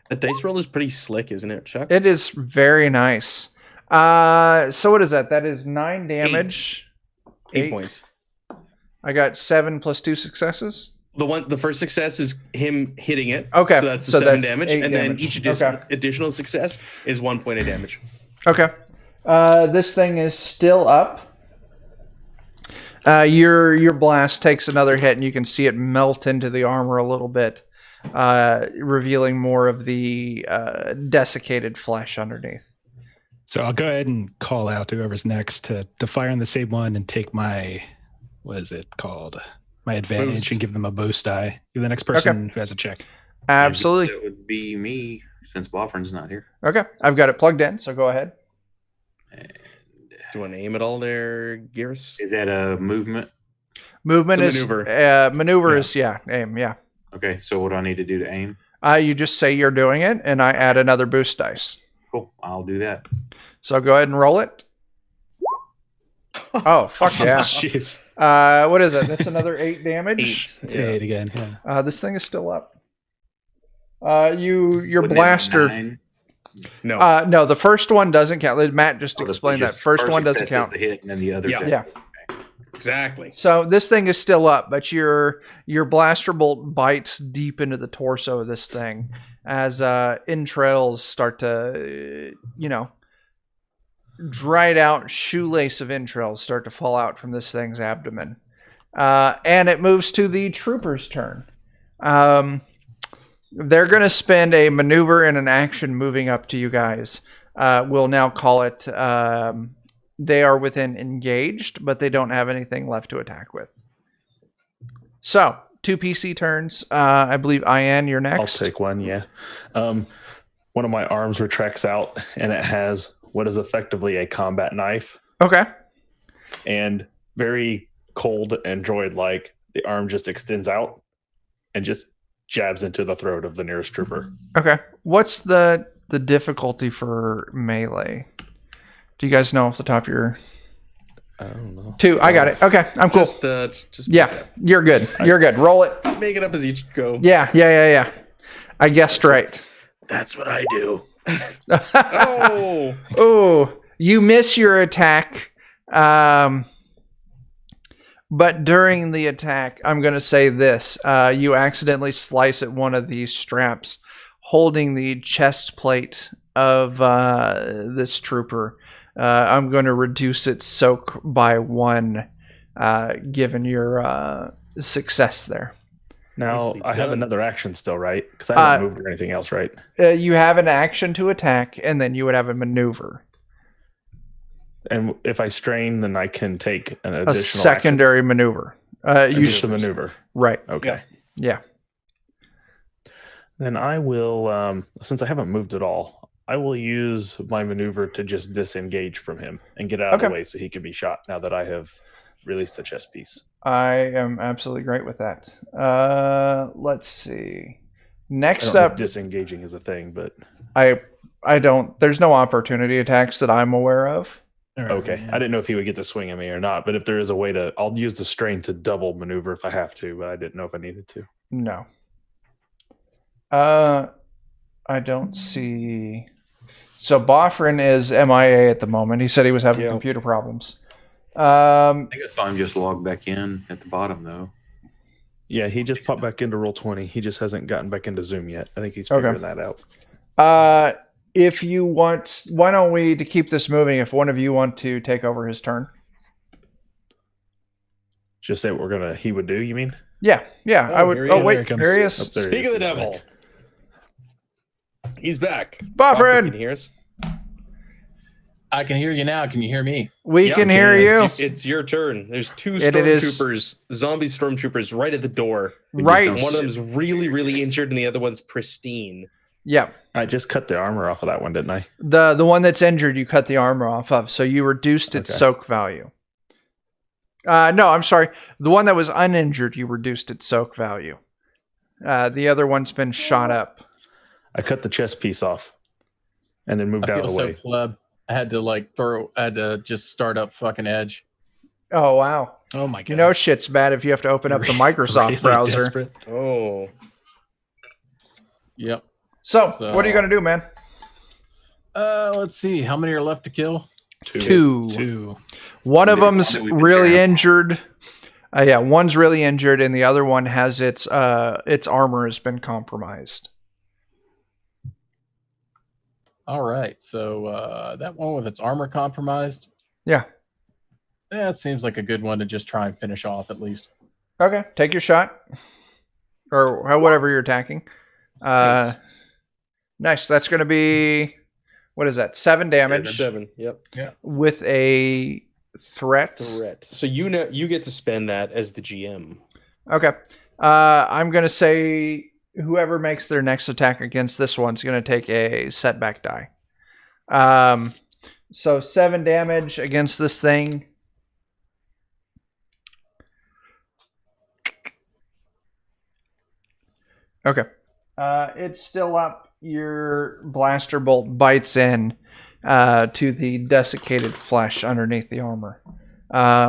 The dice roll is pretty slick, isn't it, Chuck? It is very nice. So what is that? That is 9 damage. 8 points. I got 7 plus 2 successes. The first success is him hitting it. Okay, So that's so 7 that's damage. 8 And damage. then each Okay. additional success is 1 point of damage. Okay. This thing is still up. Your blast takes another hit, and you can see it melt into the armor a little bit, revealing more of the desiccated flesh underneath. So I'll go ahead and call out to whoever's next to fire on the same one and take my, what is it called? My advantage Boost. and give them a boost die. Give the next person who has a check. Absolutely. That would be me since Boffrin's not here. Okay. I've got it plugged in, so go ahead. And Do you want to aim it all there, Gears? is that a movement? Movement It's a is maneuver. maneuver Yeah. is aim, yeah. Okay, so what do I need to do to aim? You just say you're doing it, and I add another boost dice. Cool, I'll do that. So go ahead and roll it. Oh, fuck yeah. Jeez. What is it? That's another 8 damage. 8. It's Yeah. 8 again. Yeah. This thing is still up. Your Wouldn't it be blaster. 9? No. No, the first one doesn't count. Matt just Oh, explained just that. First one doesn't success is count. the hit, and then the other. Yeah. Yeah. Exactly. So this thing is still up, but your blaster bolt bites deep into the torso of this thing as entrails start to, dried out shoelace of entrails start to fall out from this thing's abdomen. And it moves to the trooper's turn. They're going to spend a maneuver and an action moving up to you guys. We'll now call it... they are within engaged, but they don't have anything left to attack with. So, 2 PC turns. I believe, Ian, you're next. I'll take one. Yeah. One of my arms retracts out, and it has what is effectively a combat knife. Okay. And very cold and droid-like, the arm just extends out and just jabs into the throat of the nearest trooper. Okay. What's the difficulty for melee? Do you guys know off the top of your... I don't know. 2. I got it. Okay. I'm cool. Just Yeah. You're good. You're good. Roll it. make it up as you go. Yeah. I guessed right. That's what I do. Oh, Oh, you miss your attack. But during the attack, I'm going to say this. You accidentally slice at one of these straps holding the chest plate of this trooper. I'm going to reduce its soak by 1, given your success there. Now Nicely I have done. another action still, right? Because I haven't moved or anything else, right? You have an action to attack, and then you would have a maneuver. And if I strain, then I can take an A additional secondary maneuver. action. You Just a maneuver. Right. Okay. Yeah. Then I will, since I haven't moved at all, I will use my maneuver to just disengage from him and get out of the way so he can be shot now that I have released the chess piece. I am absolutely great with that. Let's see. I Next don't know up, if disengaging is a thing, but I don't. There's no opportunity attacks that I'm aware of. All right, okay. I didn't know if he would get the swing at me or not, but if there is a way to, I'll use the strain to double maneuver if I have to, but I didn't know if I needed to. No. I don't see. So Boffrin is MIA at the moment. He said he was having computer problems. I think I saw him just log back in at the bottom, though. Yeah, he just popped back into Roll20. He just hasn't gotten back into Zoom yet. I think he's figuring that out. If you want, why don't we, to keep this moving, if one of you want to take over his turn? Just say what he would do, you mean? Yeah. I would. here he Oh, is. wait. Here he comes. There he is. There he Speak is. of the devil. He's back. Boffrin! Can you hear us? I can hear you now. Can you hear me? We Yeah, can hear you. It's your turn. There's two And it is- stormtroopers, zombie stormtroopers, right at the door. Right. And one of them's really, really injured, and the other one's pristine. Yeah. I just cut the armor off of that one, didn't I? The one that's injured, you cut the armor off of, so you reduced its Okay. soak value. No, I'm sorry. The one that was uninjured, you reduced its soak value. The other one's been shot up. I cut the chest piece off and then moved I out feel of the so way. pleb. I had to just start up fucking Edge. Oh, wow. Oh my god! You know shit's bad if you have to open up the Microsoft Really browser. desperate. Oh. Yep. So, So- what are you going to do, man? Let's see. How many are left to kill? Two. 2. One of Maybe them's one that we've been really carrying. injured. Yeah, one's really injured, and the other one has its armor has been compromised. All right. So that one with its armor compromised. Yeah. Yeah, it seems like a good one to just try and finish off at least. Okay, take your shot, or whatever you're attacking. Nice. Nice. That's going to be, what is that? 7 damage 7. Yep. with a threat. So you get to spend that as the GM. Okay. I'm going to say whoever makes their next attack against this one's going to take a setback die. So 7 damage against this thing. Okay. It's still up. Your blaster bolt bites in to the desiccated flesh underneath the armor,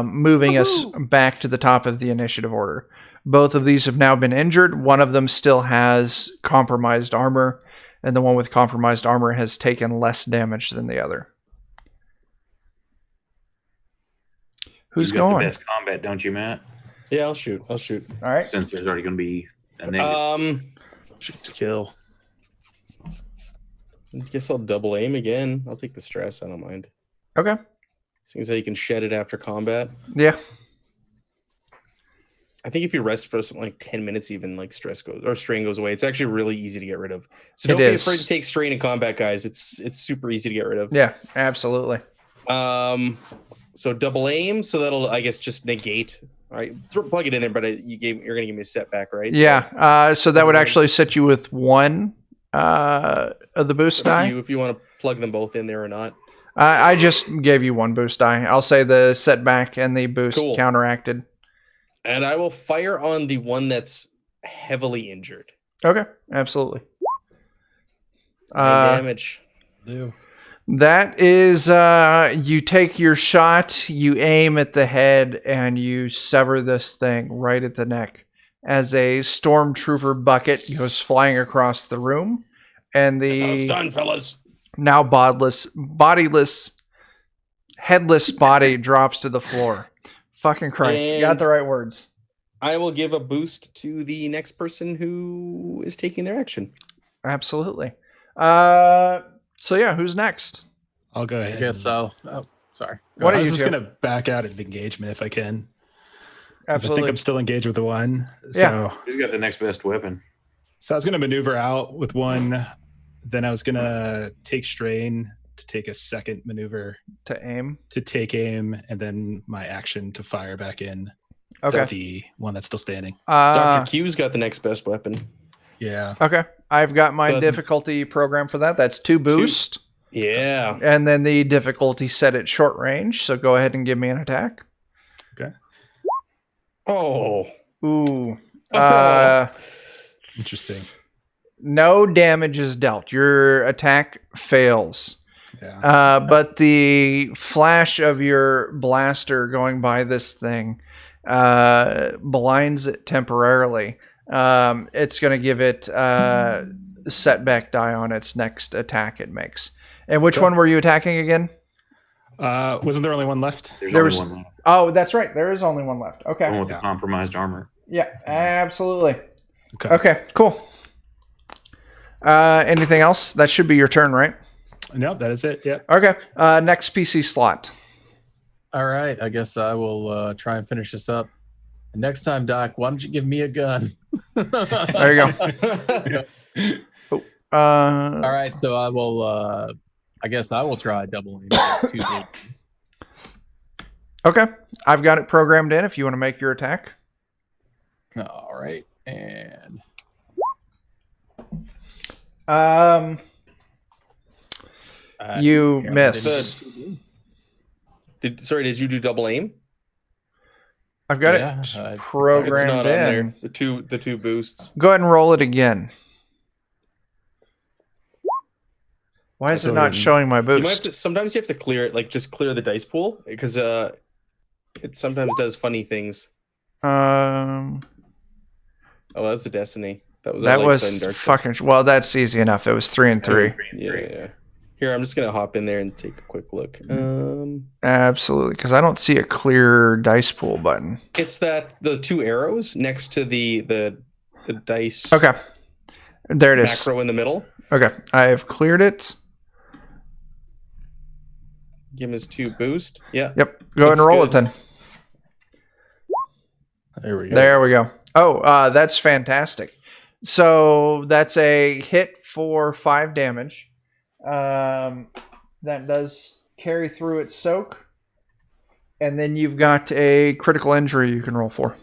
moving us back to the top of the initiative order. Both of these have now been injured. One of them still has compromised armor, and the one with compromised armor has taken less damage than the other. Who's You've got going? the best combat, don't you, Matt? Yeah, I'll shoot. I'll shoot. All right. Since there's already going to be a negative. Shoot to kill. I guess I'll double aim again. I'll take the stress. I don't mind. Okay. Seems like you can shed it after combat. Yeah. I think if you rest for something like 10 minutes, even like strain goes away. It's actually really easy to get rid of. So don't be afraid to take strain in combat, guys. It's super easy to get rid of. Yeah, absolutely. So double aim. So that'll, I guess, just negate. All right, plug it in there. But you're gonna give me a setback, right? Yeah. So that would actually set you with 1 of the boost die. If you want to plug them both in there or not. I just gave you 1 boost die. I'll say the setback and the boost counteracted. And I will fire on the one that's heavily injured. Okay, absolutely. 9 damage. That is, you take your shot, you aim at the head, and you sever this thing right at the neck as a stormtrooper bucket goes flying across the room, and That's how it's the done, fellas. now bodiless, headless body drops to the floor. Fucking Christ, you got And- the right words. I will give a boost to the next person who is taking their action. Absolutely. So yeah, who's next? I'll go ahead. I guess I'll. Oh, sorry. What I are was you just two? gonna back out of engagement if I can. 'Cause I think Absolutely. I'm still engaged with the one. Yeah. So, Who's got the next best weapon? so I was going to maneuver out with one. Then I was going to take strain to take a second maneuver To aim. to take aim, and then my action to fire back in Okay. the one that's still standing. Dr. Q's got the next best weapon. Yeah. Okay. I've got my So that's- difficulty program for that. That's 2 boost. Yeah. And then the difficulty set at short range. So go ahead and give me an attack. Oh. Ooh. Interesting. No damage is dealt. Your attack fails. Yeah. But the flash of your blaster going by this thing blinds it temporarily. It's going to give it setback die on its next attack it makes. And which one were you attacking again? Wasn't there only one left? There's There only was- one left. Oh, that's right. There is only one left. Okay. One with the compromised armor. Yeah, absolutely. Okay. Okay, cool. Anything else? That should be your turn, right? No, that is it. Yeah. Okay. Next PC slot. All right, I guess I will try and finish this up. And next time, Doc, why don't you give me a gun? There you go. All right, so I will. I guess I will try doubling 2 babies. Okay. I've got it programmed in if you want to make your attack. All right, and You yeah, miss. Did you do double aim? I've got Yeah, it It's not programmed on there. in. The two boosts. Go ahead and roll it again. Why is it not showing my You might have boost? to, sometimes you have to clear it, like just clear the dice pool, because it sometimes does funny things. Um, Oh, that's the Destiny. That was that our light side and was dark side. fucking. Well, that's easy enough. It was 3 and 3. Yeah. Here, I'm just gonna hop in there and take a quick look. Absolutely, because I don't see a clear dice pool button. It's the 2 arrows next to the dice. Okay, there it is. Macro in the middle. Okay, I have cleared it. Give him his 2 boost. Yeah. Yep, go ahead and Looks roll good. it then. There we go. There we go. Oh, that's fantastic. So that's a hit for 5 damage. That does carry through its soak. And then you've got a critical injury you can roll for.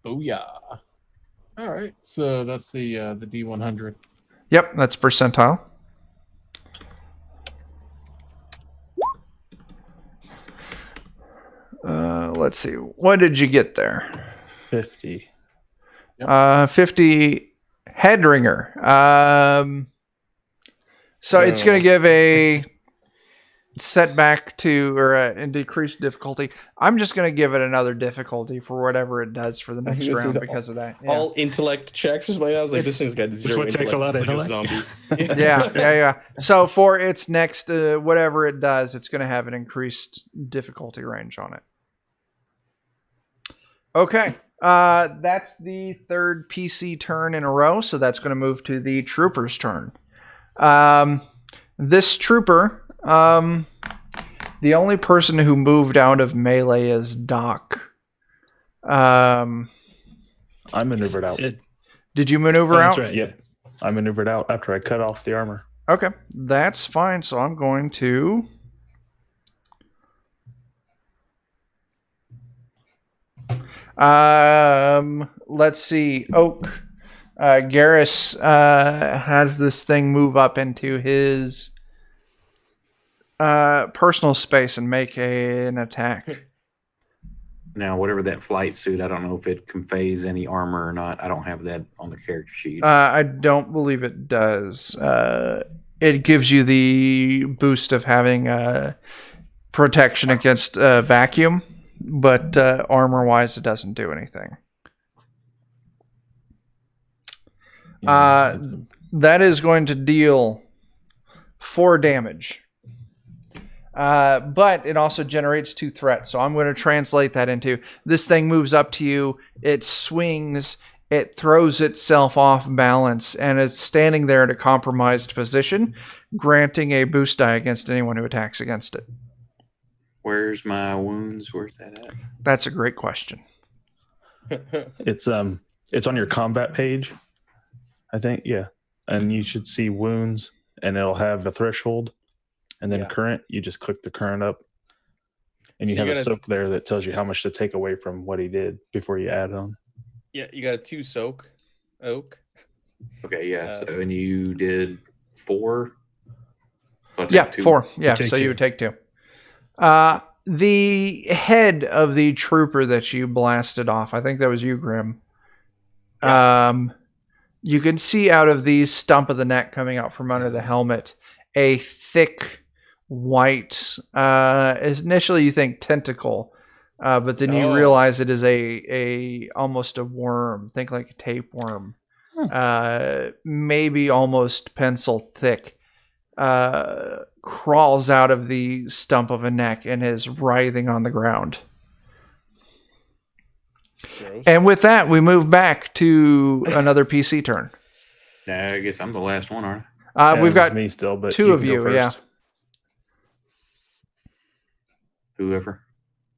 booyah! All right, so that's the D100. Yep, that's percentile. Let's see. What did you get there? 50. 50 head ringer. So it's going to give a setback to or a decreased difficulty. I'm just going to give it another difficulty for whatever it does for the next was gonna round say because of that. Yeah. All intellect checks or something. I was like, this thing's got 0 what takes a lot intellect. of It's like a zombie. yeah. So for its next whatever it does, it's going to have an increased difficulty range on it. Okay. That's the 3rd PC turn in a row, so that's going to move to the trooper's turn. This trooper, the only person who moved out of melee is Doc. I maneuvered out. Did you maneuver Oh, out? that's right. Yep. I maneuvered out after I cut off the armor. Okay, that's fine. So I'm going to... let's see. Oak. Garrus has this thing move up into his personal space and make an attack. Now, whatever that flight suit, I don't know if it conveys any armor or not. I don't have that on the character sheet. I don't believe it does. It gives you the boost of having protection against vacuum, but armor-wise, it doesn't do anything. That is going to deal 4 damage. But it also generates 2 threats. So I'm going to translate that into this thing moves up to you, it swings, it throws itself off balance, and it's standing there at a compromised position, granting a boost die against anyone who attacks against it. Where's my wounds? Where's that at? That's a great question. It's on your combat page, I think. Yeah, and you should see wounds, and it'll have a threshold, and then Yeah. current. You just click the current up, and you So have you a gotta- soak there that tells you how much to take away from what he did before you add on. Yeah, you got a 2 soak oak. Okay, yeah. Uh, So, and you did 4? So I take Yeah, 2. 4. Yeah, take so you two. would take 2. The head of the trooper that you blasted off, I think that was you, Grim. You could see out of the stump of the neck coming out from under the helmet a thick white, initially you think tentacle, but then you Oh. realize it is a almost a worm. Think like a tapeworm, maybe almost pencil thick. Crawls out of the stump of a neck and is writhing on the ground. Gross. And with that, we move back to another PC turn. I guess I'm the last one, aren't Yeah, We've it was got me still, but 2 you of can go you, yeah. first. I? Whoever.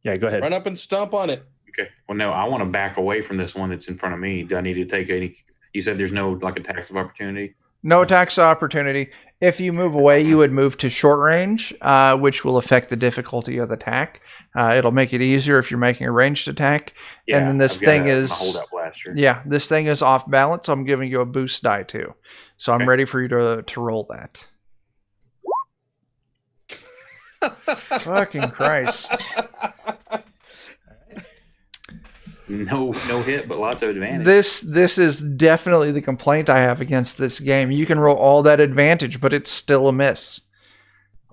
Yeah, go ahead. Run up and stomp on it. Okay. Well, no, I want to back away from this one that's in front of me. Do I need to take any? You said there's no like attacks of opportunity. No attacks of opportunity. If you move away, you would move to short range, which will affect the difficulty of the attack. It'll make it easier if you're making a ranged attack. Yeah, and then this I've got thing my is holdout blaster. yeah, this thing is off balance. So I'm giving you a boost die too. So I'm Okay. ready for you to roll that. Fucking Christ. No hit, but lots of advantage. This is definitely the complaint I have against this game. You can roll all that advantage, but it's still a miss.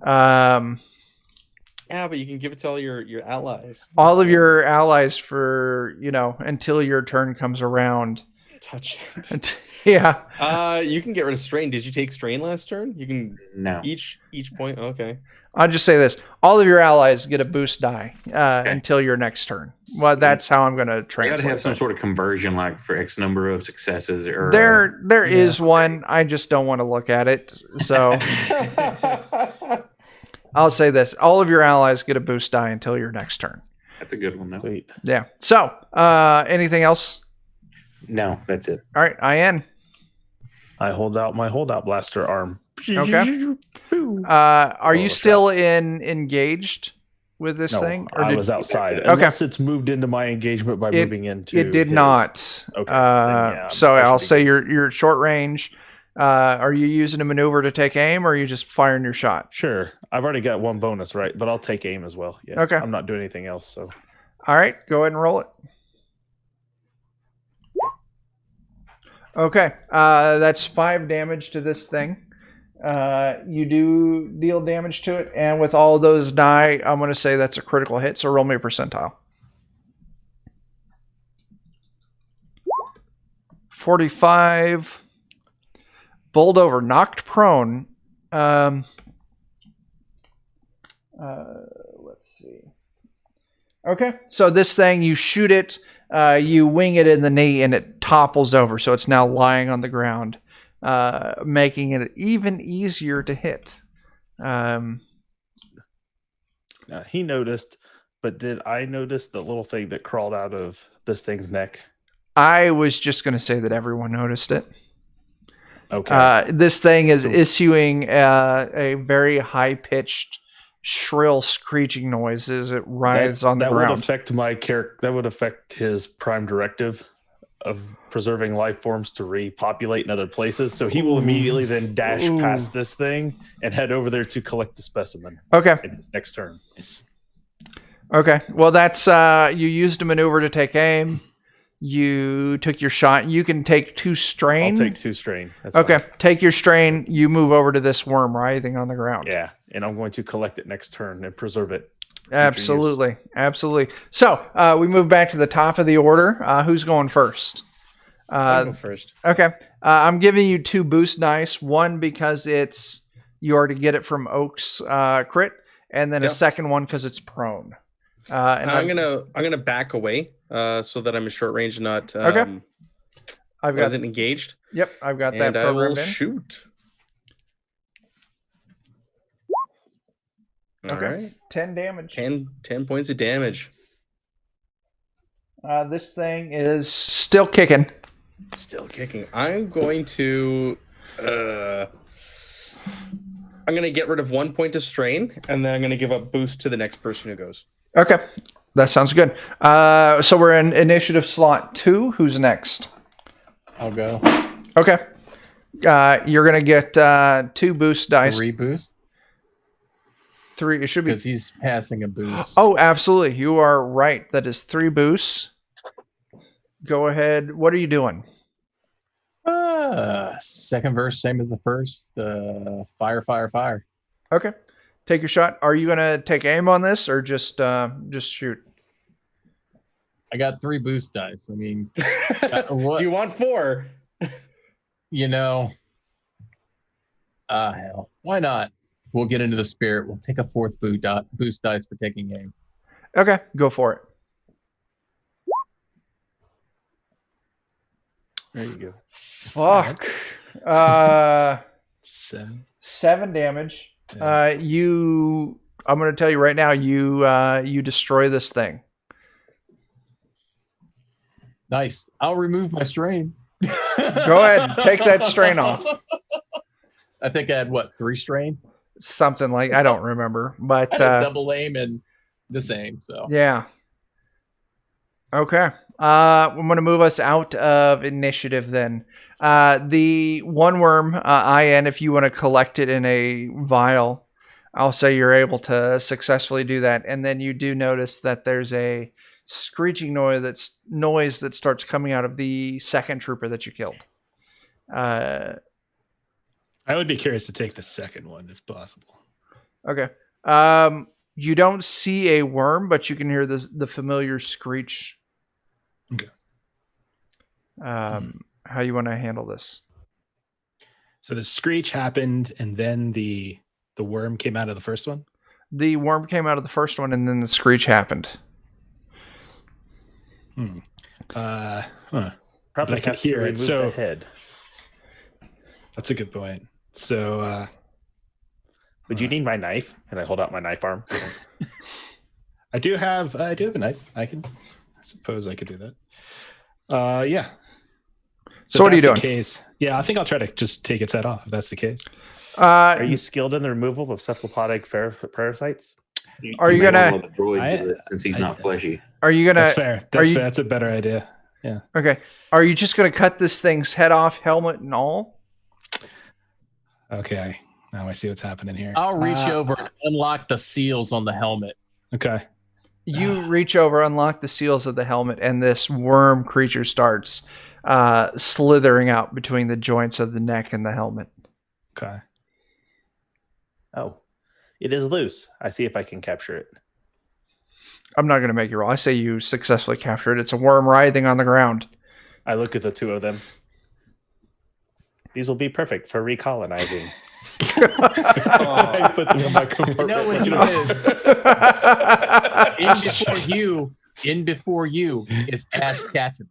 Yeah, but you can give it to all your allies. All of your allies for, until your turn comes around. Touch it. Yeah. You can get rid of strain. Did you take strain last turn? You can No. each point. Okay. I'll just say this. All of your allies get a boost die until your next turn. Well, that's how I'm going to You got translate to have some it. sort of conversion, like for X number of successes, or There is one. I just don't want to look at it. So I'll say this. All of your allies get a boost die until your next turn. that's a good one, though. Sweet. Yeah. So anything else? No, that's it. All right. IN. I hold out my holdout blaster arm. Okay. Are you Oh, still engaged with this No, thing? I was outside. Okay. Unless it's moved into my engagement by moving into. It did his. not. Okay, then, yeah, So I should I'll be say good. you're at short range. Are you using a maneuver to take aim, or are you just firing your shot? Sure. I've already got one bonus, right? But I'll take aim as well. Yeah. Okay. I'm not doing anything else. So All right, go ahead and roll it. Okay, that's 5 damage to this thing. You do deal damage to it, and with all those die, I'm going to say that's a critical hit. So roll me a percentile. 45. Bowled over, knocked prone. Let's see. Okay, so this thing, you shoot it, you wing it in the knee, and it topples over. So it's now lying on the ground, making it even easier to hit. he noticed, but did I notice the little thing that crawled out of this thing's neck? I was just going to say that everyone noticed it. Okay. This thing is issuing a very high-pitched, shrill screeching noise as it writhes on the that ground. would affect my character. That would affect his prime directive of preserving life forms to repopulate in other places. So he will immediately then dash past this thing and head over there to collect the specimen Okay. in his next turn. Okay. Well, that's you used a maneuver to take aim. You took your shot. You can take 2 strain. I'll take 2 strain. That's Okay. fine. Take your strain. You move over to this worm writhing on the ground. Yeah, and I'm going to collect it next turn and preserve it. Absolutely. Absolutely. So we move back to the top of the order. Who's going first? I'll go first. Okay. I'm giving you 2 boost dice. One because you already get it from Oak's crit, and then a second one because it's prone. And I'm gonna back away so that I'm in short range, not Okay. I've got wasn't engaged. Yep, I've got that And I will programmed in. shoot. All Okay. right. 10 damage. 10 points of damage. This thing is still kicking. Still kicking. I'm going to get rid of 1 point of strain, and then I'm going to give a boost to the next person who goes. Okay. That sounds good. So we're in initiative slot 2. Who's next? I'll go. Okay. You're going to get 2 boost dice. 3 boost 3. It should be. because he's passing a boost. Oh, absolutely. You are right. That is 3 boosts. Go ahead. What are you doing? Second verse, same as the first. Fire, fire, fire. Okay. Take your shot. Are you going to take aim on this or just shoot? I got 3 boost dice. I mean, Do you want 4? Hell, why not? We'll get into the spirit. We'll take a 4th boost dice for taking aim. Okay. Go for it. There you go. Fuck. 7. 7 damage. Yeah. I'm going to tell you right now, you destroy this thing. Nice. I'll remove my strain. Go ahead. Take that strain off. I think I had 3 strain? Something like, I don't remember, but I had a double aim and the same. So yeah. Okay. I'm going to move us out of initiative then. The one worm, IN, if you want to collect it in a vial, I'll say you're able to successfully do that. And then you do notice that there's a screeching noise that starts coming out of the second trooper that you killed. I would be curious to take the second one if possible. Okay. You don't see a worm, but you can hear the familiar screech. Okay. How you want to handle this? So the screech happened, and then the worm came out of the first one. The worm came out of the first one, and then the screech happened. Probably I can have to hear it, remove so- the head. That's a good point. So Would you need my knife? And I hold out my knife arm. I do have a knife. I suppose I could do that. Yeah. So what are you if that's doing? the case, yeah, I think I'll try to just take its head off if that's the case. Are you skilled in the removal of cephalopodic parasites? Are you may gonna- want to let the droid do it since he's not fleshy. Are you gonna? That's fair. That's fair. That's a better idea. Okay. Are you just gonna cut this thing's head off, helmet and all? Okay. Now I see what's happening here. I'll reach over and unlock the seals on the helmet. Okay. You reach over, unlock the seals of the helmet, and this worm creature starts slithering out between the joints of the neck and the helmet. Okay. Oh, it is loose. I see if I can capture it. I'm not going to make you roll. I say you successfully capture it. It's a worm writhing on the ground. I look at the 2 of them. These will be perfect for recolonizing. I put them in my compartment. You know what he is? In before you is Ash Ketchum.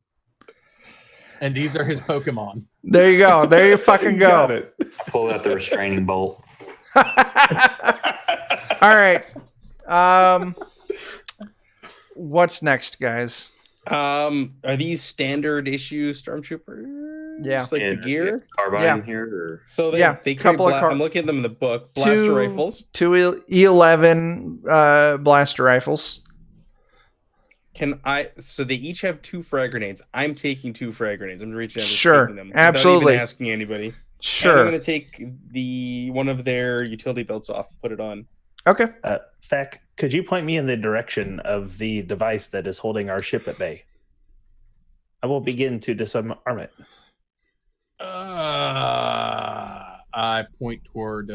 And these are his Pokemon. There you go. There you fucking Got go. it. Pull out the restraining bolt. All right. What's next, guys? Are these standard issue stormtroopers? Yeah. Just like the gear. Carbine Yeah. in here? Or... So they Yeah, carry couple of I'm looking at them in the book. Blaster Two- rifles. 2 E11 blaster rifles. So they each have 2 frag grenades. I'm taking 2 frag grenades. I'm reaching out and Sure, taking them absolutely. without even asking anybody. And I'm Sure. going to take one of their utility belts off and put it on. Okay. Feck, could you point me in the direction of the device that is holding our ship at bay? I will begin to disarm it. I point toward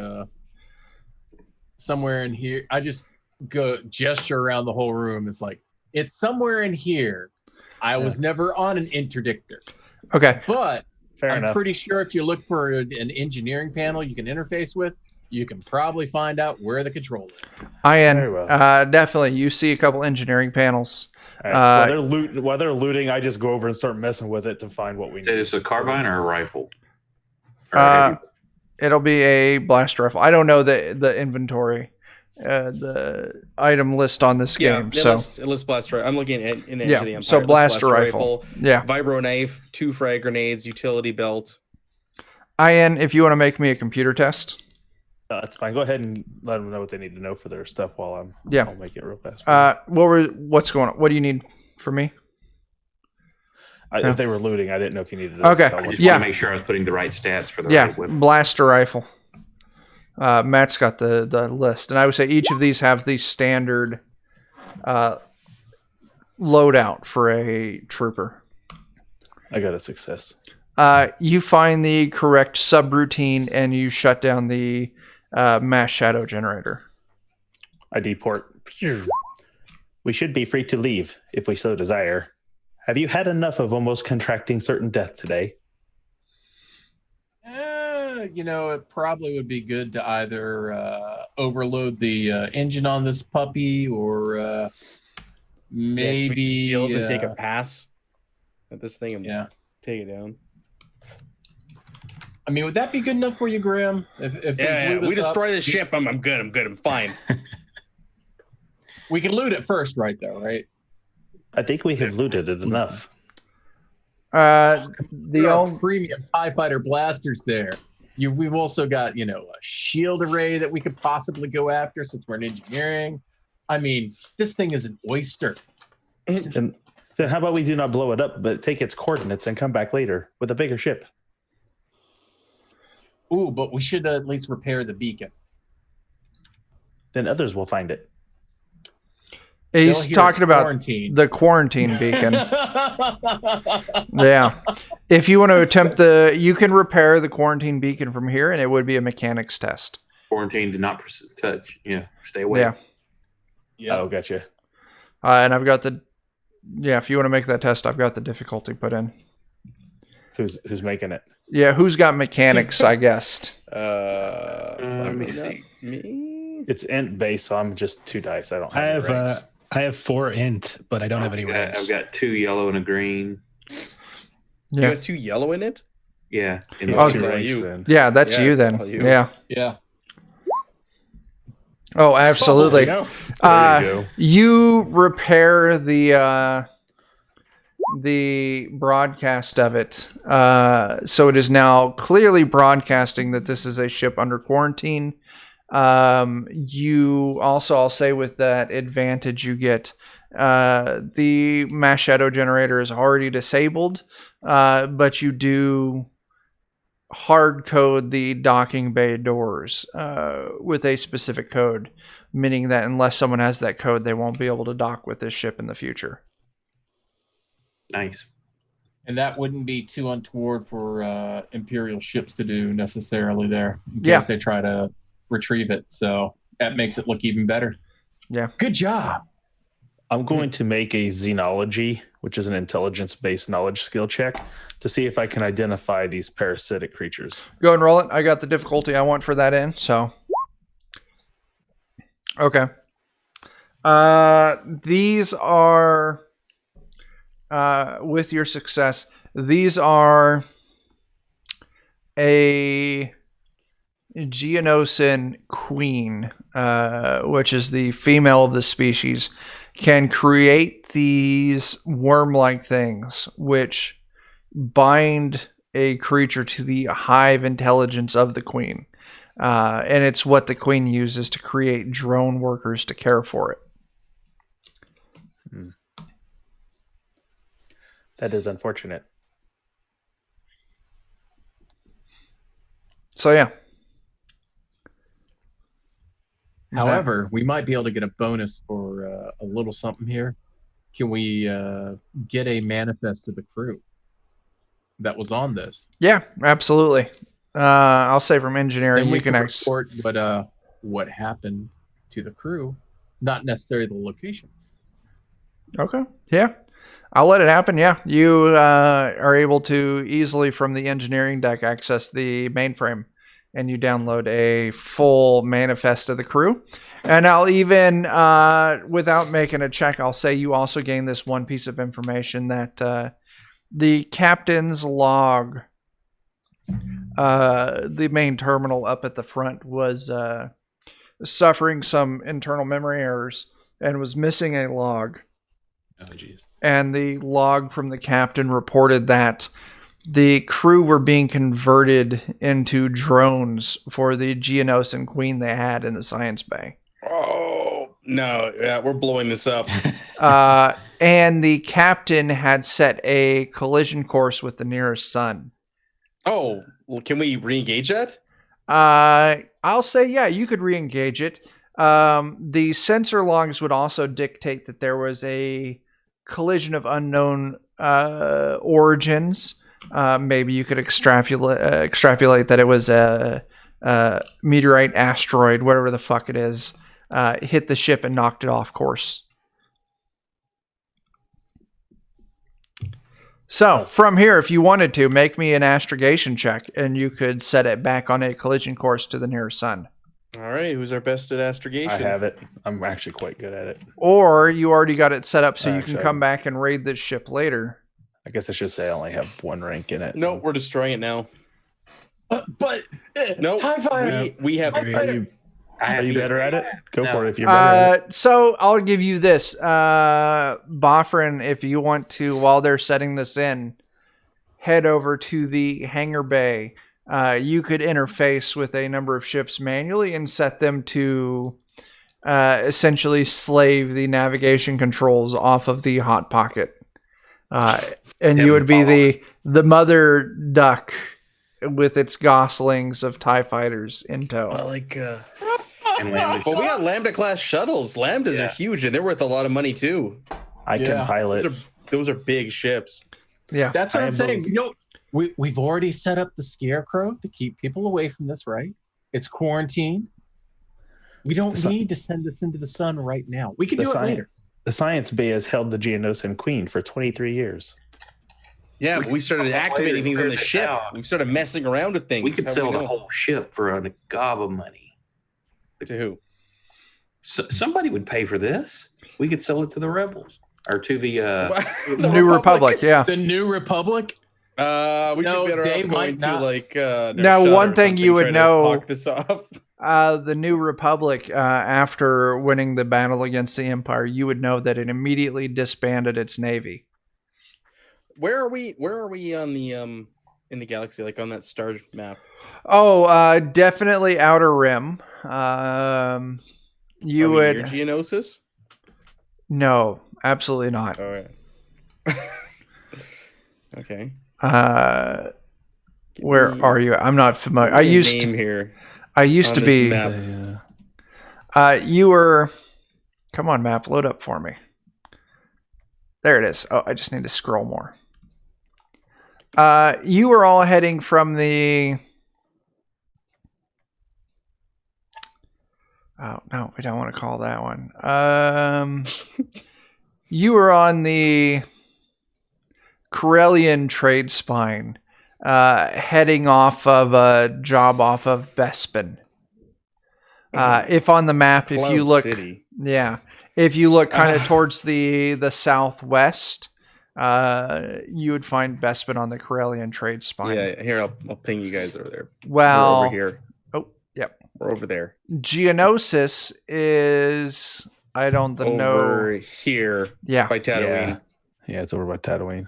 somewhere in here. I just go gesture around the whole room. It's like, it's somewhere in here. I was never on an interdictor. Okay. But Fair I'm enough. pretty sure if you look for an engineering panel you can interface with, you can probably find out where the control is. Very well. Definitely. You see a couple engineering panels. All right. While they're looting, I just go over and start messing with it to find what we Say need. this is a carbine or a rifle? Or a heavy- It'll be a blast rifle. I don't know the inventory. the item list on this game. It lists blaster. I'm looking at in the Edge of the Empire. So It lists blaster rifle. Yeah. Vibro knife, 2 frag grenades, utility belt. IN, if you want to make me a computer test. That's fine. Go ahead and let them know what they need to know for their stuff while I'll make it real fast. What's going on? What do you need from me? If they were looting, I didn't know if you needed. Okay. I just want to make sure I was putting the right stats for the right weapon. Blaster rifle. Matt's got the list, and I would say each of these have the standard loadout for a trooper. I got a success. You find the correct subroutine, and you shut down the mass shadow generator. I deport. We should be free to leave if we so desire. Have you had enough of almost contracting certain death today? It probably would be good to either overload the engine on this puppy or maybe be able to take a pass at this thing and take it down. I mean, would that be good enough for you, Graham? If we destroy this ship, I'm good. I'm fine. We can loot it first, right? Though, right? I think we have looted it enough. The old premium TIE Fighter blasters there. We've also got, a shield array that we could possibly go after since we're in engineering. I mean, this thing is an oyster. Then how about we do not blow it up, but take its coordinates and come back later with a bigger ship? Ooh, but we should at least repair the beacon. Then others will find it. He's talking about the quarantine beacon. Yeah. If you want to attempt you can repair the quarantine beacon from here, and it would be a mechanics test. Quarantine, do not touch. Stay away. Yeah. Oh, gotcha. And I've got if you want to make that test, I've got the difficulty put in. Who's making it? Yeah, who's got mechanics, I guessed. Let me see. Me? It's int base, so I'm just 2 dice. I don't have any ranks. I have 4 int, but I don't have any ranks. I've got 2 yellow and a green. You got 2 yellow in it? Yeah. That's you. Then. Yeah, that's you then. Yeah. Oh, absolutely. Oh, there you go. You repair the broadcast of it, so it is now clearly broadcasting that this is a ship under quarantine. You also, I'll say with that advantage you get, the mass shadow generator is already disabled, but you do hard code the docking bay doors with a specific code, meaning that unless someone has that code, they won't be able to dock with this ship in the future. Nice. And that wouldn't be too untoward for Imperial ships to do necessarily there, in case they try to retrieve it. So that makes it look even better. Yeah. Good job. I'm going to make a xenology, which is an intelligence-based knowledge skill check, to see if I can identify these parasitic creatures. Go and roll it. I got the difficulty I want for that in, so. Okay. These are, with your success, these are a Geonosian queen, which is the female of the species, can create these worm-like things which bind a creature to the hive intelligence of the queen. And it's what the queen uses to create drone workers to care for it. That is unfortunate. So, yeah. However, we might be able to get a bonus for a little something here. Can we get a manifest of the crew that was on this? Yeah, absolutely. I'll say from engineering, And we you can report what happened to the crew, not necessarily the location. Okay. Yeah. I'll let it happen. Yeah. You are able to easily from the engineering deck access the mainframe, and you download a full manifest of the crew. And I'll even, without making a check, I'll say you also gain this one piece of information that the captain's log, the main terminal up at the front, was suffering some internal memory errors and was missing a log. Oh, jeez. And the log from the captain reported that the crew were being converted into drones for the Geonosis Queen they had in the science bay. Oh, no. Yeah, we're blowing this up. And the captain had set a collision course with the nearest sun. Oh, well, can we re-engage that? I'll say, yeah, you could re-engage it. The sensor logs would also dictate that there was a collision of unknown origins. Maybe you could extrapolate that it was a meteorite, asteroid, whatever the fuck it is, hit the ship and knocked it off course. So from here, if you wanted to, make me an astrogation check, and you could set it back on a collision course to the nearest sun. All right, who's our best at astrogation? I have it. I'm actually quite good at it. Or you already got it set up so you Actually, can come back and raid this ship later. I guess I should say I only have one rank in it. No, we're destroying it now. No, TIE fighter. we have. Are you better at it? Go No. for it if you're better at it. So I'll give you this. Bofrin, if you want to, while they're setting this in, head over to the hangar bay. You could interface with a number of ships manually and set them to essentially slave the navigation controls off of the hot pocket. And you would be the mother duck with its goslings of TIE fighters in tow. And Lambda. But we got Lambda class shuttles. Lambdas are Yeah. huge, and they're worth a lot of money too. I can pilot. Those are big ships. Yeah. That's what I I'm am saying. both. You know, we've already set up the scarecrow to keep people away from this, right? It's quarantined. We don't need to send this into the sun right now. We can do it later. The science bay has held the Geonosis Queen for 23 years. Yeah, but we started activating things on the ship. We started messing around with things. We could How do sell we the know? whole ship for a gob of money. To who? Somebody would pay for this. We could sell it to the rebels or to the The New Republic, yeah. The New Republic. We'd No, be better they off might going to not. like. Now, Shudder one or thing something, you would try to know- talk this off. The New Republic, after winning the battle against the Empire, you would know that it immediately disbanded its navy. Where are we? Where are we on the in the galaxy? Like on that star map? Oh, definitely Outer Rim. You Are we would near Geonosis? no, absolutely not. All right. Okay. Where me- are you? I'm not familiar. I Give me a used name to. here. I used to on this be. map. You were. Come on, map, load up for me. There it is. Oh, I just need to scroll more. You were all heading from the. Oh no, we don't want to call that one. You were on the Corellian trade spine, heading off of a job off of Bespin. If on the map, if you Cloud look, City. yeah, if you look kind of towards the southwest, you would find Bespin on the Corellian trade spine. Yeah, here I'll ping you guys over there. Well, We're over here. Oh, yep. We're over there. Geonosis is I don't know. Over here Yeah, by Tatooine. Yeah, it's over by Tatooine.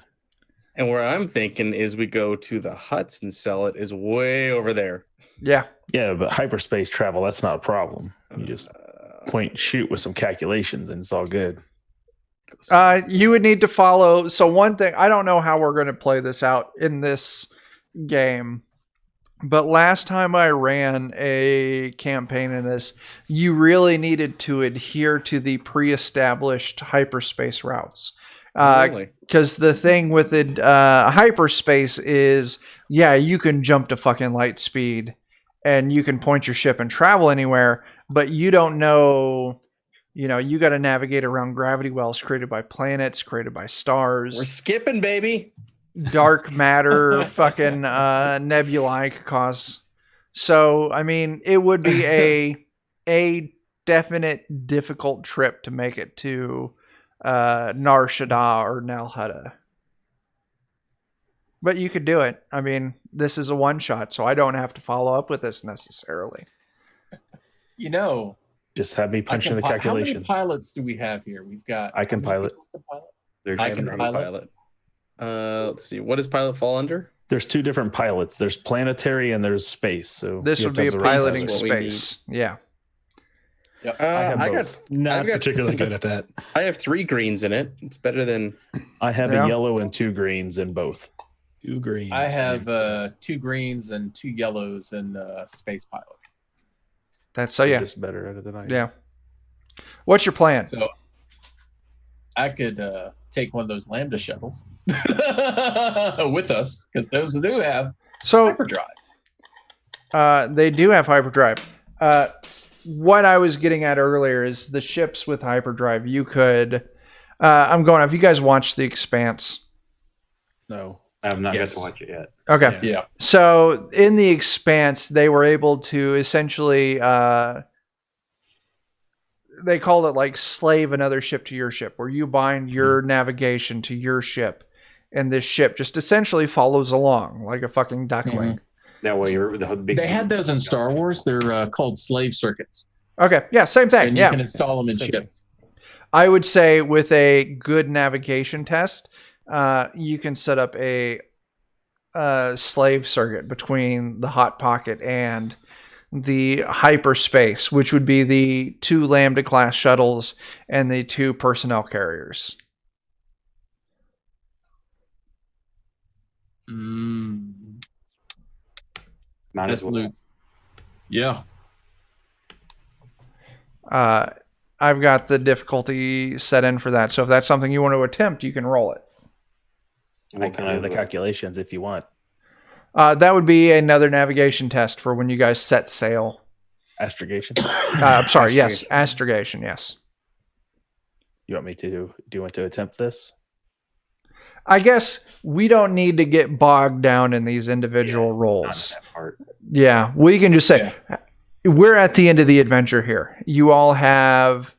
And where I'm thinking is we go to the huts and sell it is way over there. yeah. Yeah, but hyperspace travel, that's not a problem. You just point, shoot with some calculations, and it's all good. You would need to follow. So one thing, I don't know how we're going to play this out in this game, but last time I ran a campaign in this, you really needed to adhere to the pre-established hyperspace routes. Really? Because the thing with the hyperspace is, yeah, you can jump to fucking light speed and you can point your ship and travel anywhere, but you don't know, you got to navigate around gravity wells created by planets, created by We're stars, skipping, baby. dark matter, fucking nebulae could cause. So, I mean, it would be a definite difficult trip to make it to Nar Shaddaa or Nal Hutta. But you could do it. I mean, this is a one shot, so I don't have to follow up with this necessarily. You know, Just have me punch in the how many calculations. pilots do we have here? We've got. I can how many pilot. people can pilot? There's I I'm can not a pilot. Let's see. What does pilot fall under? There's two different pilots. There's planetary and there's space. So This you would have be to a have the right piloting pilot. What we need. space. Yeah. I have I both. Not I've got- particularly good at that. I have 3 greens in it. It's better than I have Yeah. a yellow and 2 greens in both. 2 greens. I have 2 greens and 2 yellows and space pilot. That's so. Yeah. Just better at it than I am. Yeah. What's your plan? So I could take one of those Lambda shuttles with us because those do have So hyperdrive. they do have hyperdrive. What I was getting at earlier is the ships with hyperdrive. You could. I'm going. Have you guys watched The Expanse? No. I have not Yes. got to watch it yet. Okay. Yeah. So in The Expanse, they were able to essentially. They called it like slave another ship to your ship, where you bind your navigation to your ship, and this ship just essentially follows along like a fucking duckling. That way, you're the big. They had those in Star Wars. They're called slave circuits. Okay. Yeah. Same thing. And Yeah. you can install them in Same ships. I would say with a good navigation test, you can set up a slave circuit between the Hot Pocket and the hyperspace, which would be the 2 Lambda class shuttles and the 2 personnel carriers. Might as That's well. loot. Yeah. I've got the difficulty set in for that. So if that's something you want to attempt, you can roll it. I can do the calculations if you want. That would be another navigation test for when you guys set sail. Astrogation. I'm sorry. Yes. Astrogation. Yes. You want me to do you want to attempt this? I guess we don't need to get bogged down in these individual roles. That part. Yeah, we can just say we're at the end of the adventure here. You all have.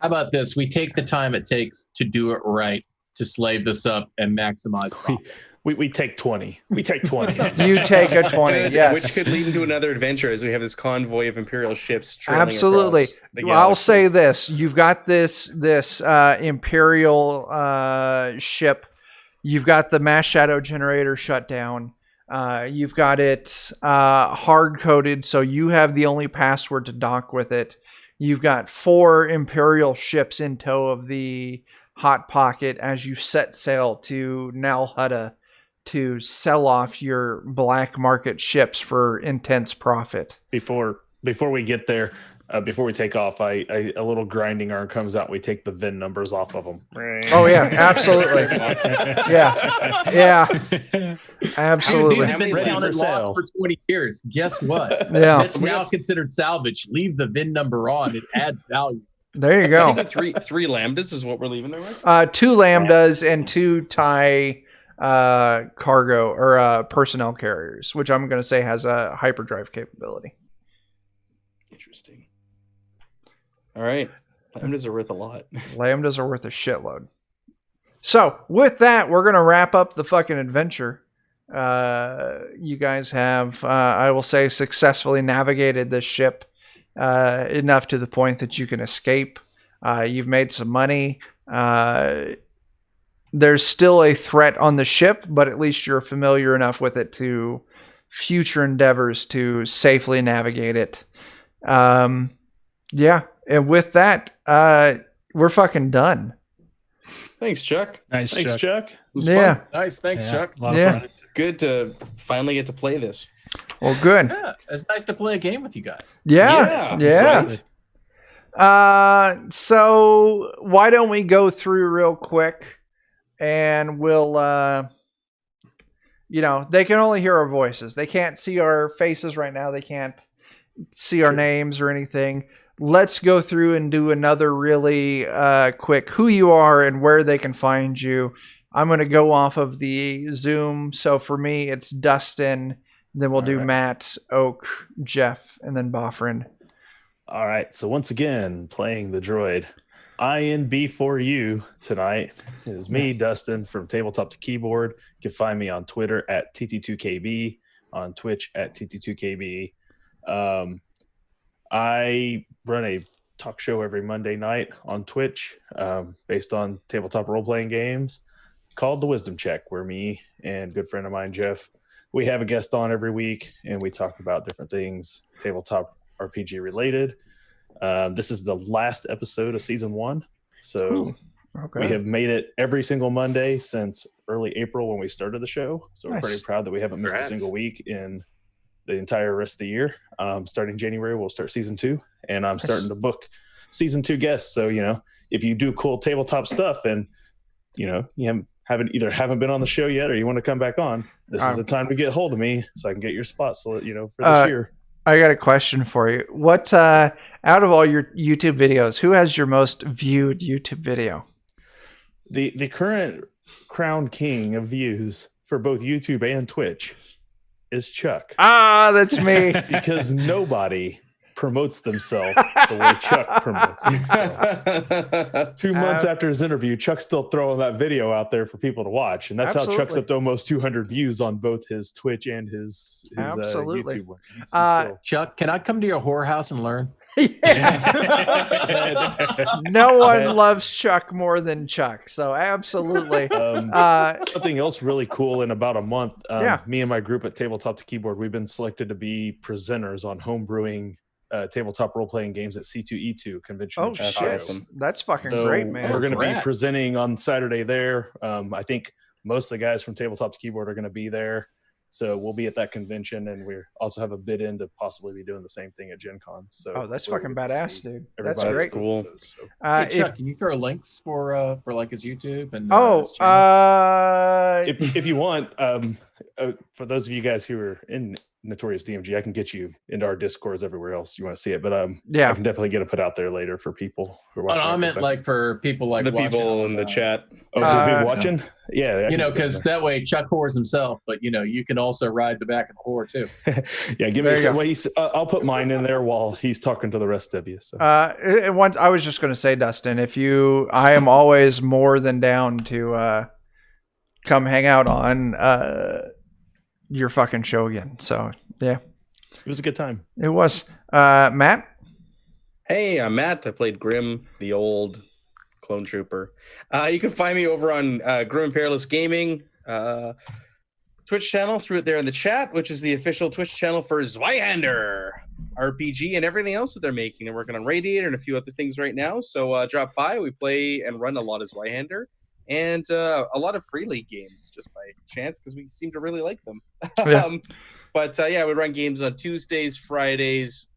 How about this? We take the time it takes to do it right, to slave this up and maximize profit. We take 20. We take 20. You take a 20. Yes. which could lead into another adventure as we have this convoy of Imperial ships. trailing Absolutely. across the Well, I'll galaxy. say this: you've got this Imperial ship. You've got the mass shadow generator shut down. You've got it hard coded, so you have the only password to dock with it. You've got 4 Imperial ships in tow of the Hot Pocket as you set sail to Nal Hutta to sell off your black market ships for intense profit. Before we get there, before we take off, a little grinding arm comes out. We take the VIN numbers off of them. Oh yeah, absolutely. Yeah, absolutely. These have been Ready counted for lost sale. for 20 years. Guess what? Yeah, It's now considered salvage. Leave the VIN number on. It adds value. there you I go. think three lambdas is what we're leaving there with. 2 lambdas and 2 TIE cargo or personnel carriers, which I'm going to say has a hyperdrive capability. Interesting. All right, lambdas are worth a lot. Lambdas are worth a shitload. So with that, we're going to wrap up the fucking adventure. You guys have, I will say, successfully navigated this ship enough to the point that you can escape. You've made some money. There's still a threat on the ship, but at least you're familiar enough with it to future endeavors to safely navigate it. Yeah. And with that, we're fucking done. Thanks, Chuck. Nice, Thanks, Chuck. Chuck. It was Yeah. fun. Nice. Thanks, Yeah, Chuck. a lot of Yeah. fun. Good to finally get to play this. Well, good. Yeah, it's nice to play a game with you guys. Yeah. Yeah. that's So why don't we go through real quick and we'll, they can only hear our voices. They can't see our faces right now. They can't see our names or anything. Let's go through and do another really quick who you are and where they can find you. I'm going to go off of the Zoom. So for me, it's Dustin. Then we'll do right. Matt, Oak, Jeff, and then Boffrin. All right. So once again, playing the droid. INB for you tonight is me, Dustin, from Tabletop to Keyboard. You can find me on Twitter at TT2KB, on Twitch at TT2KB. I run a talk show every Monday night on Twitch based on tabletop role-playing games called The Wisdom Check, where me and a good friend of mine, Jeff, we have a guest on every week, and we talk about different things tabletop RPG related. This is the last episode of season 1. So we have made it every single Monday since early April when we started the show. So we're pretty proud that we haven't missed a single week in the entire rest of the year. Starting January, we'll start season 2, and I'm starting to book season 2 guests. So, if you do cool tabletop stuff and, you haven't been on the show yet, or you want to come back on, this is the time to get a hold of me so I can get your spot. So, for this year. I got a question for you. What, out of all your YouTube videos, who has your most viewed YouTube video? The current crown king of views for both YouTube and Twitch is Chuck. Ah, that's me. Because nobody promotes themselves the way Chuck promotes himself. 2 months after his interview, Chuck's still throwing that video out there for people to watch. And that's how Chuck's up to almost 200 views on both his Twitch and his YouTube ones. Chuck, can I come to your whorehouse and learn? No one loves Chuck more than Chuck, so absolutely. Something else really cool in about a month. Me and my group at Tabletop to Keyboard, we've been selected to be presenters on homebrewing tabletop role-playing games at C2E2 convention. Oh shit, awesome. That's fucking great, man. We're going to be presenting on Saturday there. I think most of the guys from Tabletop to Keyboard are going to be there. So we'll be at that convention, and we also have a bid in to possibly be doing the same thing at Gen Con. So that's fucking badass, dude. That's great. Cool. Hey, Chuck, can you throw links for like his YouTube and if you want, for those of you guys who are in Notorious DMG, I can get you into our Discords everywhere else you want to see it. But I can definitely get it put out there later for people who are watching. I meant like for people like the people in the chat. Oh, people watching? Yeah. Because that way Chuck whores himself, but you can also ride the back of the whore too. Yeah, give me some. I'll put mine in there while he's talking to the rest of you. So. I was just going to say, Dustin, I am always more than down to come hang out on your fucking show again. So yeah, it was a good time. It was. Matt? Hey, I'm Matt. I played Grim, the old clone trooper. You can find me over on Grim and Perilous Gaming Twitch channel, through it there in the chat, which is the official Twitch channel for Zweihander RPG and everything else that they're making. They're working on Radiator and a few other things right now. So drop by. We play and run a lot of Zweihander and a lot of Free League games just by chance because we seem to really like them. Yeah. We run games on Tuesdays, Fridays,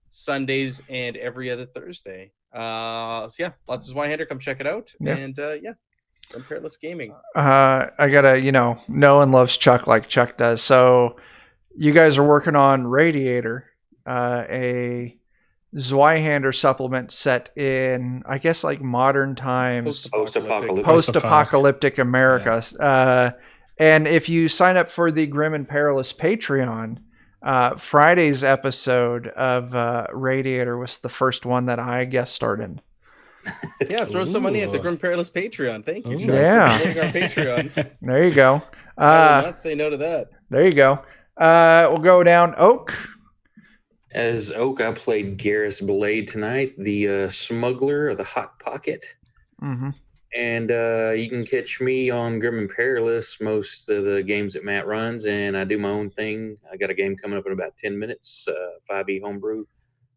Sundays, and every other Thursday. Lots of Zweihander. Come check it out. Yeah. And Perilous Gaming. I gotta, no one loves Chuck like Chuck does. So you guys are working on Radiator, a Zweihander supplement set in, I guess, like modern times, post-apocalyptic America. Yeah. And if you sign up for the Grim and Perilous Patreon, Friday's episode of Radiator was the first one that I guest starred in. Yeah, throw some money at the Grim Perilous Patreon. Thank you, Chuck. Yeah. For our Patreon. There you go. I will not say no to that. There you go. We'll go down Oak. As Oak, I played Garrus Blade tonight, the smuggler of the Hot Pocket. Mm-hmm. And you can catch me on Grim and Perilous most of the games that Matt runs, and I do my own thing. I got a game coming up in about 10 minutes, 5e homebrew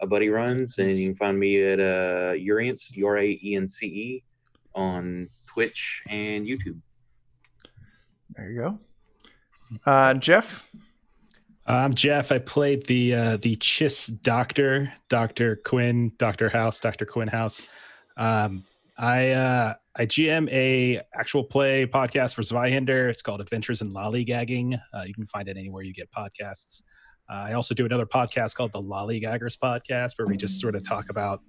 a buddy runs, and you can find me at Uraence, Uraence, on Twitch and YouTube. There you go. Jeff? I'm Jeff. I played the Chiss Doctor, Dr. Quinn, Dr. House, Dr. Quinn House. I GM a actual play podcast for Zweihander. It's called Adventures in Lollygagging. You can find it anywhere you get podcasts. I also do another podcast called the Lollygaggers Podcast, where we just sort of talk about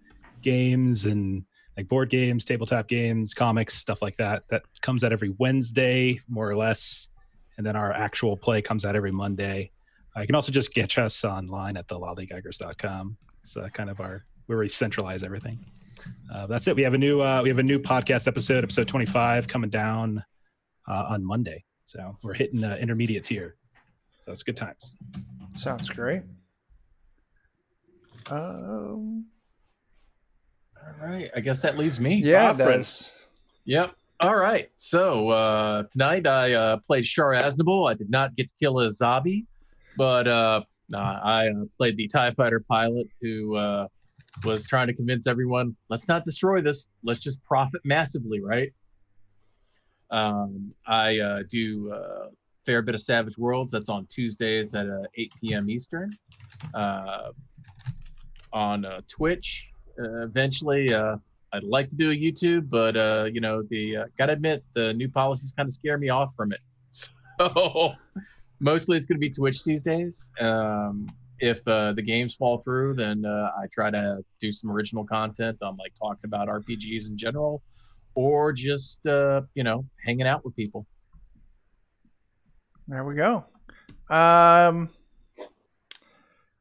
games and like board games, tabletop games, comics, stuff like that. That comes out every Wednesday, more or less. And then our actual play comes out every Monday. You can also just get us online at thelollygaggers.com. It's kind of where we centralize everything. That's it. We have a new podcast episode 25, coming down on Monday. So we're hitting intermediates here. So it's good times. Sounds great. All right. I guess that leaves me. Yeah, it Offering. does. Yep. All right. So tonight I played Shar Aznable. I did not get to kill a zombie, but I played the TIE fighter pilot who was trying to convince everyone, let's not destroy this. Let's just profit massively, right? I do a fair bit of Savage Worlds. That's on Tuesdays at 8 p.m. Eastern. On Twitch. Eventually, I'd like to do a YouTube, but gotta admit the new policies kind of scare me off from it. So mostly it's gonna be Twitch these days. If the games fall through, then I try to do some original content on like talking about RPGs in general, or just hanging out with people. There we go.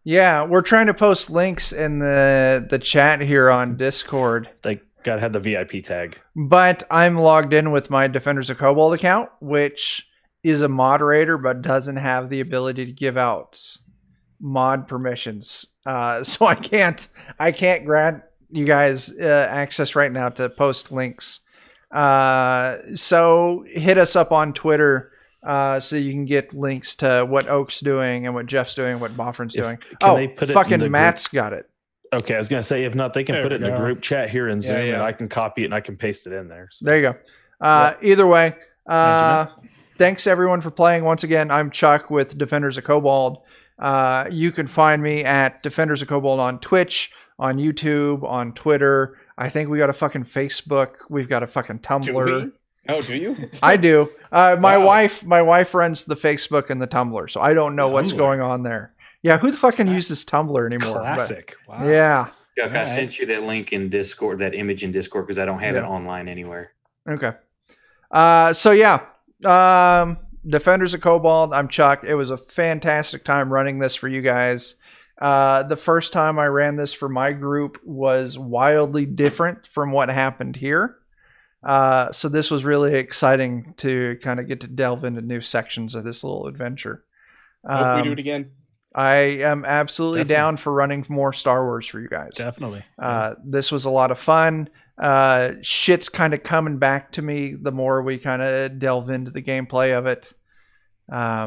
Yeah, we're trying to post links in the chat here on Discord, They gotta have the VIP tag. but I'm logged in with my Defenders of Cobalt account, which is a moderator but doesn't have the ability to give out mod permissions. So I can't grant you guys access right now to post links. So hit us up on Twitter. So you can get links to what Oak's doing and what Jeff's doing, what Boffrin's doing. They put it in fucking the Matt's got it. Okay, I was gonna say if not, they can There put it we in the go. group chat here in Zoom, yeah. and I can copy it and I can paste it in there. So. There you go. Either way, Thank thanks everyone for playing. Once again, I'm Chuck with Defenders of Cobalt. You can find me at Defenders of Cobalt on Twitch, on YouTube, on Twitter. I think we got a fucking Facebook. We've got a fucking Tumblr. Do we? Oh, do you? I do. My Wow. wife runs the Facebook and the Tumblr, so I don't know what's Tumblr. going on there. Yeah, who the fucking uses Tumblr anymore? But- Classic. Wow. yeah. Chuck, I Alright. sent you that link in Discord, that image in Discord, because I don't have it Yeah. online anywhere. Okay. So yeah, Defenders of Cobalt. I'm Chuck. It was a fantastic time running this for you guys. The first time I ran this for my group was wildly different from what happened here. So this was really exciting to kind of get to delve into new sections of this little adventure. Hope we do it again. I am absolutely Definitely. down for running more Star Wars for you guys. Definitely. This was a lot of fun. Shit's kind of coming back to me the more we kind of delve into the gameplay of it. I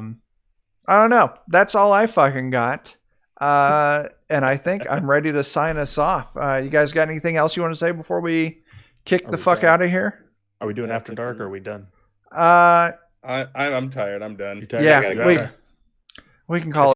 don't know. That's all I fucking got. And I think I'm ready to sign us off. You guys got anything else you want to say before we kick Are the we fuck done? out of here? Are we doing That's after it dark for or me. are we done? Uh, I'm tired. I'm done. You tired? yeah, gotta You go. okay? we can call it.